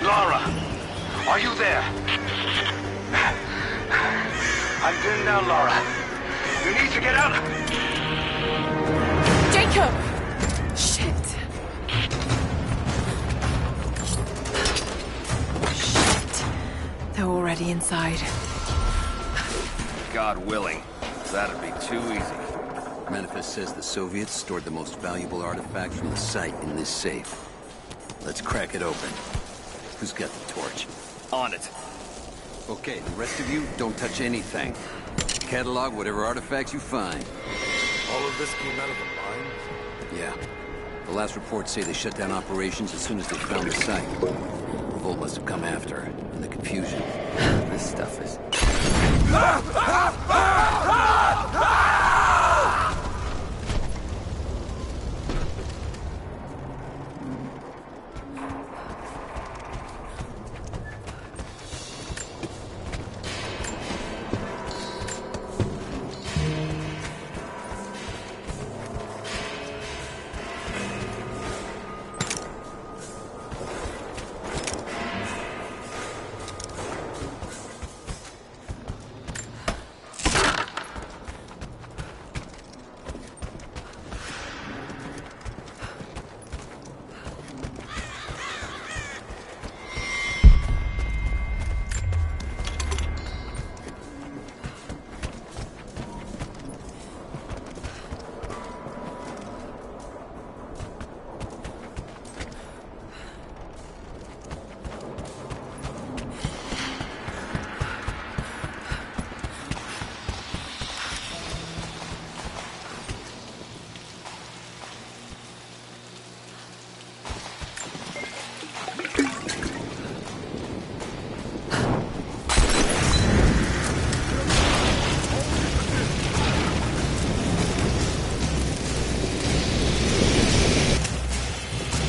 S2: Lora, are you there? I'm in now, Lora. You need to get out.
S5: Jacob! Shit. Shit. They're already inside.
S9: God willing. That'd be too easy.
S15: Manifest says the Soviets stored the most valuable artifacts from the site in this safe. Let's crack it open. Who's got the torch?
S9: On it.
S15: Okay, the rest of you, don't touch anything. Catalog whatever artifacts you find.
S18: All of this came out of the mines?
S15: Yeah. The last reports say they shut down operations as soon as they found the site. Revolt must have come after, in the confusion.
S13: This stuff is...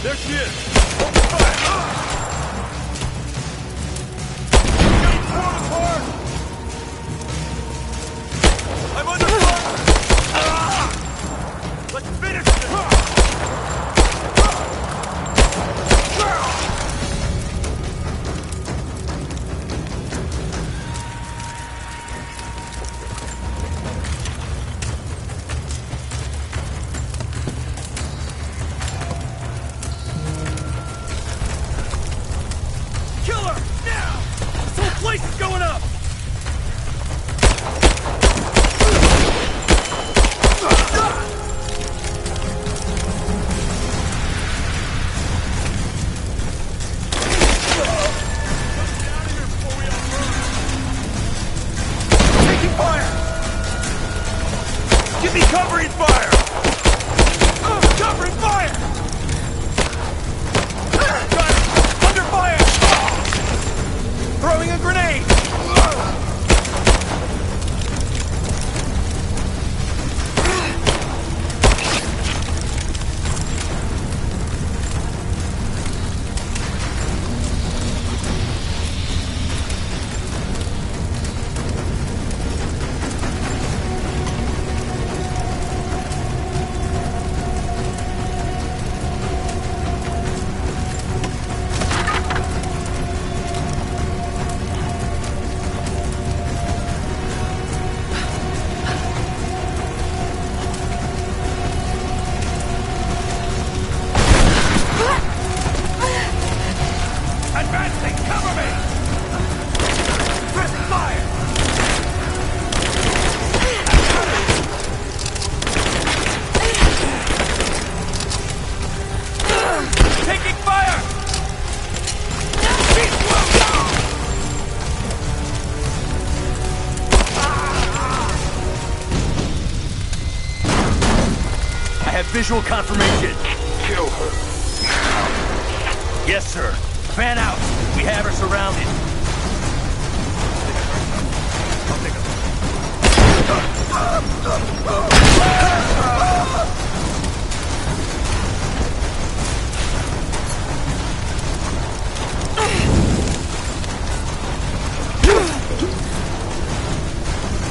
S18: There she is! I'm under fire! Let's finish this! Visual confirmation.
S3: Kill her.
S18: Yes, sir. Fan out. We have her surrounded.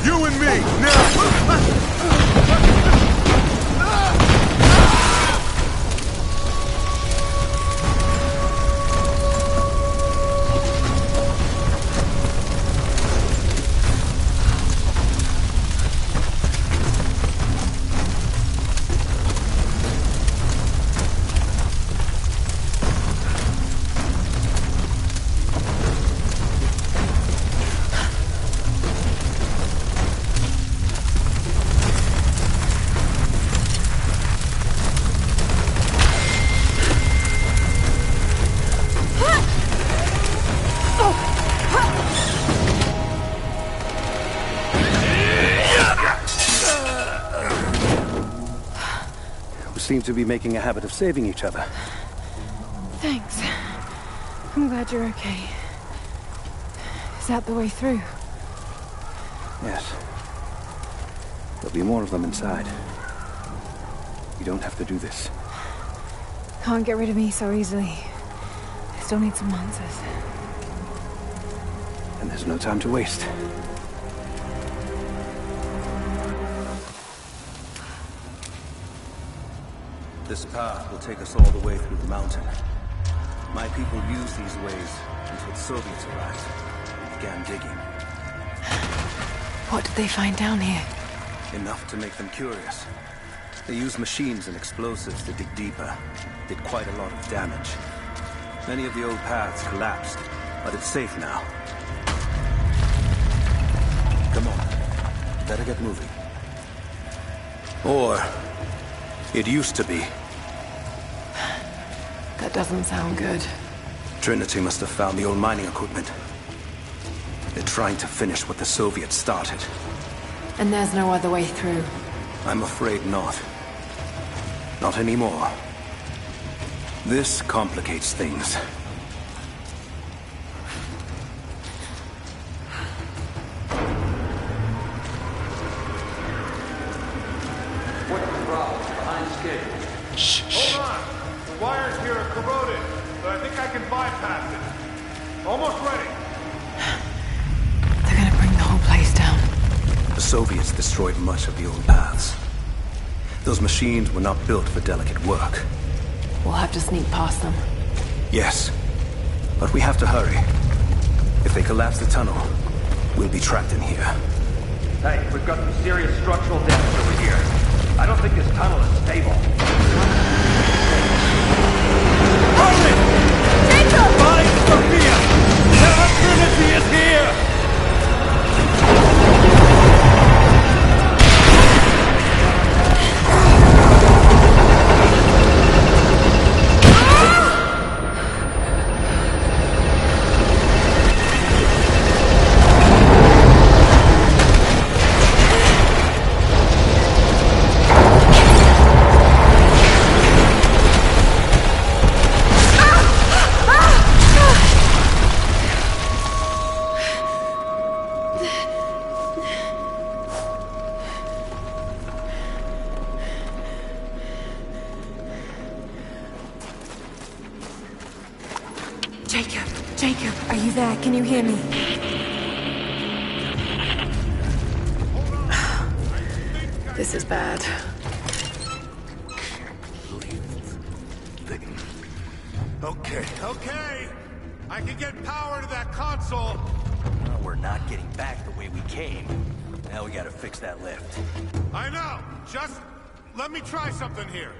S8: You and me, now!
S6: Seem to be making a habit of saving each other.
S5: Thanks. I'm glad you're okay. Is that the way through?
S6: Yes. There'll be more of them inside. You don't have to do this.
S5: Can't get rid of me so easily. I still need some answers.
S6: And there's no time to waste. This path will take us all the way through the mountain. My people used these ways until the Soviets arrived and began digging.
S5: What did they find down here?
S6: Enough to make them curious. They used machines and explosives to dig deeper. Did quite a lot of damage. Many of the old paths collapsed, but it's safe now. Come on. Better get moving. Or it used to be.
S5: That doesn't sound good.
S6: Trinity must have found the old mining equipment. They're trying to finish what the Soviets started.
S5: And there's no other way through.
S6: I'm afraid not. Not anymore. This complicates things.
S7: What's the problem? Behind schedule.
S8: Shh. Hold on. The wires here are corroded, but I think I can bypass it. Almost ready.
S5: They're gonna bring the whole place down.
S6: The Soviets destroyed much of the old paths. Those machines were not built for delicate work.
S5: We'll have to sneak past them.
S6: Yes, but we have to hurry. If they collapse the tunnel, we'll be trapped in here.
S7: Hey, we've got some serious structural damage over here. I don't think this tunnel is stable.
S18: Hold it!
S5: Jacob!
S18: Find Sophia! Tell her Trinity is here!
S5: Jacob, are you there? Can you hear me? This is bad.
S8: Okay. I can get power to that console.
S18: Well, we're not getting back the way we came. Now we gotta fix that lift.
S8: I know. Just let me try something here.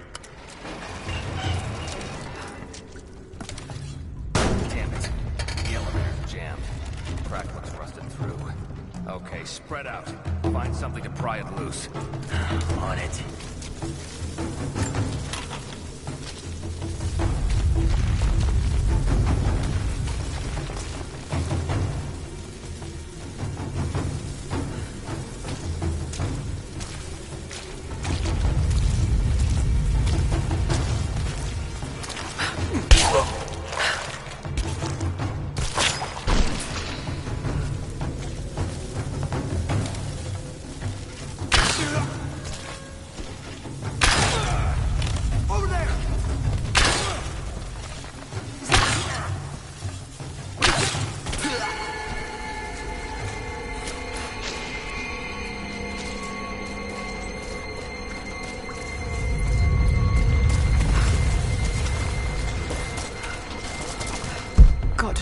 S11: Damn it. The elevator's jammed. Crack looks rusted through. Okay, spread out. Find something to pry it loose.
S18: On it.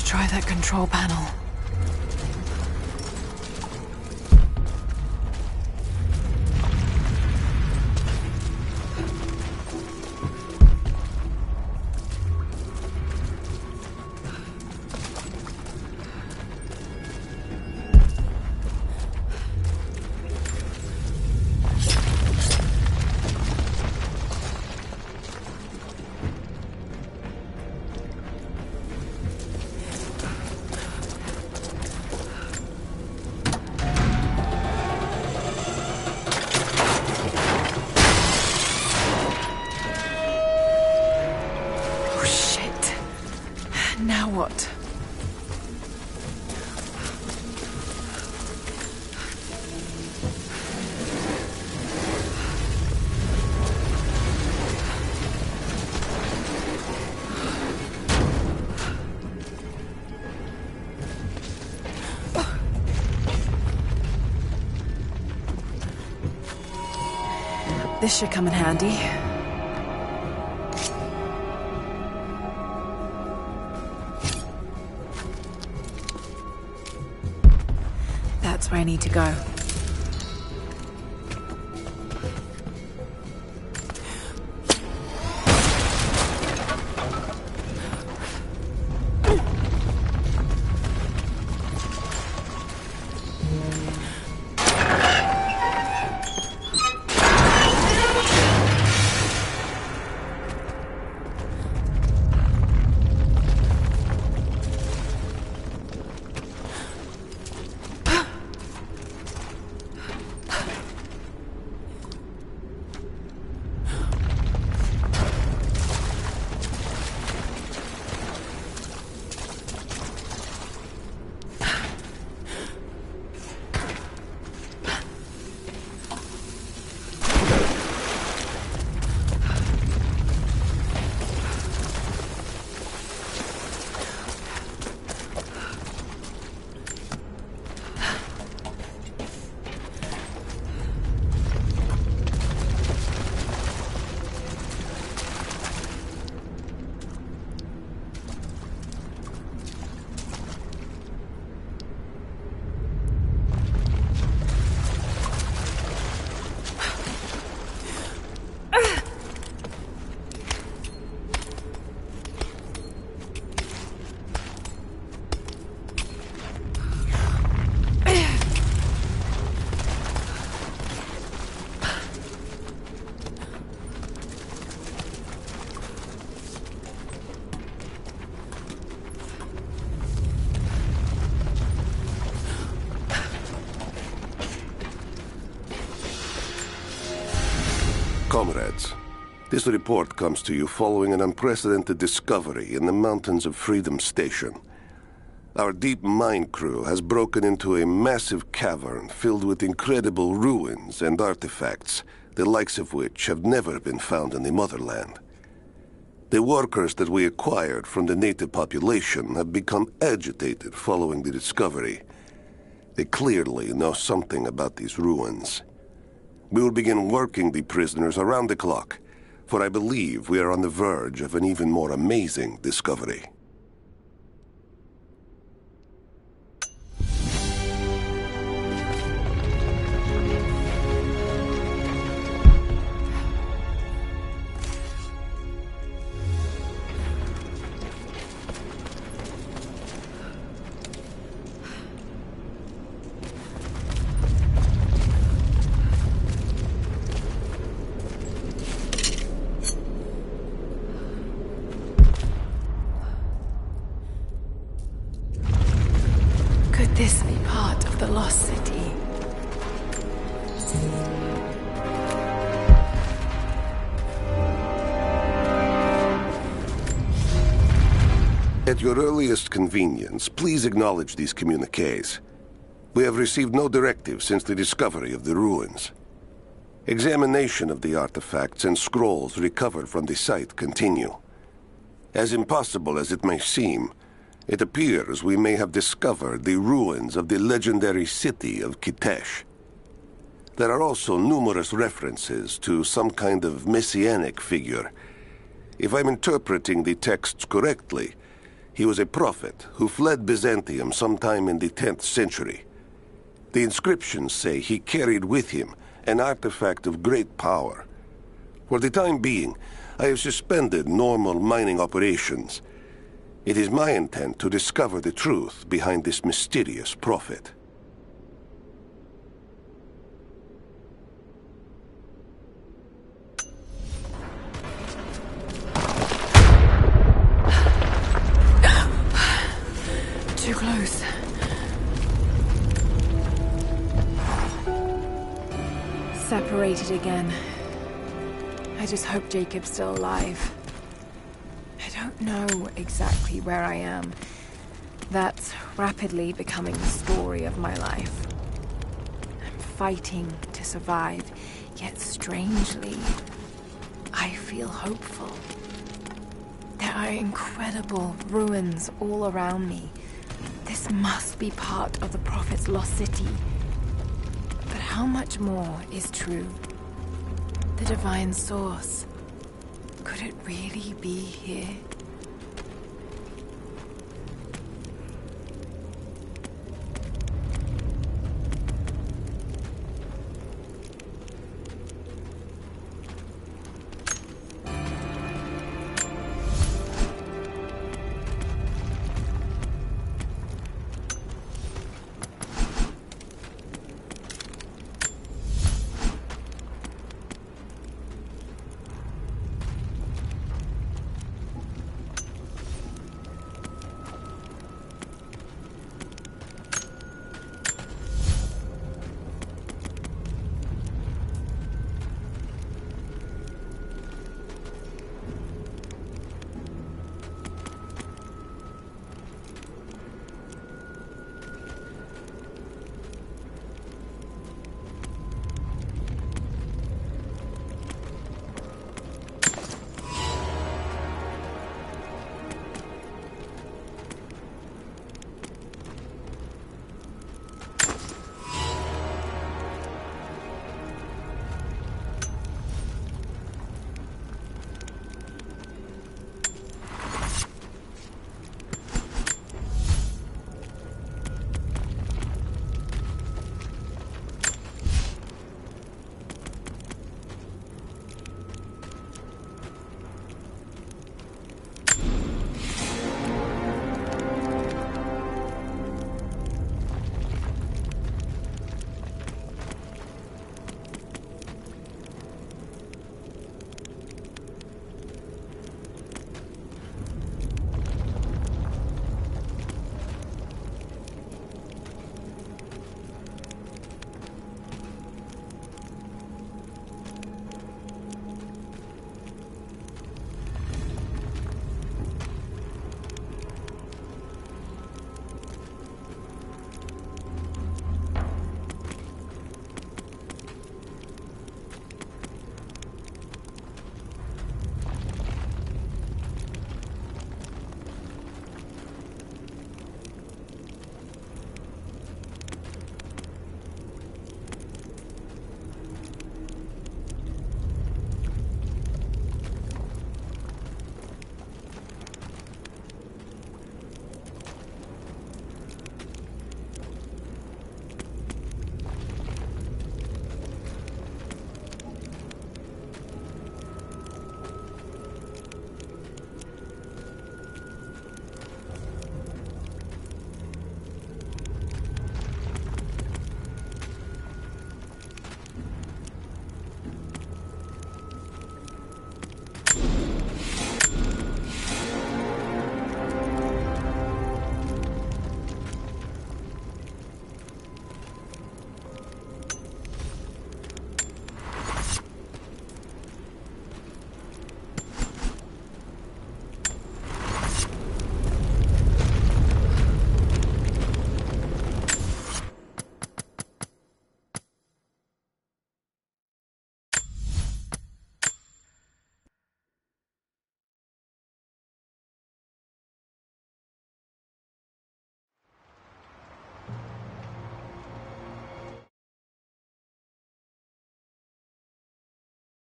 S5: try that control panel. Now what? This should come in handy. That's where I need to go.
S10: Comrades, this report comes to you following an unprecedented discovery in the mountains of Freedom Station. Our deep mine crew has broken into a massive cavern filled with incredible ruins and artifacts, the likes of which have never been found in the motherland. The workers that we acquired from the native population have become agitated following the discovery. They clearly know something about these ruins. We will begin working the prisoners around the clock, for I believe we are on the verge of an even more amazing discovery.
S5: Could this be part of the Lost City?
S10: At your earliest convenience, please acknowledge these communiques. We have received no directive since the discovery of the ruins. Examination of the artifacts and scrolls recovered from the site continue. As impossible as it may seem, it appears we may have discovered the ruins of the legendary city of Kitesh. There are also numerous references to some kind of messianic figure. If I'm interpreting the texts correctly, He was a prophet who fled Byzantium sometime in the 10th century. The inscriptions say he carried with him an artifact of great power. For the time being, I have suspended normal mining operations. It is my intent to discover the truth behind this mysterious prophet.
S5: Too close. Separated again. I just hope Jacob's still alive. I don't know exactly where I am. That's rapidly becoming the story of my life. I'm fighting to survive, yet strangely, I feel hopeful. There are incredible ruins all around me. This must be part of the Prophet's lost city. But how much more is true? The divine source. Could it really be here?